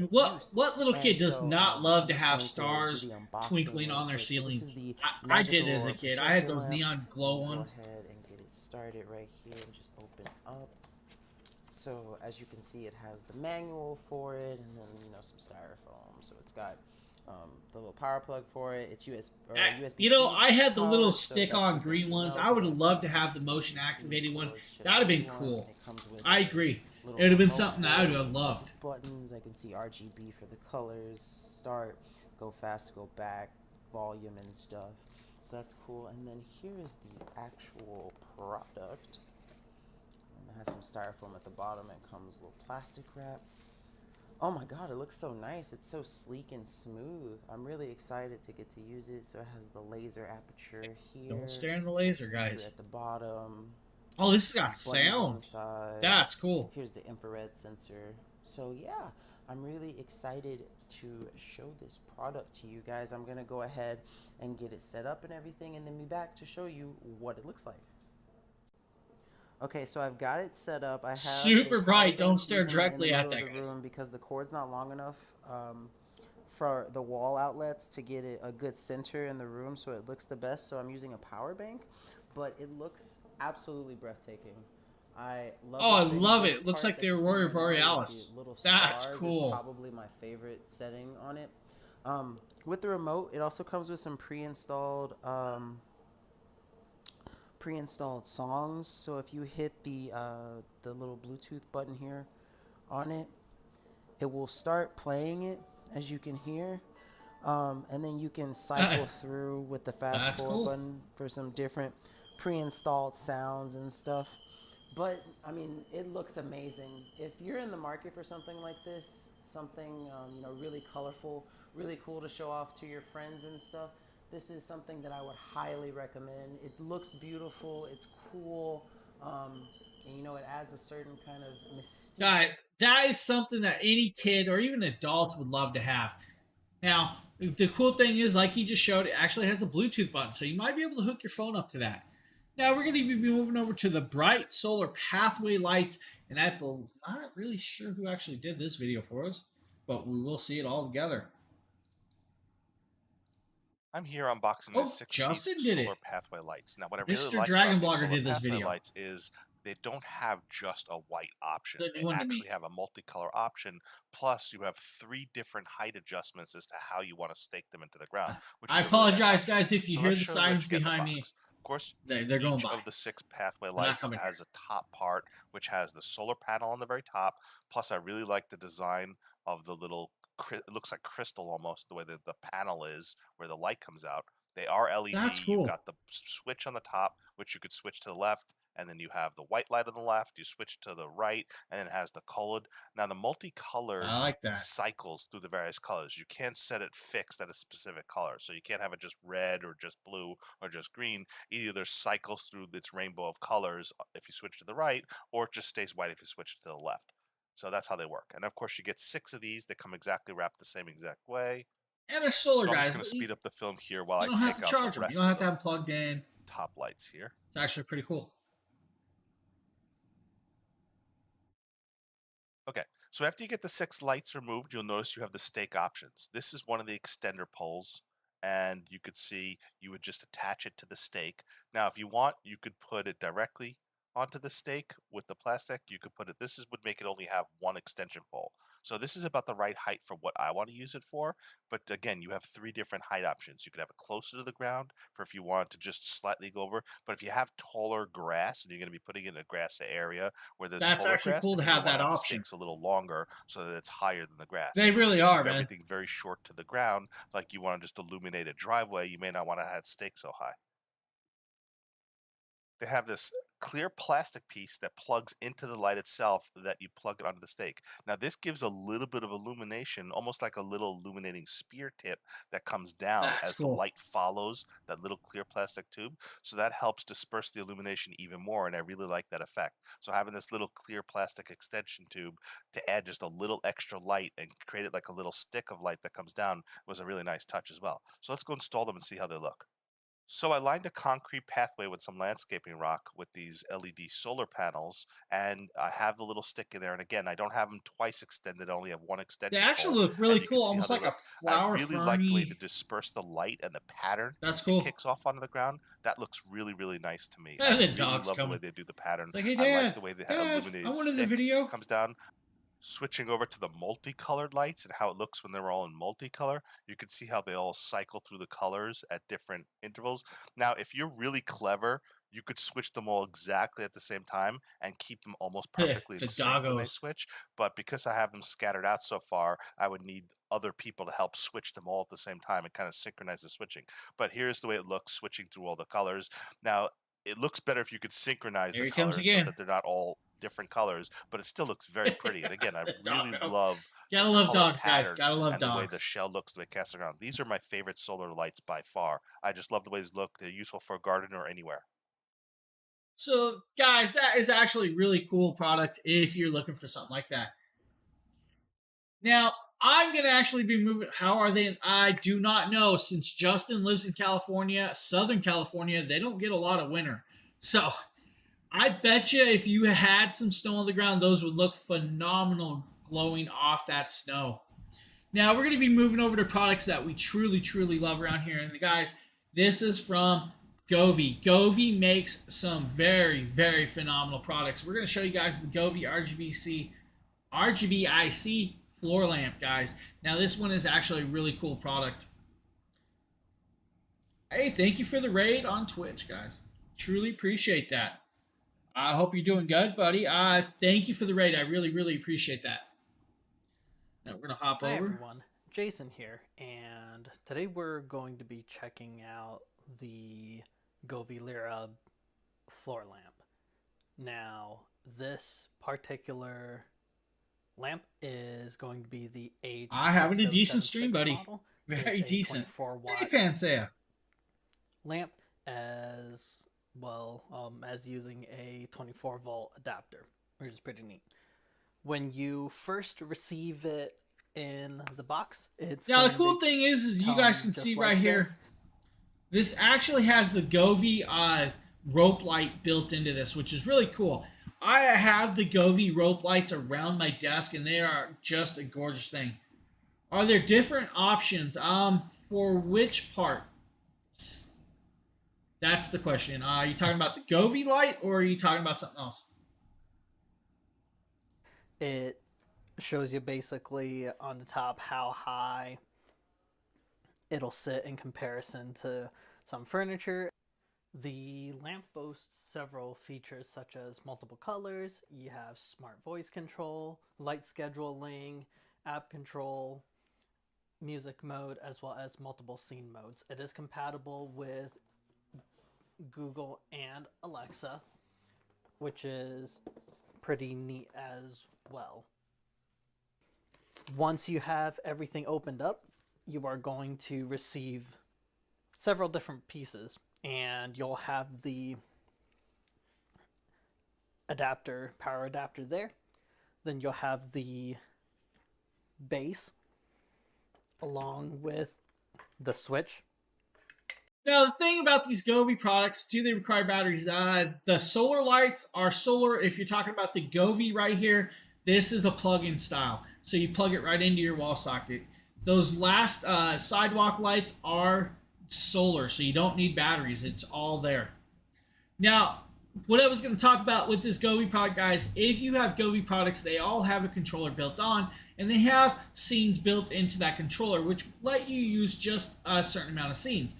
What little kid does so, not love to just have going stars the unboxing twinkling real on their quick. So this is ceilings? the I did as a magical kid. I had projector those lamp. neon glow Go ones. ahead and get it started right here and just open up. So as you can see, it has the manual for it, and then some styrofoam. So it's got the little power plug for it. It's USB. I had the power, little so stick-on that's green good to ones. know. I would have loved to have the motion activated one. That'd have been cool. It comes with I a agree. little It would have been remote something that I would for have loved. Buttons. I can see RGB for the colors, start, go fast, go back, volume and stuff. So that's cool. And then here's the actual product. And it has some styrofoam at the bottom and comes a little plastic wrap. Oh my god, it looks so nice. It's so sleek and smooth. I'm really excited to get to use it. So it has the laser aperture here. Don't stare in the laser, guys. At the bottom. Oh, this has got Buttons on sound. the side. That's cool. Here's the infrared sensor. So yeah, I'm really excited to show this product to you guys. I'm gonna go ahead and get it set up and everything, and then be back to show you what it looks like. Okay, so I've got it set up. I have Super a bright. power Don't bank stare using it in directly the at middle that, of the guys. room because the cord's not long enough for the wall outlets to get it a good center in the room so it looks the best. So I'm using a power bank, but it looks absolutely breathtaking. I love Oh, I the love this it. Looks part like that they're you see Warrior right now with Borealis. the little That's stars cool. is probably my favorite setting on it. With the remote, it also comes with some pre-installed songs. So if you hit the little Bluetooth button here on it, it will start playing it, as you can hear, and then you can cycle through with the fast That's forward cool. button for some different pre-installed sounds and stuff. But I mean, it looks amazing. If you're in the market for something like this, something really colorful, really cool to show off to your friends and stuff, this is something that I would highly recommend. It looks beautiful, it's cool, and it adds a certain kind of mystique. That is something that any kid or even adults would love to have. Now, the cool thing is, like he just showed, it actually has a Bluetooth button, so you might be able to hook your phone up to that. Now, we're going to be moving over to the Bright Solar Pathway lights, and I'm not really sure who actually did this video for us, but we will see it all together. I'm here unboxing Oh, the 6 Justin piece did solar it. pathway lights. Now, what I really Mr. like Dragon about these Blogger solar did this pathway video. lights is they don't have just a white option. The They new one to me. actually have a multicolor option. Plus, you have 3 different height adjustments as to how you want to stake them into the ground. Which I is a really nice apologize, option. guys, if you So hear let's the show you what sirens you get in the behind me. box. Of course, They're going each by. of the 6 pathway They're not lights coming has a top part which has the solar panel on the very top. Plus, I really like the design of the little, it looks like crystal almost, the way that the panel is, where the light comes out. They are LED. That's You've cool. got the switch on the top, which you could switch to the left, and then you have the white light on the left. You switch to the right, and then it has the colored. Now, the multicolored I like that. cycles through the various colors. You can't set it fixed at a specific color, so you can't have it just red or just blue or just green. Either there's cycles through its rainbow of colors if you switch to the right, or it just stays white if you switch to the left. So that's how they work. And of course, you get 6 of these. They come exactly wrapped the same exact way. And they're solar, So I'm guys. just going to speed up the film here while I You don't have take to out charge the them. rest You don't have of to the have them plugged in. top lights here. It's actually pretty cool. Okay, so after you get the 6 lights removed, you'll notice you have the stake options. This is one of the extender poles, and you could see you would just attach it to the stake. Now, if you want, you could put it directly onto the stake with the plastic. You could put it, would make it only have one extension pole. So this is about the right height for what I want to use it for. But again, you have 3 different height options. You could have it closer to the ground for if you want to just slightly go over. But if you have taller grass and you're going to be putting it in a grassy area where there's That's taller actually grass, cool to then you have wanna that the option. stakes a little longer so that it's higher than the grass. They really If you are, keep man. everything very short to the ground, like you want to just illuminate a driveway, you may not want to have stakes so high. They have this clear plastic piece that plugs into the light itself that you plug it onto the stake. Now this gives a little bit of illumination, almost like a little illuminating spear tip that comes down That's as cool. the light follows that little clear plastic tube. So that helps disperse the illumination even more, and I really like that effect. So having this little clear plastic extension tube to add just a little extra light and create it like a little stick of light that comes down was a really nice touch as well. So let's go install them and see how they look. So I lined a concrete pathway with some landscaping rock with these LED solar panels, and I have the little stick in there. And again, I don't have them twice extended; I only have one They extension actually pole, look really and you can cool, see how almost they like a look. I flower really like the way ferny. they disperse the light and the pattern That's it cool. kicks off onto the ground. That looks really, really nice to me. And I the really dog's love the way coming. they do the pattern. Like, hey, I like Dad, the way the Dad, I illuminated wanted the stick video. comes down. Switching over to the multicolored lights and how it looks when they're all in multicolor, you can see how they all cycle through the colors at different intervals. Now, if you're really clever, you could switch them all exactly at the same time and keep them almost perfectly The in sync when they doggos. switch. But because I have them scattered out so far, I would need other people to help switch them all at the same time and kind of synchronize the switching. But here's the way it looks switching through all the colors. Now, it looks better if you could synchronize Here the he comes colors so again. that they're not all different colors, but it still looks very pretty. And again, I The really doggo. love Gotta the love color dogs, guys. pattern Gotta love and the way the dogs. shell looks, the way it casts around. These are my favorite solar lights by far. I just love the way these look. They're useful for a garden or anywhere. So, guys, that is actually really cool product if you're looking for something like that. Now, I'm going to actually be moving. How are they? I do not know. Since Justin lives in California, Southern California, they don't get a lot of winter. So I bet you if you had some snow on the ground, those would look phenomenal glowing off that snow. Now, we're going to be moving over to products that we truly, truly love around here. And guys, this is from Govee. Govee makes some very, very phenomenal products. We're going to show you guys the Govee RGBIC floor lamp, guys. Now, this one is actually a really cool product. Hey, thank you for the raid on Twitch, guys. Truly appreciate that. I hope you're doing good, buddy. Thank you for the raid. I really, really appreciate that. Now, we're going to hop Hi, over. everyone. Jason here, and today we're going to be checking out the Govee Lyra floor lamp. Now, this particular lamp is going to be the H. I having a decent stream, buddy. Model. Very It's a decent. 24-watt Hey, Pansea. lamp as well as using a 24-volt adapter, which is pretty neat. When you first receive it in the box, it's Now, the going cool to thing is you come guys can just see like right here, this. this actually has the Govee rope light built into this, which is really cool. I have the Govee rope lights around my desk, and they are just a gorgeous thing. Are there different options? For which part? That's the question. Are you talking about the Govee light, or are you talking about something else? It shows you basically on the top how high it'll sit in comparison to some furniture. The lamp boasts several features such as multiple colors. You have smart voice control, light scheduling, app control, music mode, as well as multiple scene modes. It is compatible with Google and Alexa, which is pretty neat as well. Once you have everything opened up, you are going to receive several different pieces, and you'll have the adapter, power adapter there. Then you'll have the base along with the switch. Now, the thing about these Govee products, do they require batteries? The solar lights are solar. If you're talking about the Govee right here, this is a plug-in style. So you plug it right into your wall socket. Those last sidewalk lights are solar, so you don't need batteries. It's all there. Now, what I was going to talk about with this Govee product, guys, if you have Govee products, they all have a controller built on, and they have scenes built into that controller, which let you use just a certain amount of scenes.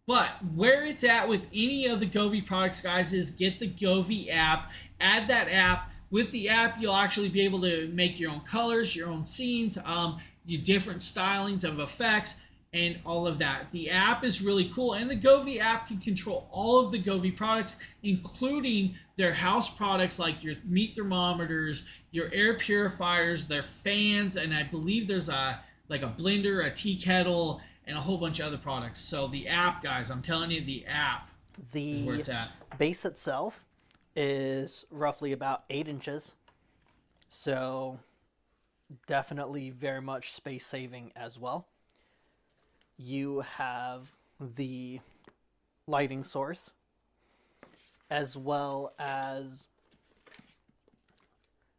But where it's at with any of the Govee products, guys, is get the Govee app, add that app. With the app, you'll actually be able to make your own colors, your own scenes, your different stylings of effects, and all of that. The app is really cool, and the Govee app can control all of the Govee products, including their house products like your meat thermometers, your air purifiers, their fans, and I believe there's like a blender, a tea kettle, and a whole bunch of other products. So the app, guys, I'm telling you, the app is where it's at. Base itself is roughly about 8 inches, so definitely very much space saving as well. You have the lighting source as well as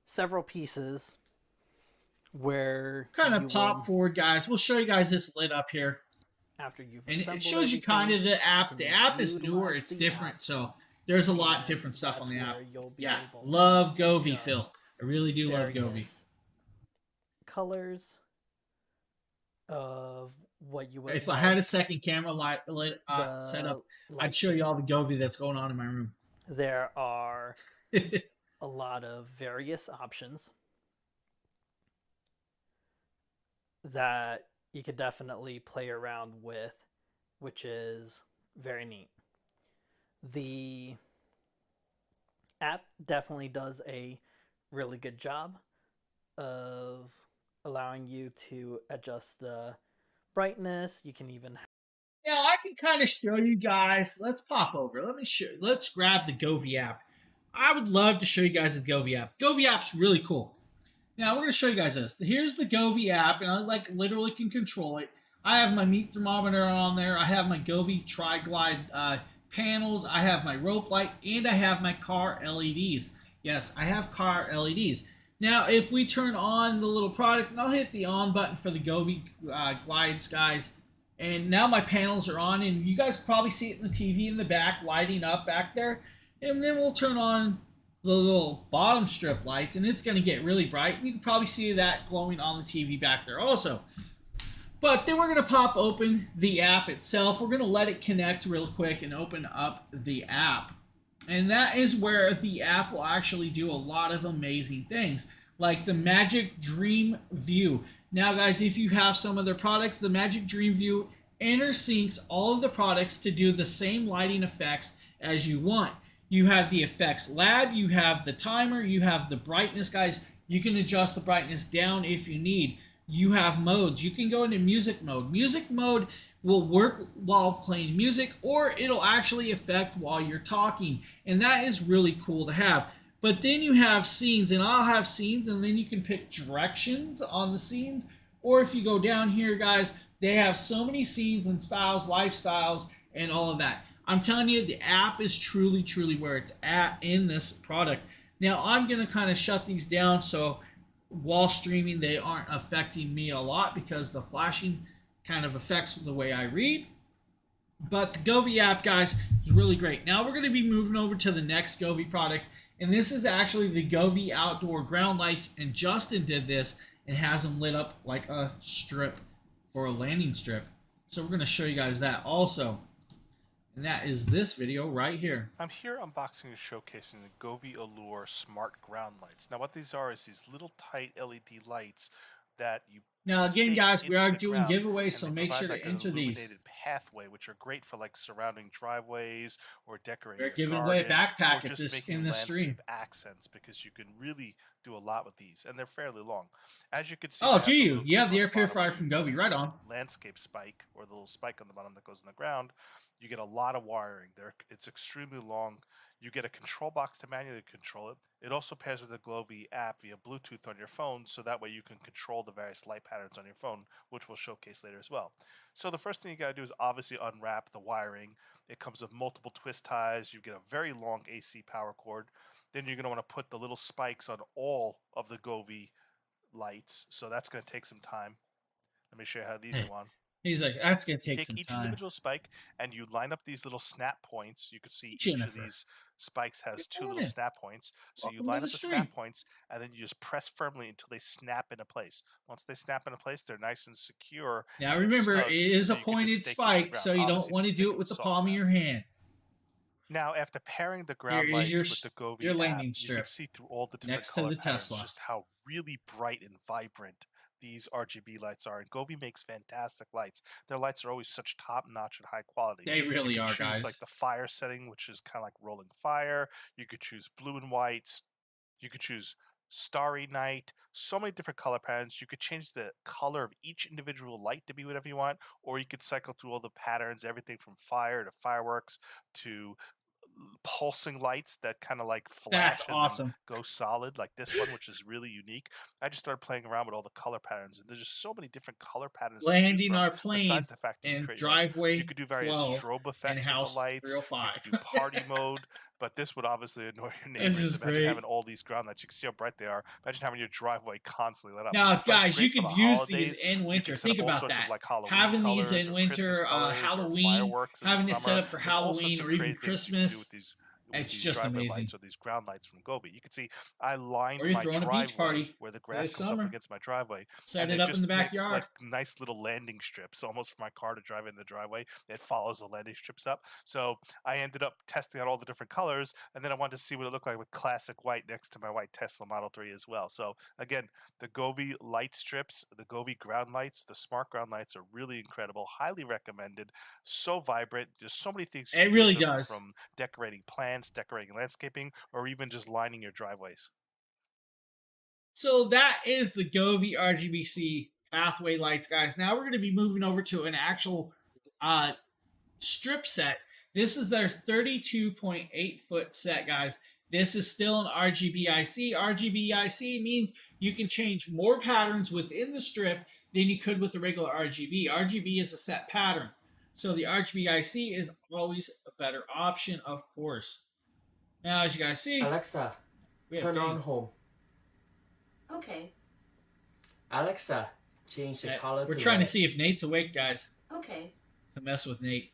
several pieces where kind of pop forward, guys. We'll show you guys this lid up here. After you've and it assembled shows you kind of the app. The app is utilize newer. It's the different. app. So there's a lot different stuff on the app. where you'll be Yeah, able to love Govee, adjust Phil. I really do love Govee. various colors of what you would If I had a second camera light set up, I'd show you all the Govee that's going on in my room. There are a lot of various options that you could definitely play around with, which is very neat. The app definitely does a really good job of allowing you to adjust the brightness. You can even Now I can kind of show you guys. Let's pop over. Let's grab the Govee app. I would love to show you guys the Govee app. The Govee app's really cool. Now we're going to show you guys this. Here's the Govee app, and I literally can control it. I have my meat thermometer on there. I have my Govee Tri-Glide panels. I have my rope light, and I have my car LEDs. Yes, I have car LEDs. Now, if we turn on the little product, and I'll hit the on button for the Govee Glides, guys, and now my panels are on, and you guys probably see it in the TV in the back, lighting up back there. And then we'll turn on the little bottom strip lights, and it's going to get really bright. You can probably see that glowing on the TV back there also. But then we're going to pop open the app itself. We're going to let it connect real quick and open up the app. And that is where the app will actually do a lot of amazing things, like the Magic Dream View. Now, guys, if you have some of their products, the Magic Dream View intersyncs all of the products to do the same lighting effects as you want. You have the effects lab, you have the timer, you have the brightness, guys. You can adjust the brightness down if you need. You have modes. You can go into music mode. Music mode will work while playing music, or it'll actually affect while you're talking. And that is really cool to have. But then you have scenes, and I'll have scenes, and then you can pick directions on the scenes. Or if you go down here, guys, they have so many scenes and styles, lifestyles, and all of that. I'm telling you, the app is truly, truly where it's at in this product. Now, I'm going to kind of shut these down so while streaming, they aren't affecting me a lot because the flashing kind of affects the way I read. But the Govee app, guys, is really great. Now we're going to be moving over to the next Govee product, and this is actually the Govee outdoor ground lights, and Justin did this and has them lit up like a strip or a landing strip. So we're going to show you guys that also. And that is this video right here. I'm here unboxing and showcasing the Govee Allure Smart Ground Lights. Now what these are is these little tight LED lights that you Now again, guys, we are doing ground, giveaways, so and they make sure provide to an enter these. illuminated pathway, which are great for like surrounding driveways or decorating. We're your giving away a garden, backpack or at just this making in the stream. landscape accents, because you can really do a lot with these, and they're fairly long. As you can see, Oh, they have do the you? little You have clip the on air the bottom purifier where from you Govee, right on. landscape spike, or the little spike on the bottom that goes in the ground. You get a lot of wiring there. It's extremely long. You get a control box to manually control it. It also pairs with the Govee app via Bluetooth on your phone, so that way you can control the various light patterns on your phone, which we'll showcase later as well. So the first thing you gotta do is obviously unwrap the wiring. It comes with multiple twist ties. You get a very long AC power cord. Then you're gonna wanna put the little spikes on all of the Govee lights. So that's gonna take some time. Let me show you how these go on. He's like, that's going to take Take some each time. individual spike and you line up these little snap points. You can see each of Jennifer. these spikes has two morning. little snap points. So Welcome you to line the up the stream. snap points, and then you just press firmly until they snap into place. Once they snap into place, they're nice and secure. Now and they're remember, snug, it is a so you can just pointed stake them in the spike, ground. so you don't Obviously, want to the do stick it with the soft palm of ground. your hand. Now, after pairing the ground Here is lights your with the Govee your landing app, you strip can see through all the different next to color the patterns Tesla. just how really bright and vibrant these RGB lights are. And Govee makes fantastic lights. Their lights are always such top-notch and high quality. They really you are, can choose guys. like the fire setting, which is kind of like rolling fire. You could choose blue and white. You could choose starry night. So many different color patterns. You could change the color of each individual light to be whatever you want, or you could cycle through all the patterns, everything from fire to fireworks to pulsing lights that kind of like flash That's and awesome. then go solid, like this one, which is really unique. I just started playing around with all the color patterns, and there's just so many different color patterns to choose Landing from, our plane besides the fact that you in create your own. driveway You could do various 12 strobe and effects with house the lights. You 305. could do party mode, but this would obviously annoy your This neighbors. is Imagine great. having all these ground lights. You can see how bright they are. Imagine having your driveway constantly lit up. Now, But it's guys, you great for could the use holidays. these in You winter. can set Think up all about sorts that. of like Halloween Having colors these in or winter, Christmas colors or Halloween, fireworks in the having it set summer. up for There's all sorts Halloween of or even creative things you can do Christmas. with these It's these just driveway amazing. lights or these ground lights from Govee. You can see I lined Or you're my throwing a beach driveway party where the grass this comes summer. up against my driveway. Set And it they up in just the make backyard. like nice little landing strips almost for my car to drive in the driveway. It follows the landing strips up. So I ended up testing out all the different colors, and then I wanted to see what it looked like with classic white next to my white Tesla Model 3 as well. So again, the Govee light strips, the Govee ground lights, the smart ground lights are really incredible. Highly recommended. So vibrant. There's so many things you It can do really with them, does. from decorating plants, decorating landscaping, or even just lining your driveways. So that is the Govee RGBC pathway lights, guys. Now we're going to be moving over to an actual strip set. This is their 32.8 foot set, guys. This is still an RGBIC. RGBIC means you can change more patterns within the strip than you could with the regular RGB. RGB is a set pattern. So the RGBIC is always a better option, of course. Now, as you guys see, Alexa, turn on home. Okay. Alexa, change the color. We're trying to see if Nate's awake, guys. Okay. To mess with Nate.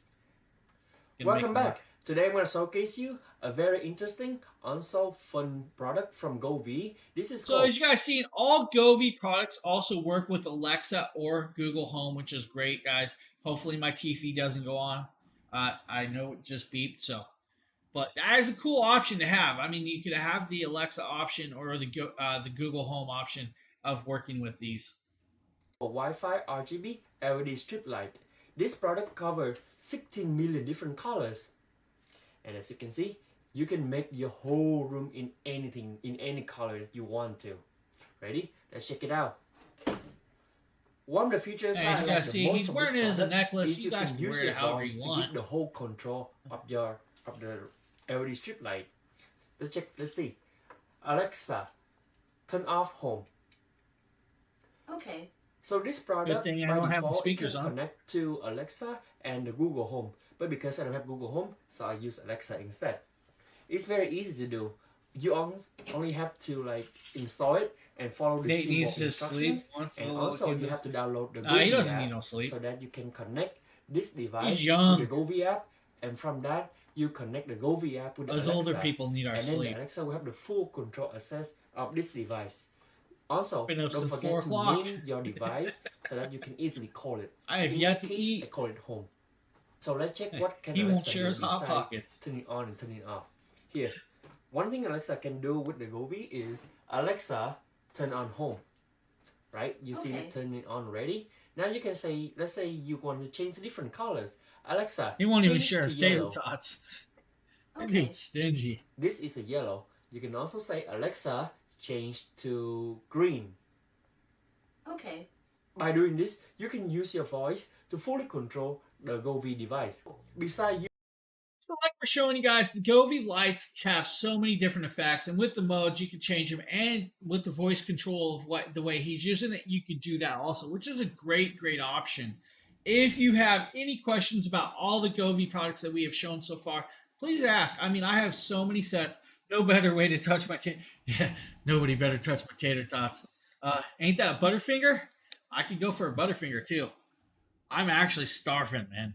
Welcome back. Today I'm going to showcase you a very interesting, unsolved, fun product from Govee. This is so as you guys see, all Govee products also work with Alexa or Google Home, which is great, guys. Hopefully my TV doesn't go on. I know it just beeped, so. But that is a cool option to have. I mean, you could have the Alexa option or the Google Home option of working with these. A Wi-Fi RGB LED strip light. This product covers 16 million different colors. And as you can see, you can make your whole room in anything, in any color that you want to. Ready? Let's check it out. One of the features as you guys see, he's wearing it as a necklace. You guys can wear it however you want. To get the whole control of the LED strip light. Let's see. Alexa, turn off home. Okay. So this product, good thing I don't have the speakers on. Connect to Alexa and the Google Home. But because I don't have Google Home, so I use Alexa instead. It's very easy to do. You only have to like install it and follow the Nate needs simple to sleep instructions. And also you have to download the he Govee doesn't app need no sleep. so that you can connect this device He's young. to the Govee app, and from that you connect the Govee app with the Us Alexa. older people need our and sleep. then the Alexa will have the full control access of this device. Also, Been up don't since forget 4 to o'clock. name your device so that you can easily call it. I have In yet my to case, eat. I call it home. So let's check what can He won't Alexa share do his Hot besides Pockets. turn it on and turn it off. Here, one thing Alexa can do with the Govee is Alexa, turn on home. Right? You see it turn it on already. Now you can say, let's say you want to change the different colors. Alexa, He won't even change share to his tater yellow. tots. That Okay. dude's stingy. This is a yellow. You can also say Alexa, change to green. Okay. By doing this, you can use your voice to fully control the Govee device. Besides, So like we're showing you guys, the Govee lights have so many different effects, and with the modes you can change them, and with the voice control of the way he's using it, you could do that also, which is a great option. If you have any questions about all the Govee products that we have shown so far, please ask. I mean, I have so many sets. No better way to touch my yeah, nobody better touch my tater tots. Ain't that a Butterfinger? I could go for a Butterfinger too. I'm actually starving, man.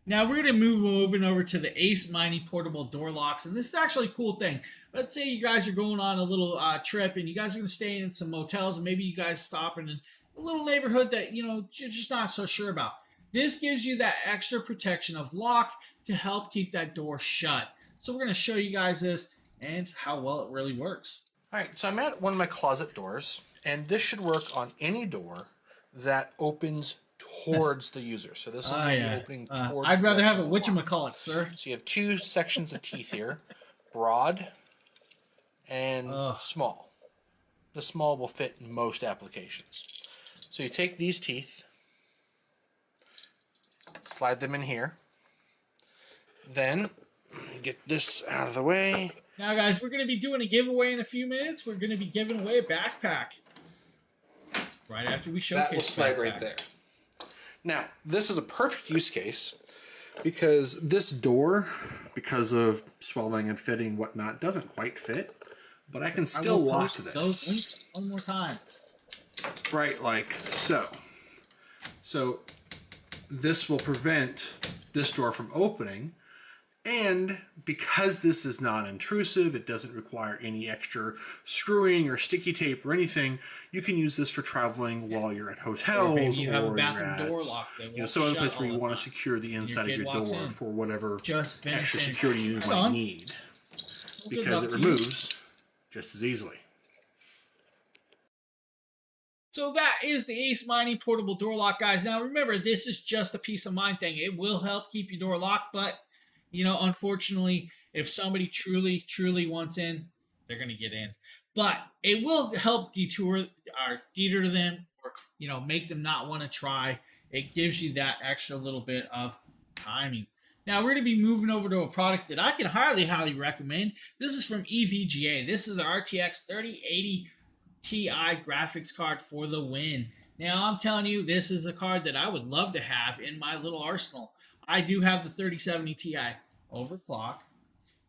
Now we're going to move over to the Ace Mighty portable door locks, and this is actually a cool thing. Let's say you guys are going on a little trip, and you guys are going to stay in some motels, and maybe you guys stop in a little neighborhood that you're just not so sure about. This gives you that extra protection of lock to help keep that door shut. So we're going to show you guys this and how well it really works. All right, so I'm at one of my closet doors, and this should work on any door that opens towards the user. So this is opening towards I'd rather the have a actual lock. whatchamacallit, sir. So you have two sections of teeth here, broad and small. The small will fit in most applications. So you take these teeth, slide them in here, then get this out of the way. Now, guys, we're going to be doing a giveaway in a few minutes. We're going to be giving away a backpack right after we showcase That will slide right there. Now, this is a perfect use case because this door, because of swelling and fitting and whatnot, doesn't quite fit, but I can still lock this. Those links one more time. Right, like so. So this will prevent this door from opening, and because this is non-intrusive, it doesn't require any extra screwing or sticky tape or anything, you can use this for traveling while you're at hotels, Or maybe you have a or bathroom you're at, door lock that won't some other shut place where all you the want to secure the inside kid of your walks door in. for whatever Just extra finishing. security you Hold might on. need, Well, good because luck it to you. removes just as easily. So that is the Ace Mighty portable door lock, guys. Now remember, this is just a peace of mind thing. It will help keep your door locked, but unfortunately, if somebody truly wants in, they're gonna get in. But it will help deter them, or make them not want to try. It gives you that extra little bit of timing. Now we're going to be moving over to a product that I can highly recommend. This is from EVGA. This is the RTX 3080 Ti graphics card for the win. Now I'm telling you, this is a card that I would love to have in my little arsenal. I do have the 3070 Ti overclock,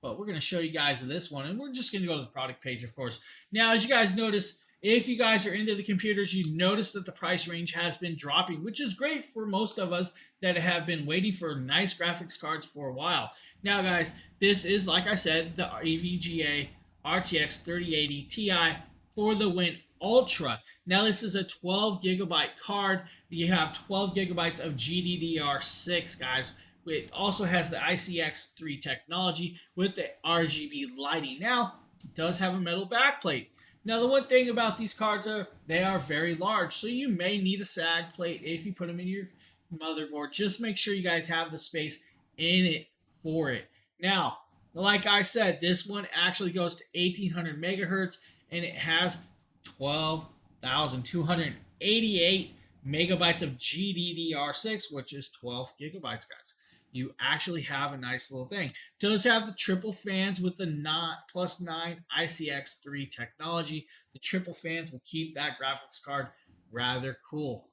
but we're going to show you guys this one, and we're just going to go to the product page, of course. Now, as you guys notice, if you guys are into the computers, you notice that the price range has been dropping, which is great for most of us that have been waiting for nice graphics cards for a while. Now, guys, this is, like I said, the EVGA RTX 3080 Ti for the win Ultra. Now, this is a 12 gigabyte card. You have 12 gigabytes of GDDR6, guys. It also has the ICX3 technology with the RGB lighting. Now, it does have a metal backplate. Now, the one thing about these cards are they are very large, so you may need a SAG plate if you put them in your motherboard. Just make sure you guys have the space in it for it. Now, like I said, this one actually goes to 1800 megahertz, and it has 12,288 megabytes of GDDR6, which is 12 gigabytes, guys. You actually have a nice little thing. It does have the triple fans with the +9 ICX3 technology. The triple fans will keep that graphics card rather cool.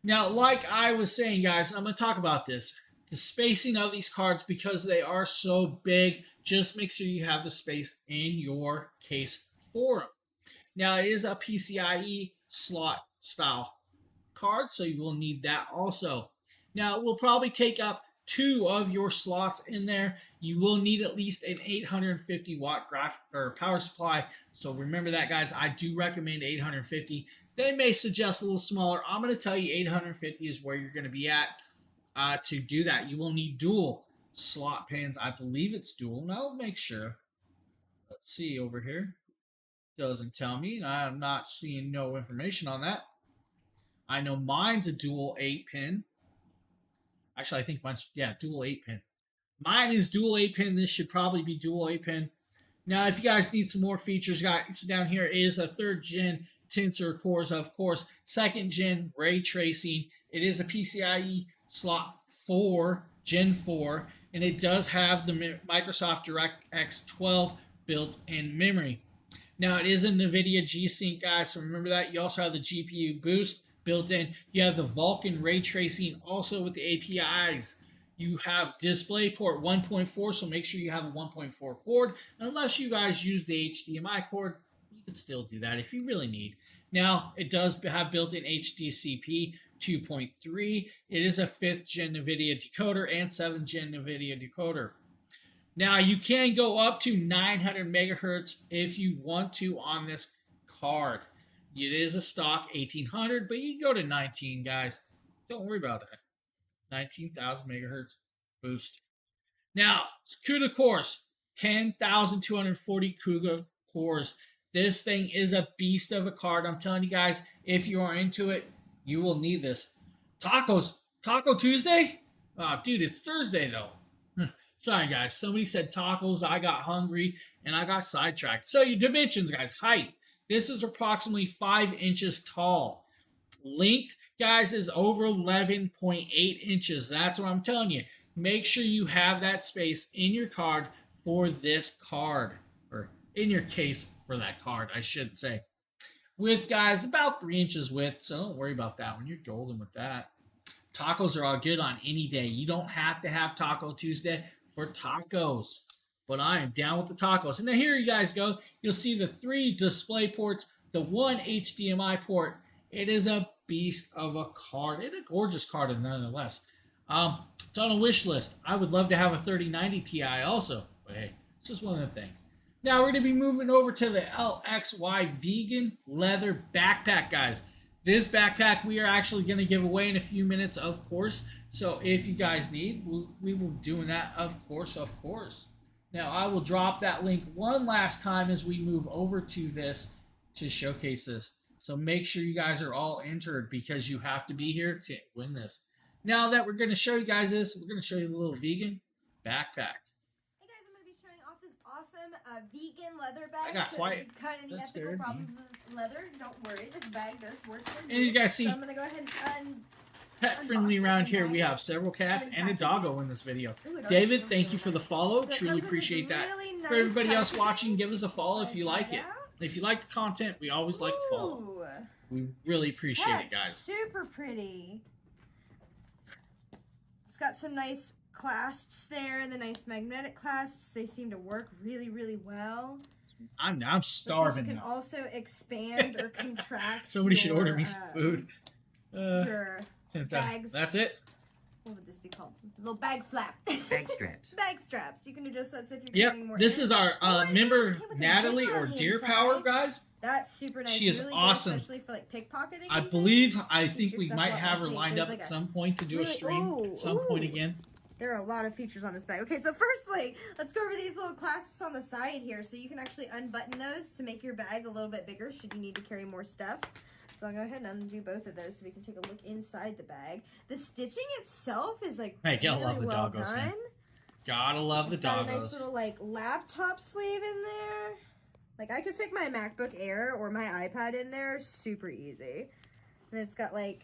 Now, like I was saying, guys, I'm going to talk about this. The spacing of these cards, because they are so big, just make sure you have the space in your case for them. Now, it is a PCIe slot style card, so you will need that also. Now, it will probably take up 2 of your slots in there. You will need at least an 850 watt power supply. So remember that, guys. I do recommend 850. They may suggest a little smaller. I'm going to tell you 850 is where you're going to be at to do that. You will need dual slot pins. I believe it's dual. Now, I'll make sure. Let's see over here. Doesn't tell me. I'm not seeing no information on that. I know mine's a dual 8-pin. Actually, I think mine's, yeah, dual 8-pin. Mine is dual 8-pin. This should probably be dual 8-pin. Now, if you guys need some more features, guys, down here is a 3rd gen Tensor cores, of course. 2nd gen ray tracing. It is a PCIe slot 4, Gen 4, and it does have the Microsoft DirectX 12 built-in memory. Now, it is a NVIDIA G-Sync, guys, so remember that. You also have the GPU boost built in. You have the Vulkan ray tracing also with the APIs. You have DisplayPort 1.4, so make sure you have a 1.4 cord. Unless you guys use the HDMI cord, you can still do that if you really need. Now, it does have built-in HDCP 2.3. It is a 5th gen NVIDIA decoder and 7th gen NVIDIA decoder. Now, you can go up to 900 megahertz if you want to on this card. It is a stock 1800, but you can go to 19, guys. Don't worry about that. 19,000 megahertz boost. Now, CUDA cores, 10,240 CUDA cores. This thing is a beast of a card. I'm telling you guys, if you are into it, you will need this. Tacos. Taco Tuesday? Oh, dude, it's Thursday, though. Sorry, guys. Somebody said tacos. I got hungry, and I got sidetracked. So, your dimensions, guys. Height. This is approximately 5 inches tall. Length, guys, is over 11.8 inches. That's what I'm telling you. Make sure you have that space in your card for this card. Or in your case for that card, I should say. Width, guys, about 3 inches width. So don't worry about that one. You're golden with that. Tacos are all good on any day. You don't have to have Taco Tuesday for tacos. But I am down with the tacos. And now here you guys go. You'll see the 3 display ports, the 1 HDMI port. It is a beast of a card. It's a gorgeous card nonetheless. It's on a wish list. I would love to have a 3090 Ti also. But hey, it's just one of the things. Now we're going to be moving over to the LXY Vegan Leather Backpack, guys. This backpack we are actually going to give away in a few minutes, of course. So if you guys need, we will be doing that, of course. Now I will drop that link one last time as we move over to this to showcase this. So make sure you guys are all entered because you have to be here to win this. Now that we're going to show you guys this, we're going to show you the little vegan backpack. Hey guys, I'm going to be showing off this awesome vegan leather bag. I got quiet. If you cut any ethical problems with leather, don't worry. This bag does work for you. And you guys see, so I'm going to go ahead and pet friendly around here. We have several cats and a doggo in this video. David, thank you for the follow. Truly appreciate that. For everybody else watching, give us a follow if you like it. If you like the content, we always like to follow. We really appreciate it, guys. Super pretty. It's got some nice clasps there, the nice magnetic clasps. They seem to work really, really well. I'm starving You can now. also expand or contract. Somebody should order your, me some food. Your bags. That's it. What would this be called? Little bag flap. Bag straps. Bag straps. You can adjust that so if you're carrying Yep, more. this air. is our member Natalie zipper on or the Deer inside. Power, guys. That's super nice. She is really awesome. Good, especially for like pickpocketing. I and believe, things. I Keeps think your we stuff might a lot have her more safe. lined There's up like at a some point to do a really- stream at some point again. There are a lot of features on this bag. Okay, so firstly, let's go over these little clasps on the side here. So you can actually unbutton those to make your bag a little bit bigger should you need to carry more stuff. So I'll go ahead and undo both of those so we can take a look inside the bag. The stitching itself is like Hey, gotta really love the well doggos, done. man. Gotta love the It's got a nice doggos. little like laptop sleeve in there. Like I could fit my MacBook Air or my iPad in there super easy. And it's got like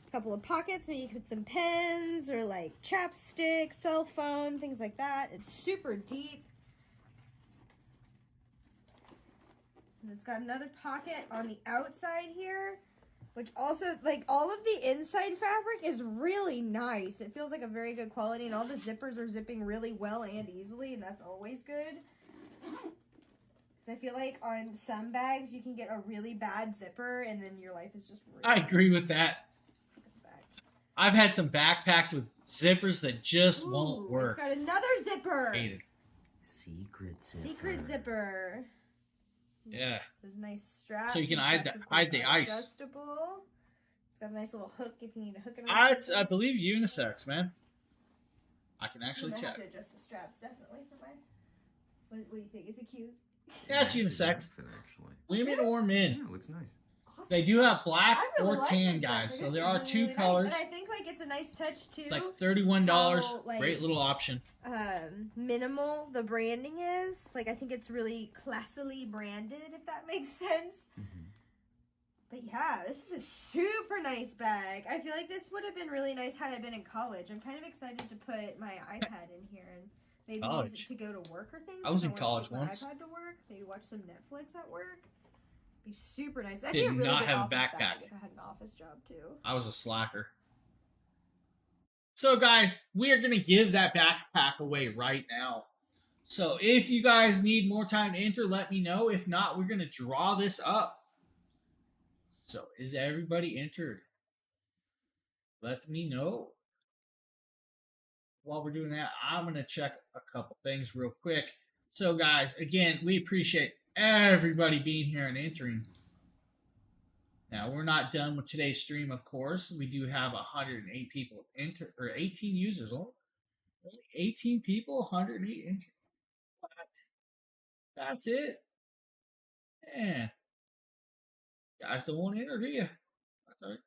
a couple of pockets, maybe you could put some pens or like chapstick, cell phone, things like that. It's super deep. And it's got another pocket on the outside here, which also, like, all of the inside fabric is really nice. It feels like a very good quality, and all the zippers are zipping really well and easily, and that's always good. Because I feel like on some bags, you can get a really bad zipper, and then your life is just really I agree with that. I've had some backpacks with zippers that just won't work. It's got another zipper. Hate it. Secret zipper. Secret zipper. Yeah. There's nice straps. So you can and hide straps, the- of course, hide the are ice. Adjustable. It's got a nice little hook if you need to hook it around. It's, I believe, unisex, man. I can actually I'm gonna have check. to adjust the straps definitely for mine. What do you think? Is it cute? Yeah, it's unisex. Women or men. Yeah, it looks nice. They do have black I really or like tan, this guys. zipper. So This there is are really, two really nice. colors. And I think like it's a nice touch too. It's like $31. how, like, Great little option. Minimal the branding is. Like I think it's really classily branded, if that makes sense. But yeah, this is a super nice bag. I feel like this would have been really nice had I been in college. I'm kind of excited to put my iPad in here and maybe use College. it to go to work or things. I was if in wanna college take my once. iPad to work, maybe watch some Netflix at work. Be super nice. That'd Did be a really not good have a office bag backpack. if I had an office job too. I was a slacker. So, guys, we are going to give that backpack away right now. So, if you guys need more time to enter, let me know. If not, we're going to draw this up. So, is everybody entered? Let me know. While we're doing that, I'm going to check a couple things real quick. So, guys, again, we appreciate everybody being here and entering. Now, we're not done with today's stream, of course. We do have 108 people enter, or 18 users. Only 18 people, 108 enter. What? That's it? Man. Guys don't want to enter, do you? That's all right.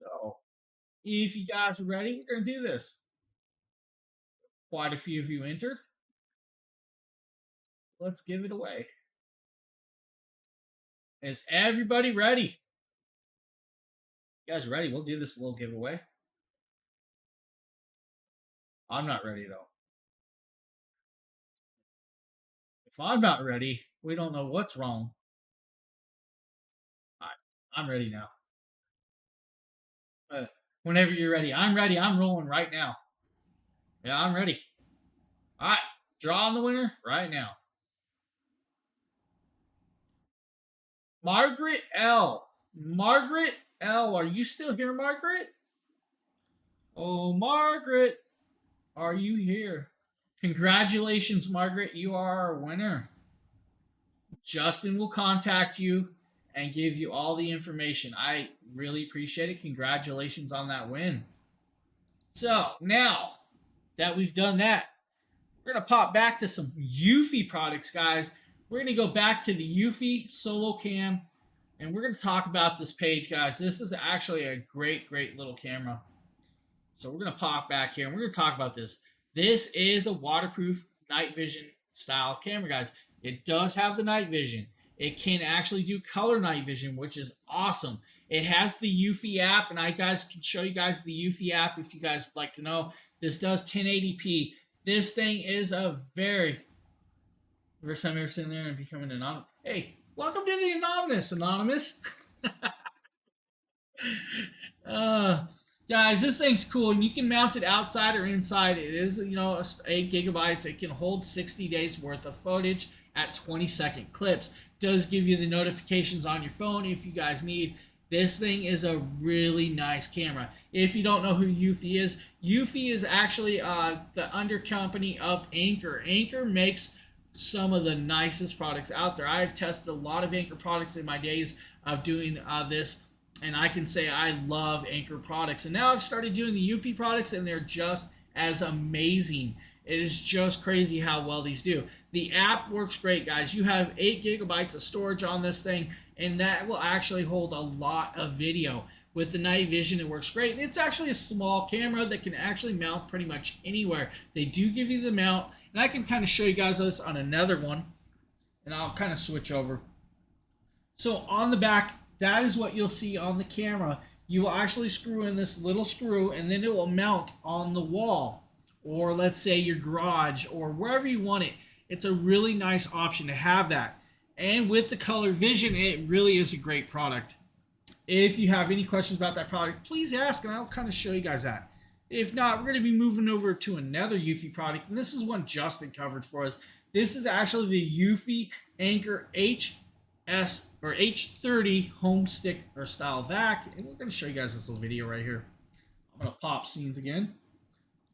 So, if you guys are ready, we're going to do this. Quite a few of you entered. Let's give it away. Is everybody ready? You guys ready? We'll do this little giveaway. I'm not ready, though. If I'm not ready, we don't know what's wrong. All right, I'm ready now. Whenever you're ready. I'm ready. I'm rolling right now. Yeah, I'm ready. All right, drawing the winner right now. Margaret L. Margaret L. Are you still here, Margaret? Oh, Margaret. Are you here? Congratulations, Margaret. You are our winner. Justin will contact you and give you all the information. I really appreciate it. Congratulations on that win. So, now that we've done that, we're going to pop back to some Eufy products, guys. We're going to go back to the Eufy Solo Cam, and we're going to talk about this page, guys. This is actually a great, great little camera. So we're going to pop back here, and we're going to talk about this. This is a waterproof night vision style camera, guys. It does have the night vision. It can actually do color night vision, which is awesome. It has the Eufy app, and I guys can show you guys the Eufy app if you guys would like to know. This does 1080p. This thing is a very first time ever sitting there and becoming anonymous. Hey, welcome to the anonymous. Guys, this thing's cool, and you can mount it outside or inside. It is, 8 gigabytes. It can hold 60 days worth of footage at 20-second clips. Does give you the notifications on your phone if you guys need. This thing is a really nice camera. If you don't know who Eufy is actually the under company of Anker. Anker makes some of the nicest products out there. I've tested a lot of Anker products in my days of doing this, and I can say I love Anker products. And now I've started doing the Eufy products, and they're just as amazing. It is just crazy how well these do. The app works great, guys. You have 8 gigabytes of storage on this thing, and that will actually hold a lot of video. With the night vision, it works great. And it's actually a small camera that can actually mount pretty much anywhere. They do give you the mount, and I can kind of show you guys this on another one, and I'll kind of switch over. So on the back, that is what you'll see on the camera. You will actually screw in this little screw, and then it will mount on the wall, or let's say your garage, or wherever you want it. It's a really nice option to have that. And with the color vision, it really is a great product. If you have any questions about that product, please ask, and I'll kind of show you guys that. If not, we're going to be moving over to another Eufy product, and this is one Justin covered for us. This is actually the Eufy Anker H30 home stick or style vac, and we're going to show you guys this little video right here. I'm going to pop scenes again.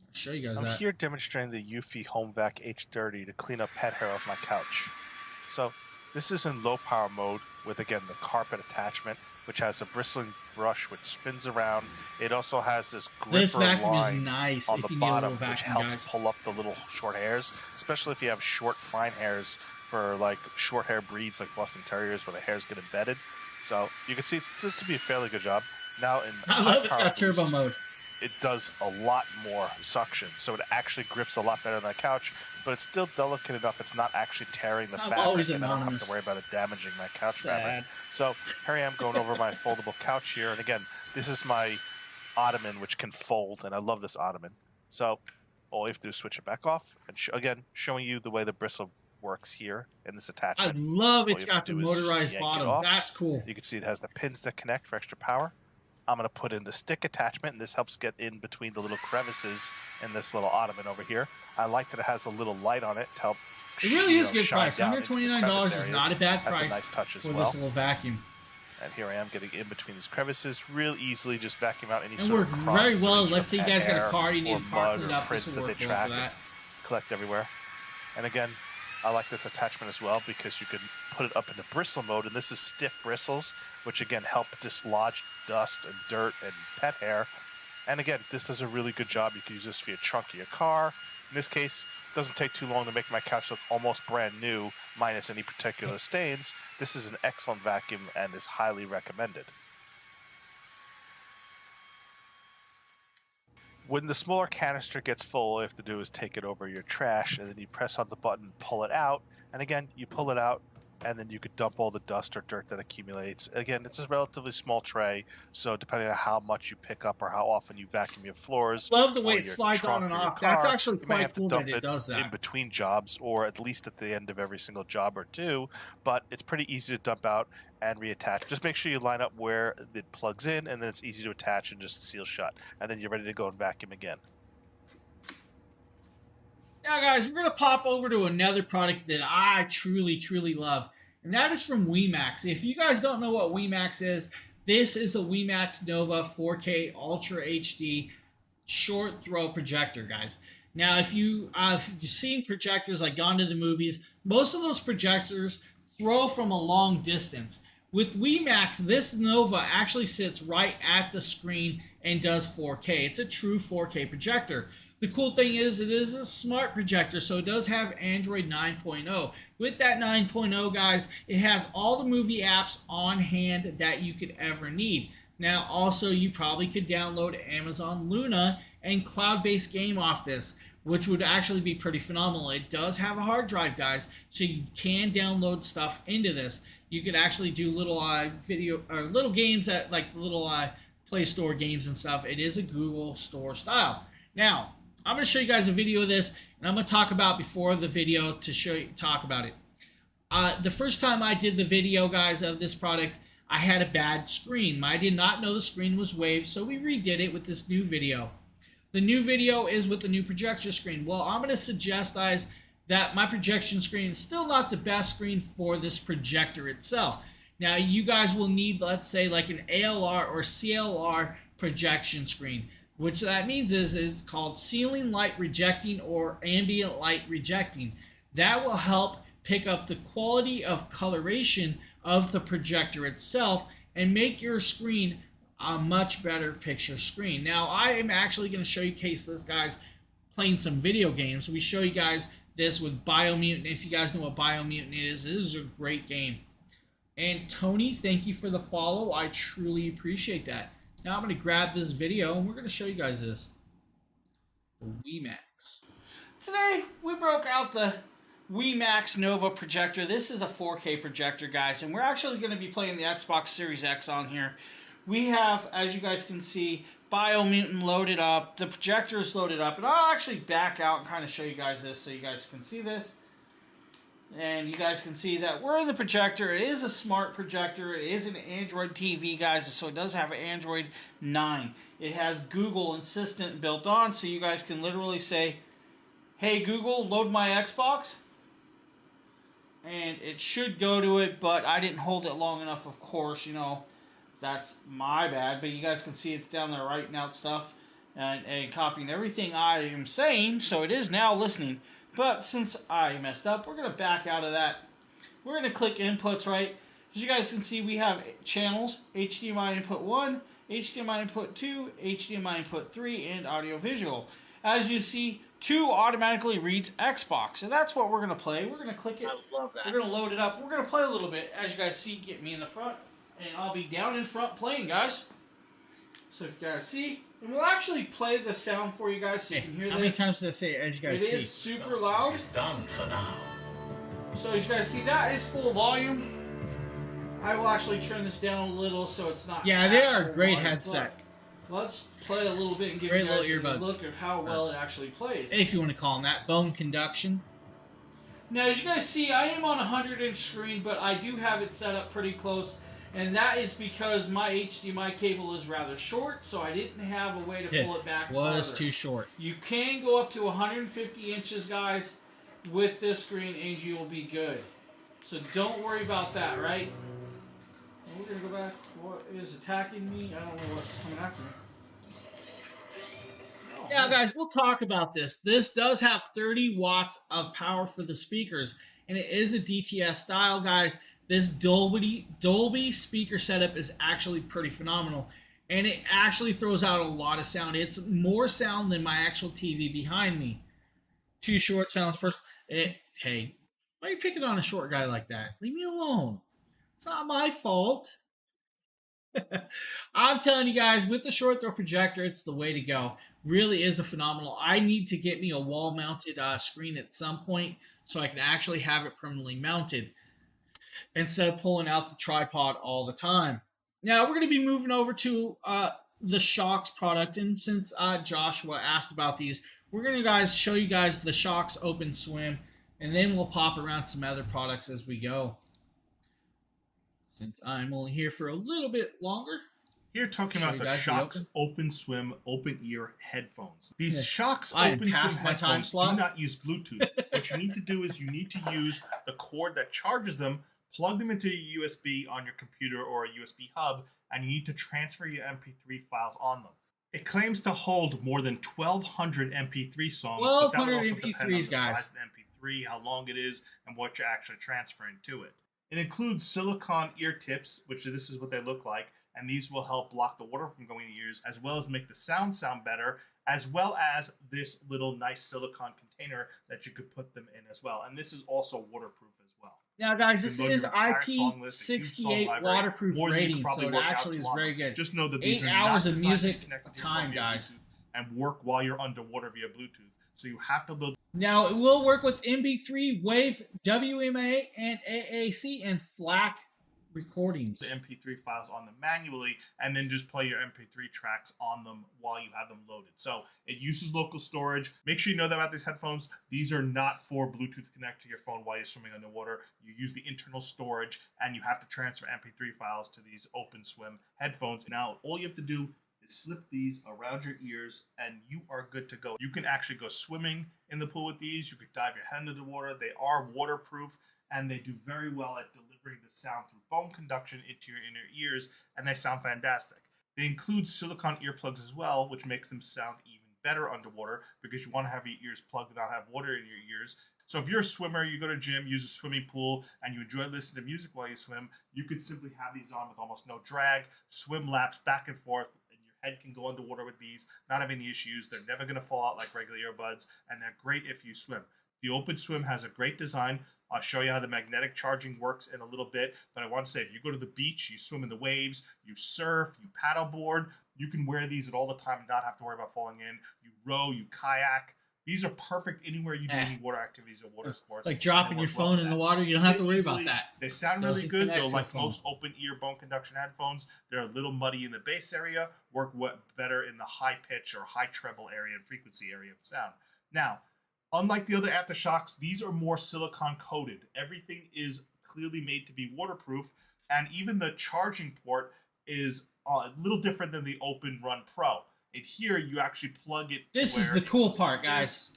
I'll show you guys I'm that. here demonstrating the Eufy Home Vac H30 to clean up pet hair off my couch. So this is in low power mode with, again, the carpet attachment, which has a bristling brush which spins around. It also has this gripper line nice on if the you need a bottom, little which vacuum, helps guys. pull up the little short hairs, especially if you have short, fine hairs for like short hair breeds like Boston Terriers where the hairs get embedded. So you can see it's just to be a fairly good job. Now in I love it's got turbo mode. It does a lot more suction, so it actually grips a lot better than the couch, but it's still delicate enough it's not actually tearing the fabric, always and I don't have anonymous. to worry about it damaging my couch Sad. fabric. So here I am going over my foldable couch here, and again, this is my ottoman which can fold, and I love this ottoman. So all you have to do is switch it back off, and again, showing you the way the bristle works here in this attachment. I love All it's you have got the to do is just motorized yank it bottom. off. That's cool. You can see it has the pins that connect for extra power. I'm going to put in the stick attachment, and this helps get in between the little crevices in this little ottoman over here. I like that it has a little light on it to help. It really is good shine price. down into the $129 crevice is areas. not a bad That's price a nice touch as for well. this little vacuum. And here I am getting in between these crevices, real easily just vacuum out any And sort work of very crumbs, well. any sort Let's say of you guys pet got a hair car, you need or to park mud it or up. prints This that will they work well track for and that. collect everywhere. And again, I like this attachment as well because you can put it up into bristle mode, and this is stiff bristles, which again help dislodge dust and dirt and pet hair. And again, this does a really good job. You can use this for your trunk of your car. In this case, it doesn't take too long to make my couch look almost brand new, minus any particular stains. This is an excellent vacuum and is highly recommended. When the smaller canister gets full, all you have to do is take it over your trash, and then you press on the button, pull it out, and again, you pull it out, and then you could dump all the dust or dirt that accumulates. Again, it's a relatively small tray, so depending on how much you pick up or how often you vacuum your floors, Love the way or it your slides on trunk and or your off. That's car, actually you may quite have to cool dump that it does that. in between jobs, or at least at the end of every single job or two, but it's pretty easy to dump out and reattach. Just make sure you line up where it plugs in, and then it's easy to attach and just seal shut, and then you're ready to go and vacuum again. Now, guys, we're going to pop over to another product that I truly, truly love, and that is from WeMax. If you guys don't know what WeMax is, this is a WeMax Nova 4K Ultra HD short throw projector, guys. Now, if you've seen projectors like gone to the movies, most of those projectors throw from a long distance. With WeMax, this Nova actually sits right at the screen and does 4K. It's a true 4K projector. The cool thing is it is a smart projector, so it does have Android 9.0. With that 9.0, guys, it has all the movie apps on hand that you could ever need. Now, also, you probably could download Amazon Luna and cloud-based game off this, which would actually be pretty phenomenal. It does have a hard drive, guys, so you can download stuff into this. you could actually do little video or little games at like little Play Store games and stuff. It is a Google Store style. Now, I'm going to show you guys a video of this, and I'm going to talk about before the video to talk about it. The first time I did the video, guys, of this product, I had a bad screen. I did not know the screen was waved, so we redid it with this new video. The new video is with the new projection screen. Well, I'm going to suggest, guys, that my projection screen is still not the best screen for this projector itself. Now, you guys will need, let's say, like an ALR or CLR projection screen, which that means is it's called ceiling light rejecting or ambient light rejecting. That will help pick up the quality of coloration of the projector itself and make your screen a much better picture screen. Now, I am actually going to show you cases, guys, playing some video games. We show you guys this with Biomutant. If you guys know what Biomutant is, this is a great game. And Tony, thank you for the follow. I truly appreciate that. Now I'm going to grab this video and we're going to show you guys this. The WiiMAX. Today we broke out the WiiMAX Nova projector. This is a 4K projector, guys, and we're actually going to be playing the Xbox Series X on here. We have, as you guys can see, Biomutant loaded up. The projector is loaded up, and I'll actually back out and kind of show you guys this so you guys can see this. And you guys can see that we're in the projector. It is a smart projector. It is an Android TV, guys, so it does have an Android 9. It has Google Assistant built on, so you guys can literally say, "Hey Google, load my Xbox." And it should go to it, but I didn't hold it long enough, of course, you know. That's my bad, but you guys can see it's down there writing out stuff and copying everything I am saying, so it is now listening. But since I messed up, we're going to back out of that. We're going to click inputs, right? As you guys can see, we have channels, HDMI input 1, HDMI input 2, HDMI input 3, and audio visual. As you see, 2 automatically reads Xbox, and that's what we're going to play. We're going to click it. I love that. We're going to load it up. We're going to play a little bit. As you guys see, get me in the front, and I'll be down in front playing, guys. So if you guys see, and we'll actually play the sound for you guys so you can hear this. How many times did I say as you guys see? It is super loud. Done for now. So as you guys see, that is full volume. I will actually turn this down a little so it's not. Yeah, they at are a full great volume, headset. but Let's play a little bit and give Great you guys little a earbuds. look of how well it actually plays. If you want to call them that. Bone conduction. Now, as you guys see, I am on a 100-inch screen, but I do have it set up pretty close. And that is because my HDMI cable is rather short, so I didn't have a way to pull it back Was farther. too short. You can go up to 150 inches, guys, with this screen, and you will be good. So don't worry about that, right? And we're going to go back. What is attacking me? I don't know what's coming after me. Now, guys, we'll talk about this. This does have 30 watts of power for the speakers, and it is a DTS style, guys. This Dolby speaker setup is actually pretty phenomenal, and it actually throws out a lot of sound. It's more sound than my actual TV behind me. Too short sounds hey, why are you picking on a short guy like that? Leave me alone. It's not my fault. I'm telling you guys, with the short throw projector, it's the way to go. Really is a phenomenal. I need to get me a wall-mounted screen at some point so I can actually have it permanently mounted instead of pulling out the tripod all the time. Now, we're going to be moving over to the Shokz product, and since Joshua asked about these, we're going to show you guys the Shokz Open Swim, and then we'll pop around some other products as we go. Since I'm only here for a little bit longer. Here talking Show about you the guys the Shokz Open Swim Open Ear headphones. These Shokz I am Open Swim past my time headphones slot. do not use Bluetooth. What you need to do is you need to use the cord that charges them, plug them into a USB on your computer or a USB hub, and you need to transfer your MP3 files on them. It claims to hold more than 1,200 MP3 songs, but that would 1,200 also depend on the MP3s, guys. size of the MP3, how long it is, and what you're actually transferring to it. It includes silicone ear tips, which this is what they look like, and these will help block the water from going to your ears, as well as make the sound better, as well as this little nice silicone container that you could put them in as well. And this is also waterproof as well. Now, guys, You this can load is your entire song list, a huge song IP68 library, waterproof more than you rating, could probably so it work out actually is tomorrow. very good. Just know that these 8 are hours not of designed to music connect with your time, phone via guys. Bluetooth and work while you're underwater via Bluetooth. So you have to load. Now, it will work with MB3, Wave, WMA, and AAC, and FLAC recordings. The MP3 files on them manually, and then just play your MP3 tracks on them while you have them loaded. So it uses local storage. Make sure you know that about these headphones. These are not for Bluetooth connect to your phone while you're swimming underwater. You use the internal storage, and you have to transfer MP3 files to these OpenSwim headphones. Now, all you have to do is slip these around your ears, and you are good to go. You can actually go swimming in the pool with these. You could dive your head into the water. They are waterproof, and they do very well at delivering the sound through bone conduction into your inner ears, and they sound fantastic. They include silicone earplugs as well, which makes them sound even better underwater because you want to have your ears plugged and not have water in your ears. So if you're a swimmer, you go to a gym, use a swimming pool, and you enjoy listening to music while you swim, you could simply have these on with almost no drag, swim laps back and forth, and your head can go underwater with these, not having any issues. They're never going to fall out like regular earbuds, and they're great if you swim. The OpenSwim has a great design. I'll show you how the magnetic charging works in a little bit, but I want to say if you go to the beach, you swim in the waves, you surf, you paddleboard, you can wear these at all the time and not have to worry about falling in. You row, you kayak. These are perfect anywhere you do any water activities or water sports. Like dropping your phone in the water, you don't have to worry about that. They sound really Doesn't good, connect though. to a Like phone. most open ear bone conduction headphones, they're a little muddy in the bass area, work better in the high pitch or high treble area and frequency area of sound. Now, unlike the other AfterShokz, these are more silicone coated. Everything is clearly made to be waterproof, and even the charging port is a little different than the Open Run Pro. And here you actually plug it. This is the cool part, guys.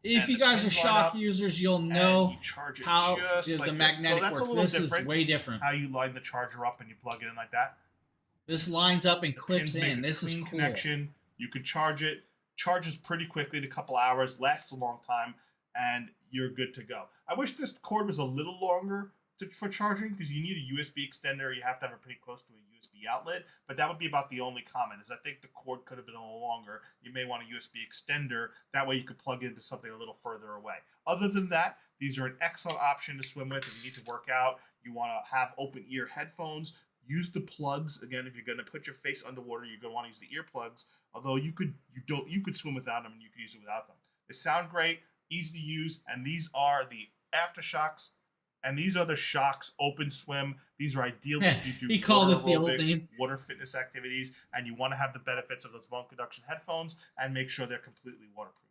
If you guys are Shock users, you'll know how the magnetic that's works. a little This different. is way different. How you line the charger up and you plug it in like that. This lines up and The clips pins make in. a This is clean cool. connection. You can charge it. Charges pretty quickly, in a couple hours, lasts a long time, and you're good to go. I wish this cord was a little longer for charging because you need a USB extender. You have to have it pretty close to a USB outlet, but that would be about the only comment. Is I think the cord could have been a little longer. You may want a USB extender. That way you could plug it into something a little further away. Other than that, these are an excellent option to swim with if you need to work out. You want to have open ear headphones. Use the plugs. Again, if you're going to put your face underwater, you're going to want to use the earplugs. Although you could swim without them and you could use it without them. They sound great, easy to use, and these are the AfterShokz, and these are the Shokz OpenSwim. These are ideal if you do He called water it the old aerobics, name. water fitness activities, and you want to have the benefits of those bone conduction headphones and make sure they're completely waterproof.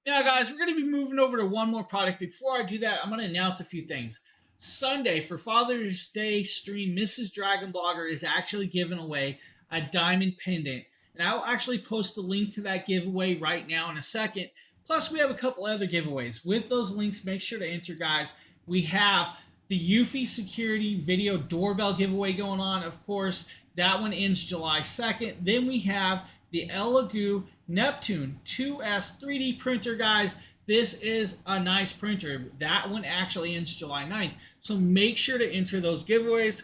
Now, guys, we're going to be moving over to one more product. Before I do that, I'm going to announce a few things. Sunday, for Father's Day stream, Mrs. Dragon Blogger is actually giving away a diamond pendant. And I'll actually post the link to that giveaway right now in a second. Plus, we have a couple other giveaways. With those links, make sure to enter, guys. We have the Eufy Security Video Doorbell giveaway going on. Of course, that one ends July 2nd. Then we have the Elegoo Neptune 2S 3D printer, guys. This is a nice printer. That one actually ends July 9th. So make sure to enter those giveaways.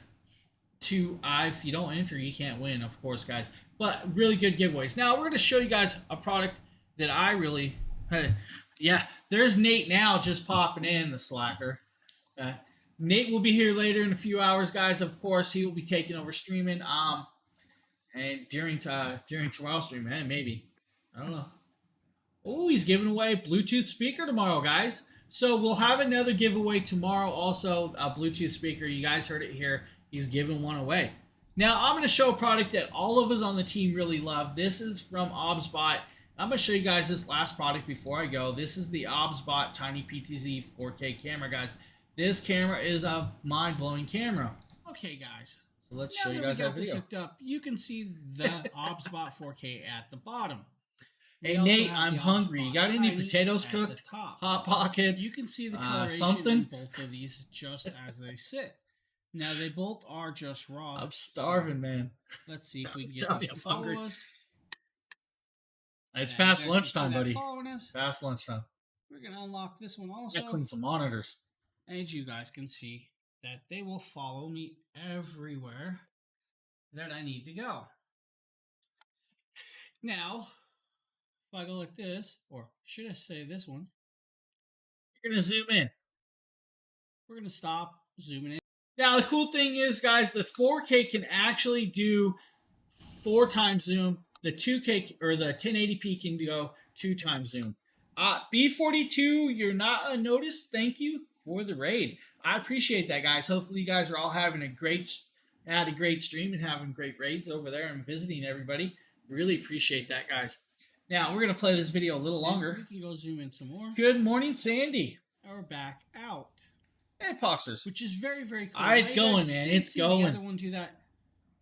If you don't enter, you can't win, of course, guys. But really good giveaways. Now, we're going to show you guys a product that I really... yeah, there's Nate now just popping in, the slacker. Nate will be here later in a few hours, guys. Of course, he will be taking over streaming. And during tomorrow's stream, maybe. I don't know. Oh, he's giving away a Bluetooth speaker tomorrow, guys. So we'll have another giveaway tomorrow. Also, a Bluetooth speaker. You guys heard it here. He's giving one away. Now, I'm going to show a product that all of us on the team really love. This is from OBSBot. I'm going to show you guys this last product before I go. This is the OBSBot Tiny PTZ 4K camera, guys. This camera is a mind-blowing camera. Okay, guys. So let's Now show you that guys we that got this video. hooked up, you can see the OBSBot 4K at the bottom. We Hey, also Nate, have I'm the hungry. You OBSBot got any Tiny potatoes at the cooked? top. Hot Pockets? You can see the coloration something? in both of these just as they sit. Now, they both are just raw. I'm starving, man. Let's see if we can get Tell this me to I'm hungry. follow us. It's And past you guys can lunchtime, see that buddy. following us. Past lunchtime. We're going to unlock this one also. Gotta clean some monitors. And you guys can see that they will follow me everywhere that I need to go. Now, if I go like this, or should I say this one? You're gonna zoom in. We're going to stop zooming in. Now, the cool thing is, guys, the 4K can actually do 4 times zoom. The 2K or the 1080p can go 2 times zoom. B42, you're not unnoticed. Thank you for the raid. I appreciate that, guys. Hopefully you guys are all having a great stream and having great raids over there and visiting everybody. Really appreciate that, guys. Now we're gonna play this video a little longer. We can go zoom in some more. Good morning, Sandy. Now we're back out. Hey, Poxers. Which is very, very cool. It's Now, you going, guys man. didn't It's see going. The other one do that.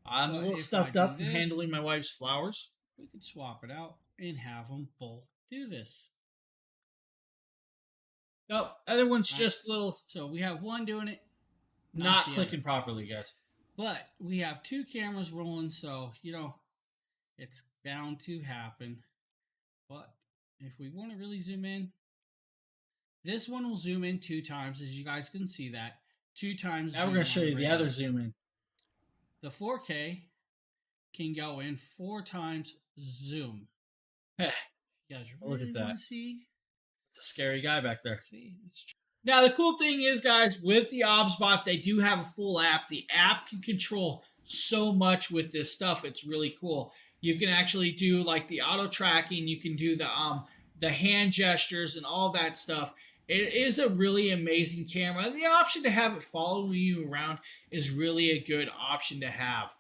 I'm a But little if stuffed I up do from this, handling my wife's flowers. We could swap it out and have them both do this. Nope, other one's just little. So we have one doing it, Not the clicking other. properly, guys. But we have two cameras rolling, so it's bound to happen. But if we want to really zoom in, this one will zoom in 2 times, as you guys can see that. 2 times. Now we're going to show you the other zoom in. The 4K can go in 4 times zoom. Heh. You guys Look really at that. want to see? It's a scary guy back there. See, it's true. Now, the cool thing is, guys, with the OBSBot, they do have a full app. The app can control so much with this stuff. It's really cool. You can actually do like the auto tracking. You can do the hand gestures and all that stuff. It is a really amazing camera. The option to have it following you around is really a good option to have.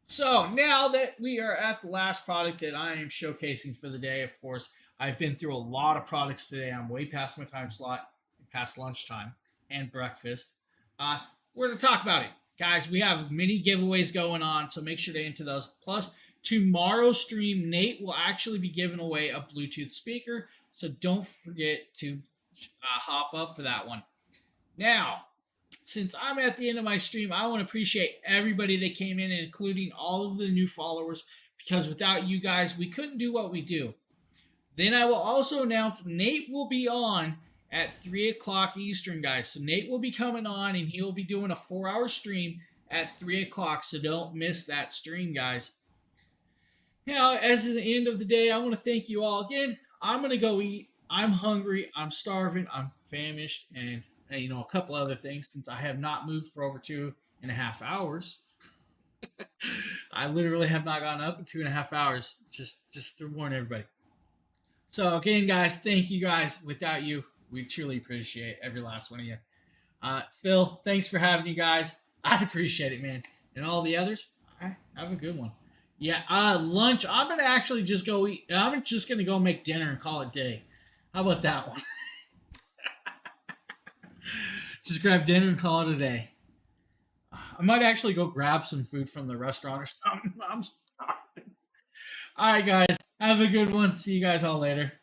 So now that we are at the last product that I am showcasing for the day, of course, I've been through a lot of products today. I'm way past my time slot, past lunchtime and breakfast. We're going to talk about it. Guys, we have many giveaways going on, so make sure to enter those. Plus, tomorrow's stream, Nate will actually be giving away a Bluetooth speaker, so don't forget to hop up for that one. Now, since I'm at the end of my stream, I want to appreciate everybody that came in, including all of the new followers, because without you guys, we couldn't do what we do. Then I will also announce Nate will be on at 3 o'clock Eastern, guys. So Nate will be coming on, and he'll be doing a 4-hour stream at 3 o'clock, so don't miss that stream, guys. Now, as of the end of the day, I want to thank you all again. I'm going to go eat. I'm hungry. I'm starving. I'm famished. And, a couple other things, since I have not moved for over 2.5 hours. I literally have not gotten up in 2.5 hours, just to warn everybody. So, again, guys, thank you guys. Without you, we truly appreciate every last one of you. Phil, thanks for having you guys. I appreciate it, man. And all the others, have a good one. Yeah, lunch. I'm going to actually just go eat. I'm just going to go make dinner and call it day. How about that one? Just grab dinner and call it a day. I might actually go grab some food from the restaurant or something. I'm starving. All right, guys. Have a good one. See you guys all later.